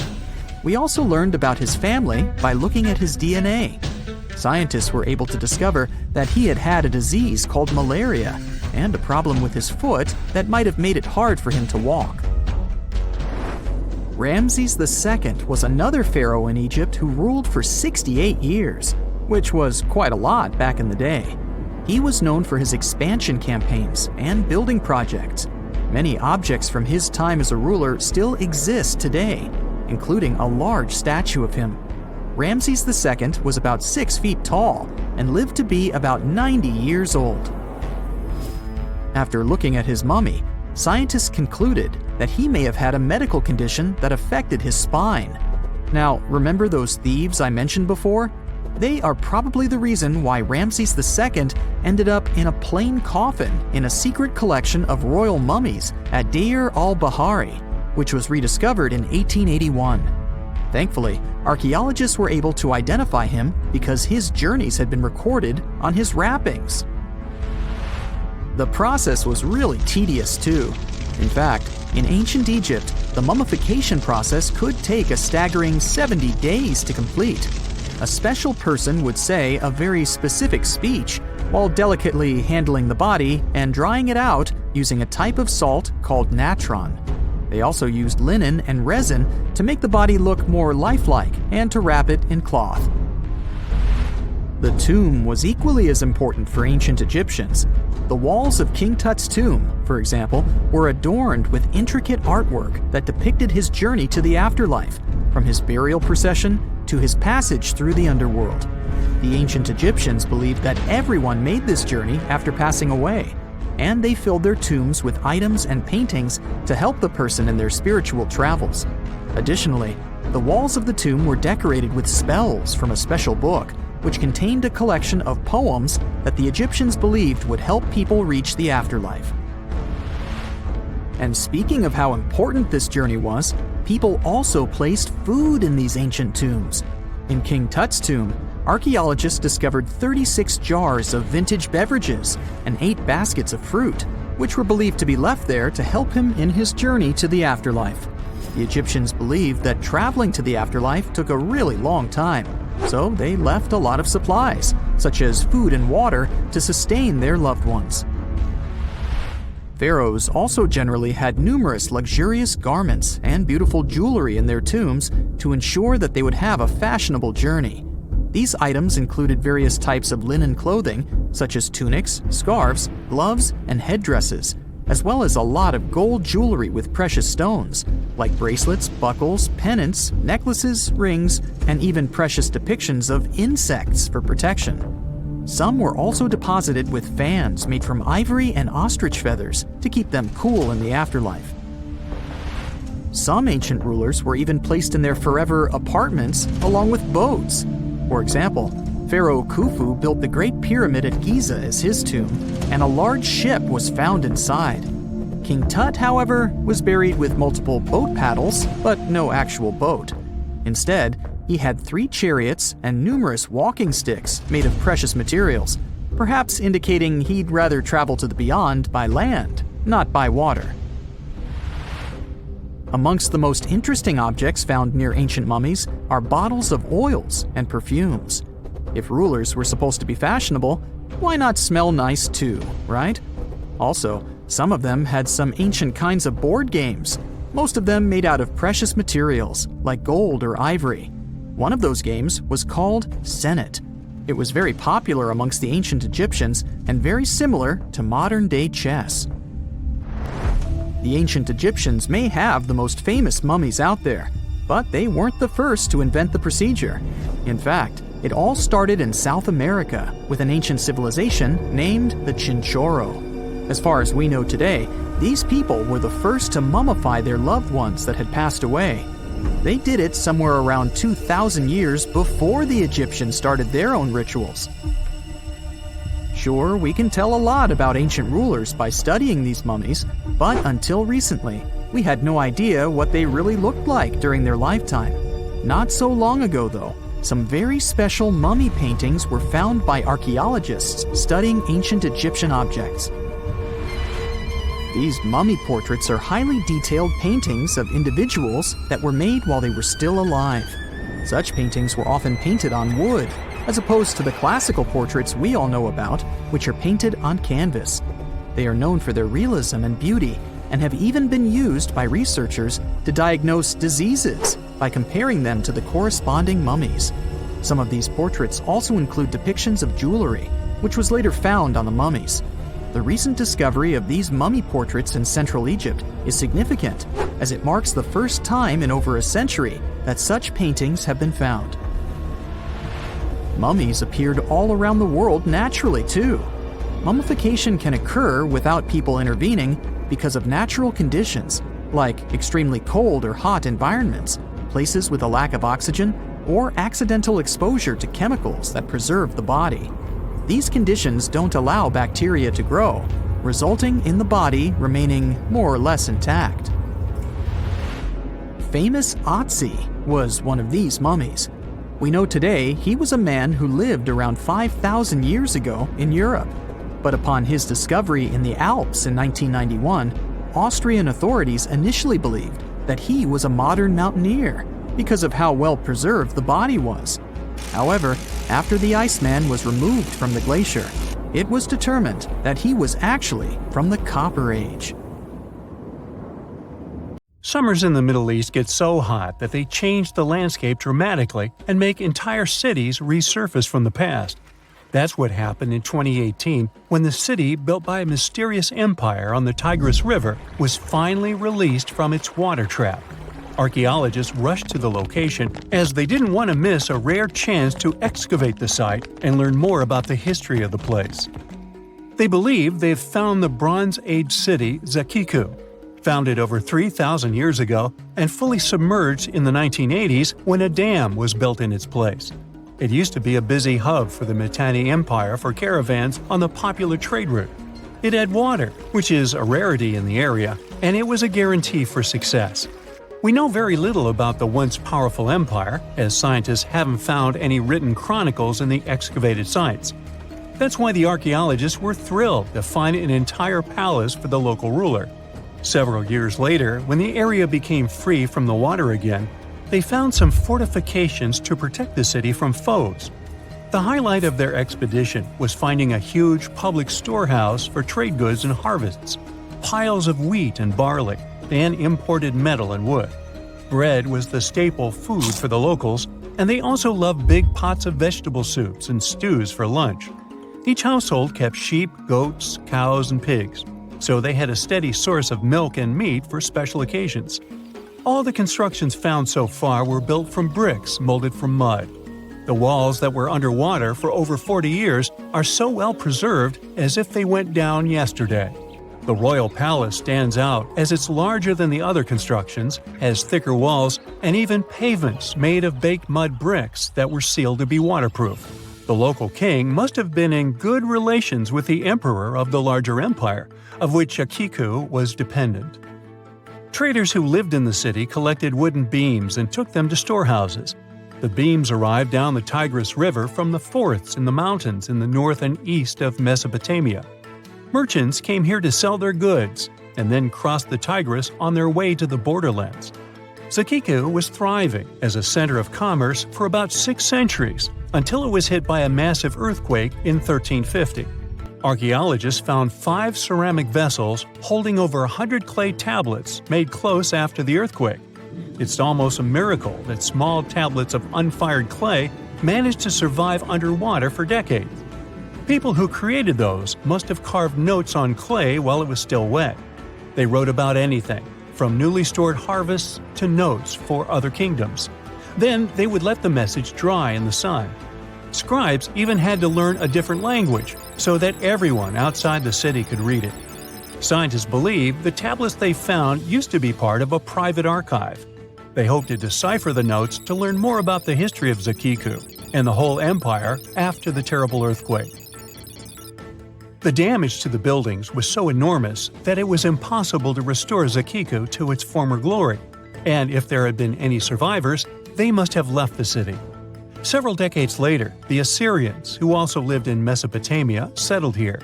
We also learned about his family by looking at his DNA. Scientists were able to discover that he had had a disease called malaria and a problem with his foot that might have made it hard for him to walk. Ramses II was another pharaoh in Egypt who ruled for 68 years, which was quite a lot back in the day. He was known for his expansion campaigns and building projects. Many objects from his time as a ruler still exist today, including a large statue of him. Ramses II was about 6 feet tall and lived to be about 90 years old. After looking at his mummy, scientists concluded that he may have had a medical condition that affected his spine. Now, remember those thieves I mentioned before? They are probably the reason why Ramses II ended up in a plain coffin in a secret collection of royal mummies at Deir al-Bahari, which was rediscovered in 1881. Thankfully, archaeologists were able to identify him because his journeys had been recorded on his wrappings. The process was really tedious too. In fact, in ancient Egypt, the mummification process could take a staggering 70 days to complete. A special person would say a very specific speech while delicately handling the body and drying it out using a type of salt called natron. They also used linen and resin to make the body look more lifelike and to wrap it in cloth. The tomb was equally as important for ancient Egyptians. The walls of King Tut's tomb, for example, were adorned with intricate artwork that depicted his journey to the afterlife, from his burial procession to his passage through the underworld. The ancient Egyptians believed that everyone made this journey after passing away, and they filled their tombs with items and paintings to help the person in their spiritual travels. Additionally, the walls of the tomb were decorated with spells from a special book, which contained a collection of poems that the Egyptians believed would help people reach the afterlife. And speaking of how important this journey was, people also placed food in these ancient tombs. In King Tut's tomb, archaeologists discovered 36 jars of vintage beverages and 8 baskets of fruit, which were believed to be left there to help him in his journey to the afterlife. The Egyptians believed that traveling to the afterlife took a really long time, so they left a lot of supplies, such as food and water, to sustain their loved ones. Pharaohs also generally had numerous luxurious garments and beautiful jewelry in their tombs to ensure that they would have a fashionable journey. These items included various types of linen clothing, such as tunics, scarves, gloves, and headdresses, as well as a lot of gold jewelry with precious stones, like bracelets, buckles, pendants, necklaces, rings, and even precious depictions of insects for protection. Some were also deposited with fans made from ivory and ostrich feathers to keep them cool in the afterlife. Some ancient rulers were even placed in their forever apartments along with boats. For example, Pharaoh Khufu built the Great Pyramid at Giza as his tomb, and a large ship was found inside. King Tut, however, was buried with multiple boat paddles, but no actual boat. Instead, he had 3 chariots and numerous walking sticks made of precious materials, perhaps indicating he'd rather travel to the beyond by land, not by water. Amongst the most interesting objects found near ancient mummies are bottles of oils and perfumes. If rulers were supposed to be fashionable, why not smell nice too, right? Also, some of them had some ancient kinds of board games, most of them made out of precious materials like gold or ivory. One of those games was called Senet. It was very popular amongst the ancient Egyptians and very similar to modern-day chess. The ancient Egyptians may have the most famous mummies out there, but they weren't the first to invent the procedure. In fact, it all started in South America with an ancient civilization named the Chinchorro. As far as we know today, these people were the first to mummify their loved ones that had passed away. They did it somewhere around 2,000 years before the Egyptians started their own rituals. Sure, we can tell a lot about ancient rulers by studying these mummies, but until recently, we had no idea what they really looked like during their lifetime. Not so long ago, though, some very special mummy paintings were found by archaeologists studying ancient Egyptian objects. These mummy portraits are highly detailed paintings of individuals that were made while they were still alive. Such paintings were often painted on wood, as opposed to the classical portraits we all know about, which are painted on canvas. They are known for their realism and beauty, and have even been used by researchers to diagnose diseases by comparing them to the corresponding mummies. Some of these portraits also include depictions of jewelry, which was later found on the mummies. The recent discovery of these mummy portraits in Central Egypt is significant, as it marks the first time in over a century that such paintings have been found. Mummies appeared all around the world naturally, too. Mummification can occur without people intervening because of natural conditions, like extremely cold or hot environments, places with a lack of oxygen, or accidental exposure to chemicals that preserve the body. These conditions don't allow bacteria to grow, resulting in the body remaining more or less intact. Famous Otzi was one of these mummies. We know today he was a man who lived around 5,000 years ago in Europe. But upon his discovery in the Alps in 1991, Austrian authorities initially believed that he was a modern mountaineer because of how well preserved the body was. However, after the Iceman was removed from the glacier, it was determined that he was actually from the Copper Age. Summers in the Middle East get so hot that they change the landscape dramatically and make entire cities resurface from the past. That's what happened in 2018 when the city built by a mysterious empire on the Tigris River was finally released from its water trap. Archaeologists rushed to the location as they didn't want to miss a rare chance to excavate the site and learn more about the history of the place. They believe they've found the Bronze Age city Zakiku, founded over 3,000 years ago and fully submerged in the 1980s when a dam was built in its place. It used to be a busy hub for the Mitanni Empire for caravans on the popular trade route. It had water, which is a rarity in the area, and it was a guarantee for success. We know very little about the once powerful empire, as scientists haven't found any written chronicles in the excavated sites. That's why the archaeologists were thrilled to find an entire palace for the local ruler. Several years later, when the area became free from the water again, they found some fortifications to protect the city from foes. The highlight of their expedition was finding a huge public storehouse for trade goods and harvests, piles of wheat and barley, and imported metal and wood. Bread was the staple food for the locals, and they also loved big pots of vegetable soups and stews for lunch. Each household kept sheep, goats, cows, and pigs, so they had a steady source of milk and meat for special occasions. All the constructions found so far were built from bricks molded from mud. The walls that were underwater for over 40 years are so well preserved as if they went down yesterday. The royal palace stands out as it's larger than the other constructions, has thicker walls, and even pavements made of baked mud bricks that were sealed to be waterproof. The local king must have been in good relations with the emperor of the larger empire, of which Akiku was dependent. Traders who lived in the city collected wooden beams and took them to storehouses. The beams arrived down the Tigris River from the forests in the mountains in the north and east of Mesopotamia. Merchants came here to sell their goods and then crossed the Tigris on their way to the borderlands. Zakiku was thriving as a center of commerce for about 6 centuries until it was hit by a massive earthquake in 1350. Archaeologists found 5 ceramic vessels holding over 100 clay tablets made close after the earthquake. It's almost a miracle that small tablets of unfired clay managed to survive underwater for decades. People who created those must have carved notes on clay while it was still wet. They wrote about anything, from newly stored harvests to notes for other kingdoms. Then they would let the message dry in the sun. Scribes even had to learn a different language so that everyone outside the city could read it. Scientists believe the tablets they found used to be part of a private archive. They hope to decipher the notes to learn more about the history of Zakiku and the whole empire after the terrible earthquake. The damage to the buildings was so enormous that it was impossible to restore Zakiku to its former glory, and if there had been any survivors, they must have left the city. Several decades later, the Assyrians, who also lived in Mesopotamia, settled here.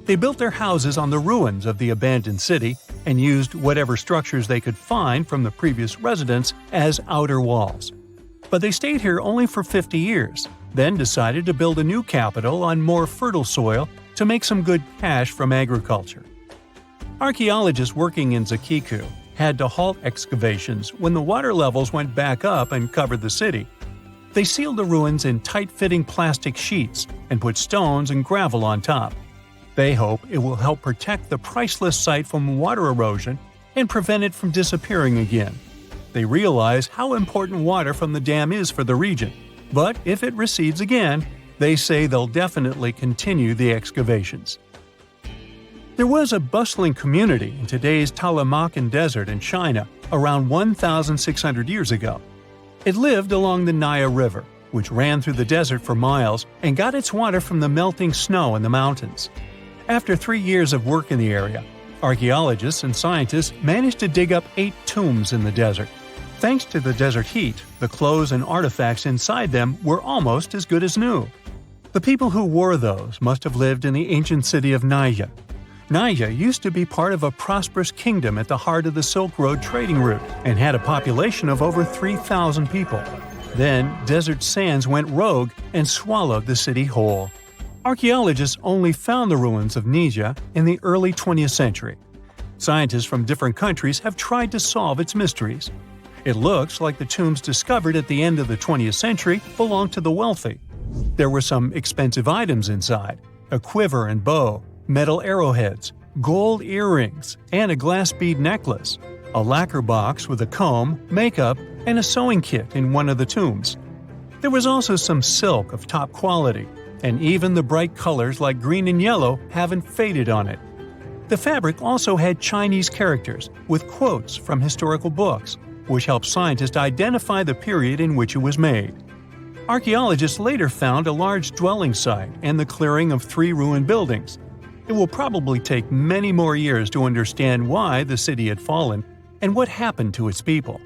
They built their houses on the ruins of the abandoned city and used whatever structures they could find from the previous residents as outer walls. But they stayed here only for 50 years, then decided to build a new capital on more fertile soil to make some good cash from agriculture. Archaeologists working in Zakiku had to halt excavations when the water levels went back up and covered the city. They sealed the ruins in tight-fitting plastic sheets and put stones and gravel on top. They hope it will help protect the priceless site from water erosion and prevent it from disappearing again. They realize how important water from the dam is for the region, but if it recedes again, they say they'll definitely continue the excavations. There was a bustling community in today's Taklamakan Desert in China around 1,600 years ago. It lived along the Nile River, which ran through the desert for miles and got its water from the melting snow in the mountains. After 3 years of work in the area, archaeologists and scientists managed to dig up 8 tombs in the desert. Thanks to the desert heat, the clothes and artifacts inside them were almost as good as new. The people who wore those must have lived in the ancient city of Naya. Naya used to be part of a prosperous kingdom at the heart of the Silk Road trading route and had a population of over 3,000 people. Then, desert sands went rogue and swallowed the city whole. Archaeologists only found the ruins of Nija in the early 20th century. Scientists from different countries have tried to solve its mysteries. It looks like the tombs discovered at the end of the 20th century belonged to the wealthy. There were some expensive items inside: a quiver and bow, metal arrowheads, gold earrings, and a glass bead necklace. a lacquer box with a comb, makeup, and a sewing kit in one of the tombs. There was also some silk of top quality, and even the bright colors like green and yellow haven't faded on it. The fabric also had Chinese characters with quotes from historical books, which helped scientists identify the period in which it was made. Archaeologists later found a large dwelling site and the clearing of 3 ruined buildings. It will probably take many more years to understand why the city had fallen and what happened to its people.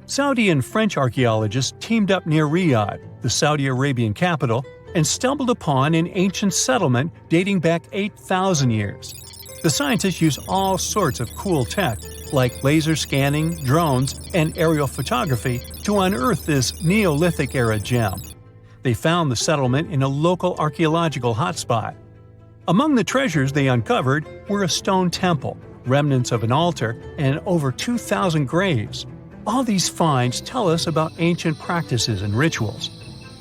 Saudi and French archaeologists teamed up near Riyadh, the Saudi Arabian capital, and stumbled upon an ancient settlement dating back 8,000 years. The scientists used all sorts of cool tech, like laser scanning, drones, and aerial photography, to unearth this Neolithic-era gem. They found the settlement in a local archaeological hotspot. Among the treasures they uncovered were a stone temple, remnants of an altar, and over 2,000 graves. All these finds tell us about ancient practices and rituals.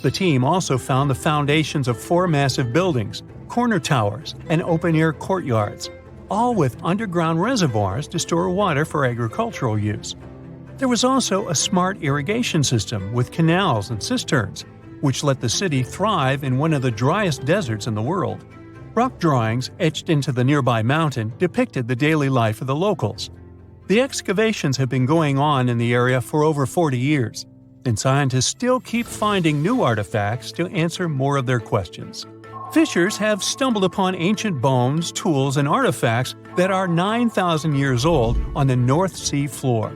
The team also found the foundations of 4 massive buildings, corner towers, and open-air courtyards, all with underground reservoirs to store water for agricultural use. There was also a smart irrigation system with canals and cisterns, which let the city thrive in one of the driest deserts in the world. Rock drawings etched into the nearby mountain depicted the daily life of the locals. The excavations have been going on in the area for over 40 years, and scientists still keep finding new artifacts to answer more of their questions. Fishers have stumbled upon ancient bones, tools, and artifacts that are 9,000 years old on the North Sea floor.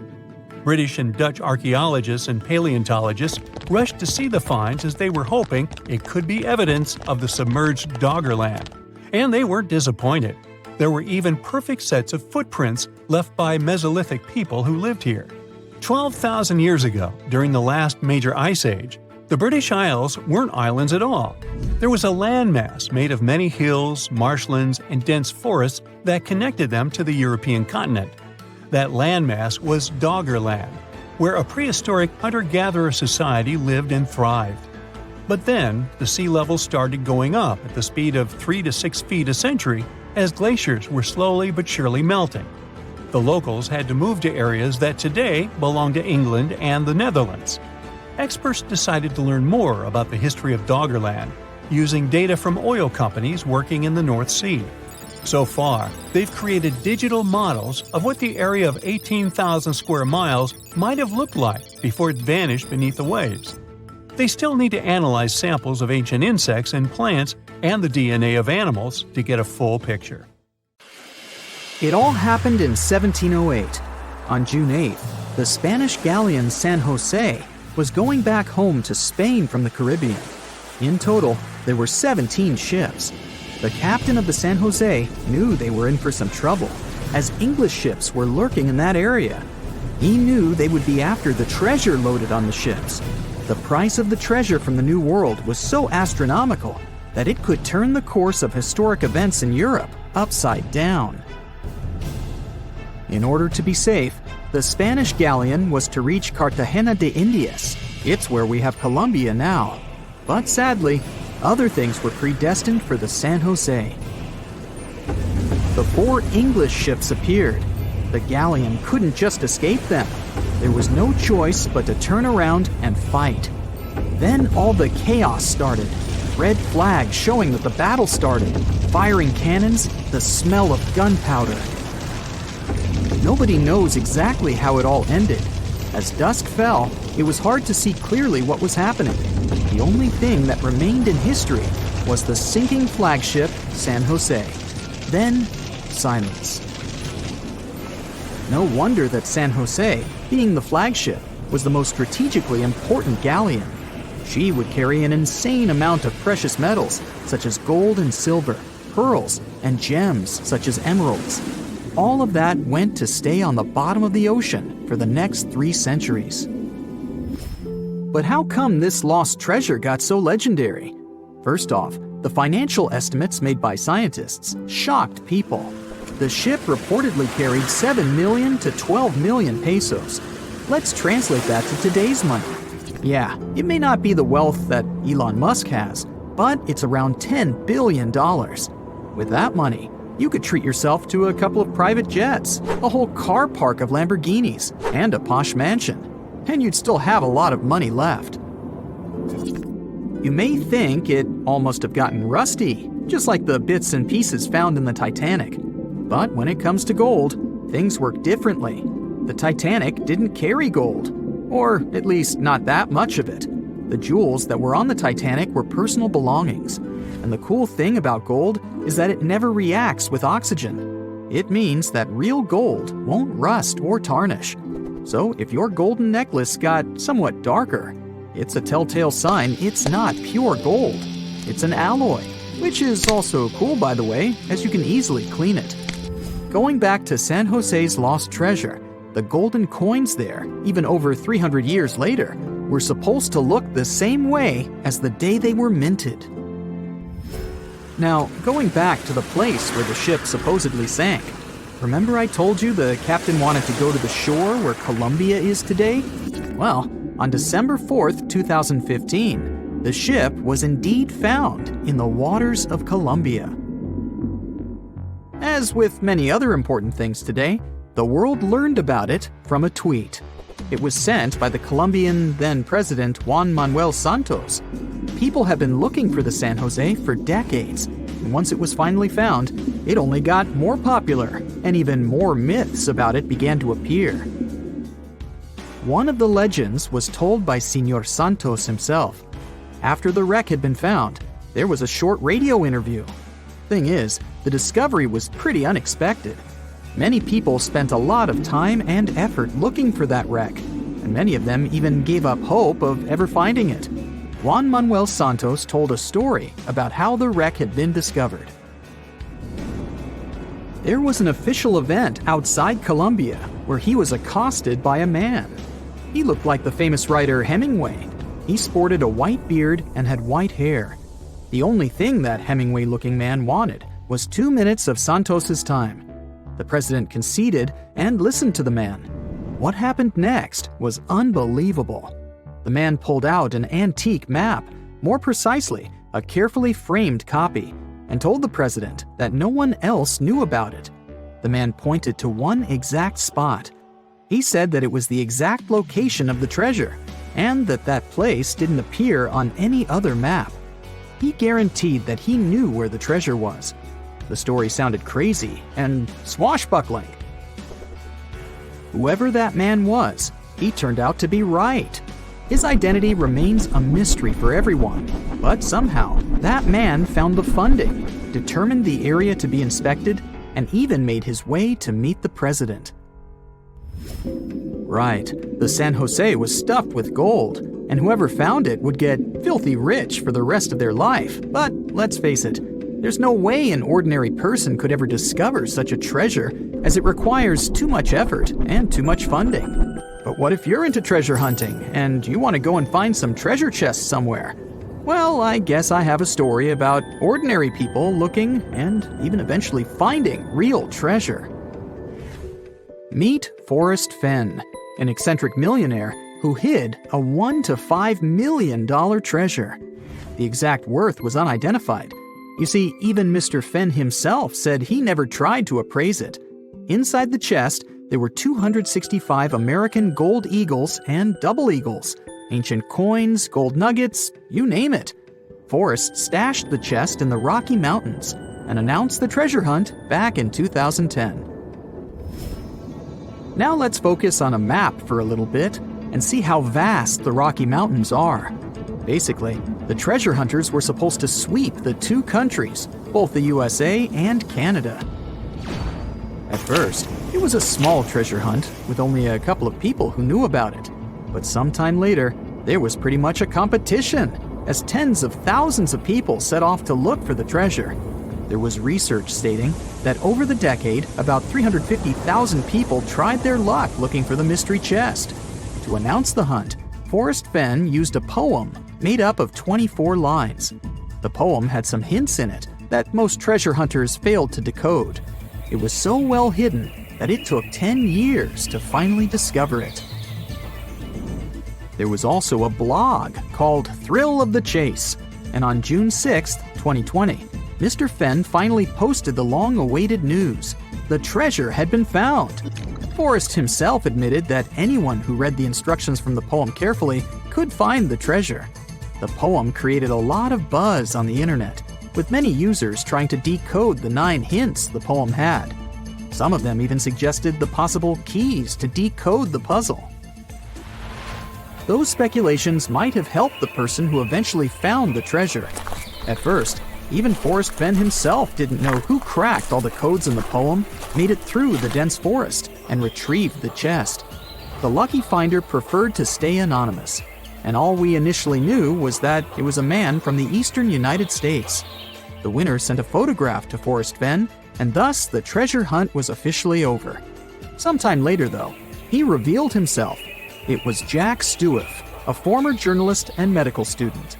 British and Dutch archaeologists and paleontologists rushed to see the finds as they were hoping it could be evidence of the submerged Doggerland. And they weren't disappointed. There were even perfect sets of footprints left by Mesolithic people who lived here. 12,000 years ago, during the last major ice age, the British Isles weren't islands at all. There was a landmass made of many hills, marshlands, and dense forests that connected them to the European continent. That landmass was Doggerland, where a prehistoric hunter-gatherer society lived and thrived. But then, the sea level started going up at the speed of 3 to 6 feet a century as glaciers were slowly but surely melting. The locals had to move to areas that today belong to England and the Netherlands. Experts decided to learn more about the history of Doggerland, using data from oil companies working in the North Sea. So far, they've created digital models of what the area of 18,000 square miles might have looked like before it vanished beneath the waves. They still need to analyze samples of ancient insects and plants and the DNA of animals to get a full picture. It all happened in 1708. On June 8th, the Spanish galleon San Jose was going back home to Spain from the Caribbean. In total, there were 17 ships. The captain of the San Jose knew they were in for some trouble, as English ships were lurking in that area. He knew they would be after the treasure loaded on the ships. The price of the treasure from the New World was so astronomical that it could turn the course of historic events in Europe upside down. In order to be safe, the Spanish galleon was to reach Cartagena de Indias. It's where we have Colombia now. But sadly, other things were predestined for the San Jose. The 4 English ships appeared. The galleon couldn't just escape them. There was no choice but to turn around and fight. Then all the chaos started. Red flags showing that the battle started. Firing cannons, the smell of gunpowder. Nobody knows exactly how it all ended. As dusk fell, it was hard to see clearly what was happening. The only thing that remained in history was the sinking flagship San Jose. Then, silence. No wonder that San Jose, being the flagship, was the most strategically important galleon. She would carry an insane amount of precious metals, such as gold and silver, pearls, and gems, such as emeralds. All of that went to stay on the bottom of the ocean for the next 3 centuries. But how come this lost treasure got so legendary? First off, the financial estimates made by scientists shocked people. The ship reportedly carried 7 million to 12 million pesos. Let's translate that to today's money. Yeah, it may not be the wealth that Elon Musk has, but it's around $10 billion. With that money, You could treat yourself to a couple of private jets, a whole car park of Lamborghinis, and a posh mansion. And you'd still have a lot of money left. You may think it all must have gotten rusty, just like the bits and pieces found in the Titanic. But when it comes to gold, things work differently. The Titanic didn't carry gold, or at least not that much of it. The jewels that were on the Titanic were personal belongings. And the cool thing about gold is that it never reacts with oxygen. It means that real gold won't rust or tarnish. So if your golden necklace got somewhat darker, it's a telltale sign it's not pure gold. It's an alloy, which is also cool, by the way, as you can easily clean it. Going back to San Jose's lost treasure, the golden coins there, even over 300 years later, were supposed to look the same way as the day they were minted. Now, going back to the place where the ship supposedly sank, remember I told you the captain wanted to go to the shore where Colombia is today? Well, on December 4th, 2015, the ship was indeed found in the waters of Colombia. As with many other important things today, the world learned about it from a tweet. It was sent by the Colombian then-president Juan Manuel Santos. People have been looking for the San Jose for decades, and once it was finally found, it only got more popular, and even more myths about it began to appear. One of the legends was told by Señor Santos himself. After the wreck had been found, there was a short radio interview. Thing is, the discovery was pretty unexpected. Many people spent a lot of time and effort looking for that wreck, and many of them even gave up hope of ever finding it. Juan Manuel Santos told a story about how the wreck had been discovered. There was an official event outside Colombia where he was accosted by a man. He looked like the famous writer Hemingway. He sported a white beard and had white hair. The only thing that Hemingway-looking man wanted was 2 minutes of Santos's time. The president conceded and listened to the man. What happened next was unbelievable. The man pulled out an antique map, more precisely, a carefully framed copy, and told the president that no one else knew about it. The man pointed to one exact spot. He said that it was the exact location of the treasure, and that that place didn't appear on any other map. He guaranteed that he knew where the treasure was. The story sounded crazy and swashbuckling. Whoever that man was, he turned out to be right. His identity remains a mystery for everyone, but somehow that man found the funding, determined the area to be inspected, and even made his way to meet the president. Right, the San Jose was stuffed with gold, and whoever found it would get filthy rich for the rest of their life. But let's face it, there's no way an ordinary person could ever discover such a treasure, as it requires too much effort and too much funding. But what if you're into treasure hunting and you want to go and find some treasure chests somewhere? Well, I guess I have a story about ordinary people looking and even eventually finding real treasure. Meet Forrest Fenn, an eccentric millionaire who hid a $1 to $5 million treasure. The exact worth was unidentified. You see, even Mr. Fenn himself said he never tried to appraise it. Inside the chest, there were 265 American gold eagles and double eagles, ancient coins, gold nuggets, you name it. Forrest stashed the chest in the Rocky Mountains and announced the treasure hunt back in 2010. Now let's focus on a map for a little bit and see how vast the Rocky Mountains are. Basically, the treasure hunters were supposed to sweep the two countries, both the USA and Canada. At first, it was a small treasure hunt with only a couple of people who knew about it. But sometime later, there was pretty much a competition, as tens of thousands of people set off to look for the treasure. There was research stating that over the decade, about 350,000 people tried their luck looking for the mystery chest. To announce the hunt, Forrest Fenn used a poem made up of 24 lines. The poem had some hints in it that most treasure hunters failed to decode. It was so well hidden that it took 10 years to finally discover it. There was also a blog called Thrill of the Chase, and on June 6, 2020, Mr. Fenn finally posted the long-awaited news. The treasure had been found. Forrest himself admitted that anyone who read the instructions from the poem carefully could find the treasure. The poem created a lot of buzz on the internet, with many users trying to decode the 9 hints the poem had. Some of them even suggested the possible keys to decode the puzzle. Those speculations might have helped the person who eventually found the treasure. At first, even Forrest Fenn himself didn't know who cracked all the codes in the poem, made it through the dense forest, and retrieved the chest. The lucky finder preferred to stay anonymous, and all we initially knew was that it was a man from the eastern United States. The winner sent a photograph to Forrest Fenn, and thus the treasure hunt was officially over. Sometime later, though, he revealed himself. It was Jack Stewart, a former journalist and medical student.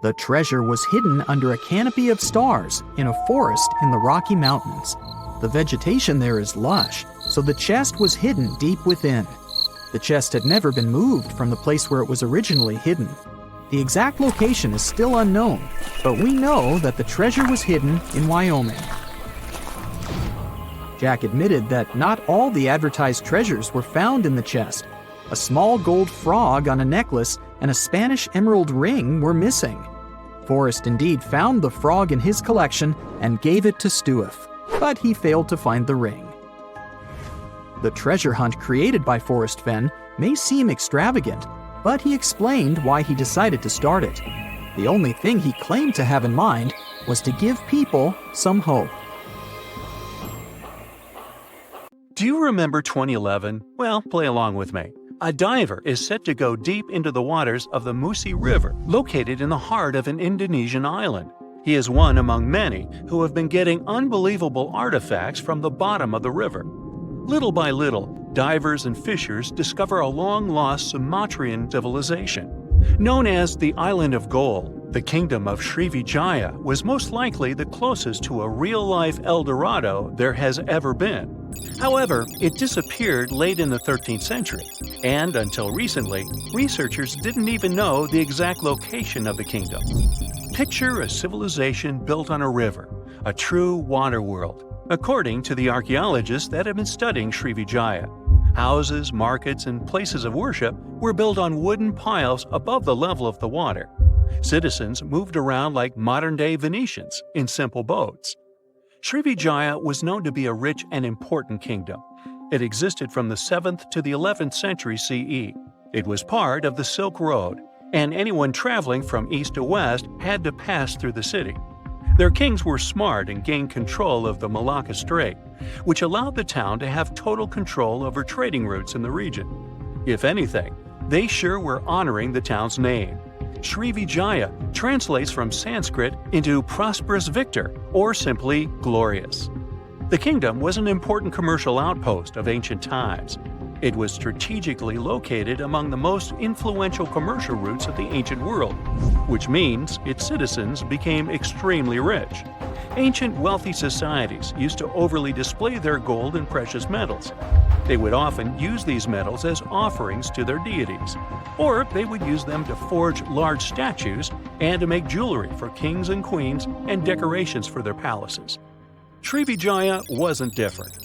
The treasure was hidden under a canopy of stars in a forest in the Rocky Mountains. The vegetation there is lush, so the chest was hidden deep within. The chest had never been moved from the place where it was originally hidden. The exact location is still unknown, but we know that the treasure was hidden in Wyoming. Jack admitted that not all the advertised treasures were found in the chest. A small gold frog on a necklace and a Spanish emerald ring were missing. Forrest indeed found the frog in his collection and gave it to Stewart, but he failed to find the ring. The treasure hunt created by Forrest Fenn may seem extravagant, but he explained why he decided to start it. The only thing he claimed to have in mind was to give people some hope. Do you remember 2011? Well, play along with me. A diver is set to go deep into the waters of the Musi River, located in the heart of an Indonesian island. He is one among many who have been getting unbelievable artifacts from the bottom of the river. Little by little, divers and fishers discover a long-lost Sumatran civilization. Known as the Island of Gold, the kingdom of Srivijaya was most likely the closest to a real-life El Dorado there has ever been. However, it disappeared late in the 13th century, and until recently, researchers didn't even know the exact location of the kingdom. Picture a civilization built on a river, a true water world, according to the archaeologists that have been studying Srivijaya. Houses, markets, and places of worship were built on wooden piles above the level of the water. Citizens moved around like modern-day Venetians in simple boats. Srivijaya was known to be a rich and important kingdom. It existed from the 7th to the 11th century CE. It was part of the Silk Road, and anyone traveling from east to west had to pass through the city. Their kings were smart and gained control of the Malacca Strait, which allowed the town to have total control over trading routes in the region. If anything, they sure were honoring the town's name. Srivijaya translates from Sanskrit into prosperous victor, or simply glorious. The kingdom was an important commercial outpost of ancient times. It was strategically located among the most influential commercial routes of the ancient world, which means its citizens became extremely rich. Ancient wealthy societies used to overly display their gold and precious metals. They would often use these metals as offerings to their deities, or they would use them to forge large statues and to make jewelry for kings and queens and decorations for their palaces. Srivijaya wasn't different.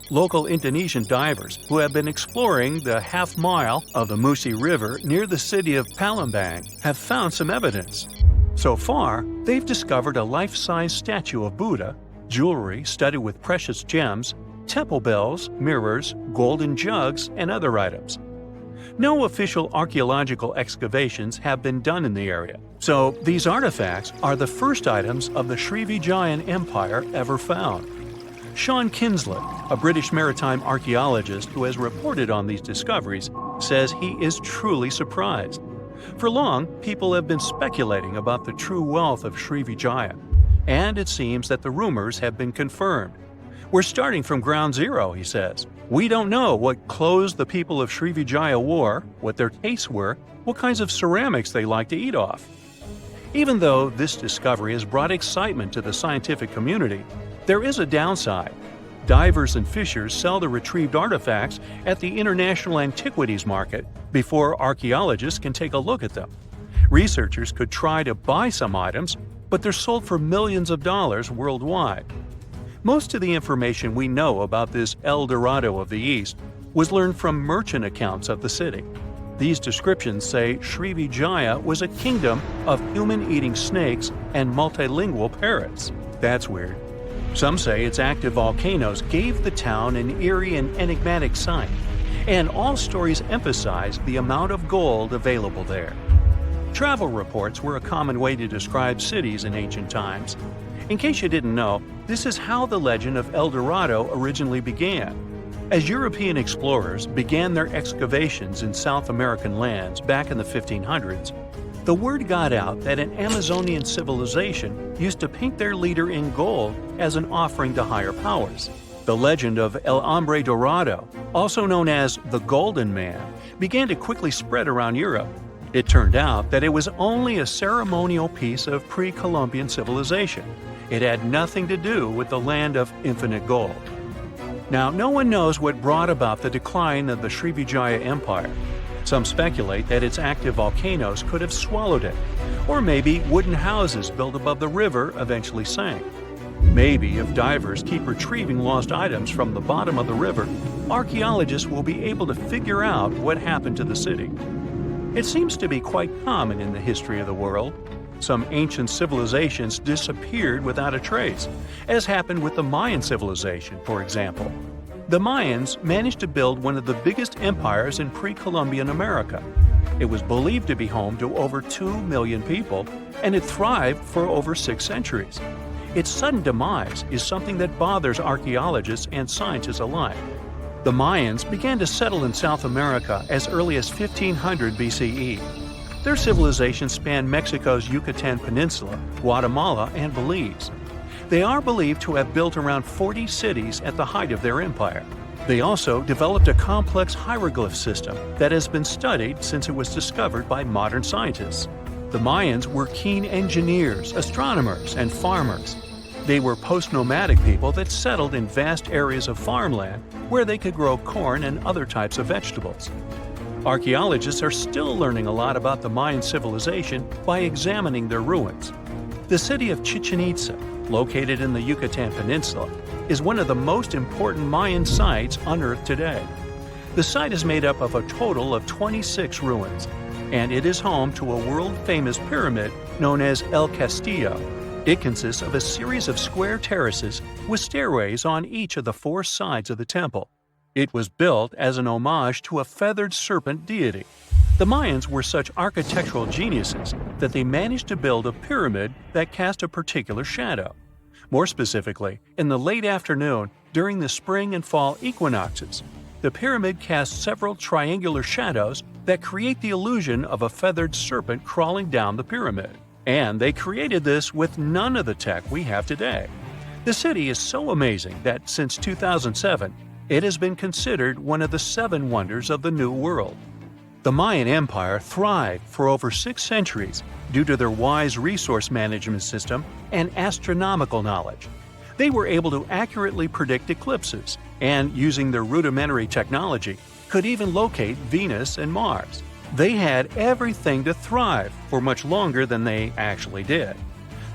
Local Indonesian divers who have been exploring the half-mile of the Musi River near the city of Palembang have found some evidence. So far, they've discovered a life-size statue of Buddha, jewelry studded with precious gems, temple bells, mirrors, golden jugs, and other items. No official archaeological excavations have been done in the area, so these artifacts are the first items of the Srivijayan Empire ever found. Sean Kinslett, a British maritime archaeologist who has reported on these discoveries, says he is truly surprised. For long, people have been speculating about the true wealth of Srivijaya, and it seems that the rumors have been confirmed. We're starting from ground zero, he says. We don't know what clothes the people of Srivijaya wore, what their tastes were, what kinds of ceramics they like to eat off. Even though this discovery has brought excitement to the scientific community, there is a downside. Divers and fishers sell the retrieved artifacts at the International Antiquities Market before archaeologists can take a look at them. Researchers could try to buy some items, but they're sold for millions of dollars worldwide. Most of the information we know about this El Dorado of the East was learned from merchant accounts of the city. These descriptions say Srivijaya was a kingdom of human-eating snakes and multilingual parrots. That's weird. Some say its active volcanoes gave the town an eerie and enigmatic sight, and all stories emphasize the amount of gold available there. Travel reports were a common way to describe cities in ancient times. In case you didn't know, this is how the legend of El Dorado originally began. As European explorers began their excavations in South American lands back in the 1500s, the word got out that an Amazonian civilization used to paint their leader in gold as an offering to higher powers. The legend of El Hombre Dorado, also known as the Golden Man, began to quickly spread around Europe. It turned out that it was only a ceremonial piece of pre-Columbian civilization. It had nothing to do with the land of infinite gold. Now, no one knows what brought about the decline of the Srivijaya Empire. Some speculate that its active volcanoes could have swallowed it, or maybe wooden houses built above the river eventually sank. Maybe if divers keep retrieving lost items from the bottom of the river, archaeologists will be able to figure out what happened to the city. It seems to be quite common in the history of the world. Some ancient civilizations disappeared without a trace, as happened with the Mayan civilization, for example. The Mayans managed to build one of the biggest empires in pre-Columbian America. It was believed to be home to over 2 million people, and it thrived for over 6 centuries. Its sudden demise is something that bothers archaeologists and scientists alike. The Mayans began to settle in South America as early as 1500 BCE. Their civilization spanned Mexico's Yucatan Peninsula, Guatemala, and Belize. They are believed to have built around 40 cities at the height of their empire. They also developed a complex hieroglyph system that has been studied since it was discovered by modern scientists. The Mayans were keen engineers, astronomers, and farmers. They were post-nomadic people that settled in vast areas of farmland where they could grow corn and other types of vegetables. Archaeologists are still learning a lot about the Mayan civilization by examining their ruins. The city of Chichen Itza, located in the Yucatan Peninsula, is one of the most important Mayan sites unearthed today. The site is made up of a total of 26 ruins, and it is home to a world-famous pyramid known as El Castillo. It consists of a series of square terraces with stairways on each of the 4 sides of the temple. It was built as an homage to a feathered serpent deity. The Mayans were such architectural geniuses that they managed to build a pyramid that cast a particular shadow. More specifically, in the late afternoon during the spring and fall equinoxes, the pyramid casts several triangular shadows that create the illusion of a feathered serpent crawling down the pyramid. And they created this with none of the tech we have today. The city is so amazing that since 2007, it has been considered one of the 7 wonders of the New World. The Mayan Empire thrived for over 6 centuries due to their wise resource management system and astronomical knowledge. They were able to accurately predict eclipses, and using their rudimentary technology, could even locate Venus and Mars. They had everything to thrive for much longer than they actually did.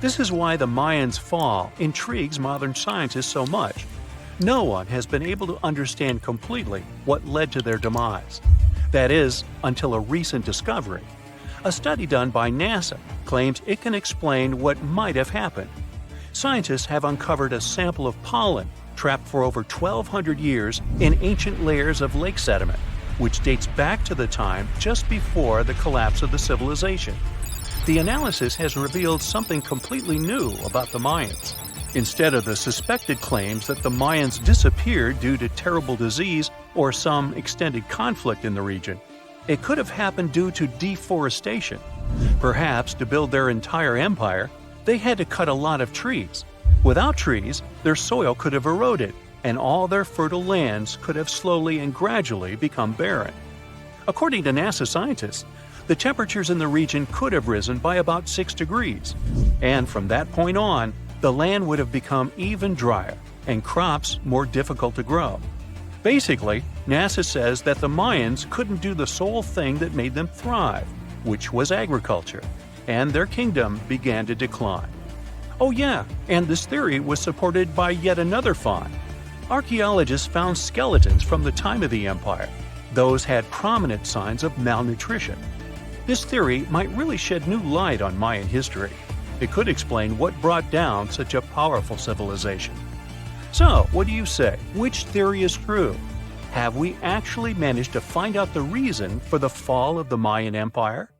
This is why the Mayans' fall intrigues modern scientists so much. No one has been able to understand completely what led to their demise. That is, until a recent discovery. A study done by NASA claims it can explain what might have happened. Scientists have uncovered a sample of pollen trapped for over 1,200 years in ancient layers of lake sediment, which dates back to the time just before the collapse of the civilization. The analysis has revealed something completely new about the Mayans. Instead of the suspected claims that the Mayans disappeared due to terrible disease or some extended conflict in the region, it could have happened due to deforestation. Perhaps to build their entire empire, they had to cut a lot of trees. Without trees, their soil could have eroded, and all their fertile lands could have slowly and gradually become barren. According to NASA scientists, the temperatures in the region could have risen by about 6 degrees, and from that point on, the land would have become even drier and crops more difficult to grow. Basically, NASA says that the Mayans couldn't do the sole thing that made them thrive, which was agriculture, and their kingdom began to decline. Oh yeah, and this theory was supported by yet another find. Archaeologists found skeletons from the time of the empire. Those had prominent signs of malnutrition. This theory might really shed new light on Mayan history. It could explain what brought down such a powerful civilization. So, what do you say? Which theory is true? Have we actually managed to find out the reason for the fall of the Mayan Empire?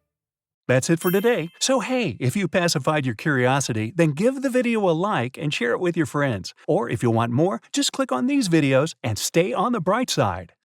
That's it for today. So hey, if you pacified your curiosity, then give the video a like and share it with your friends. Or if you want more, just click on these videos and stay on the bright side.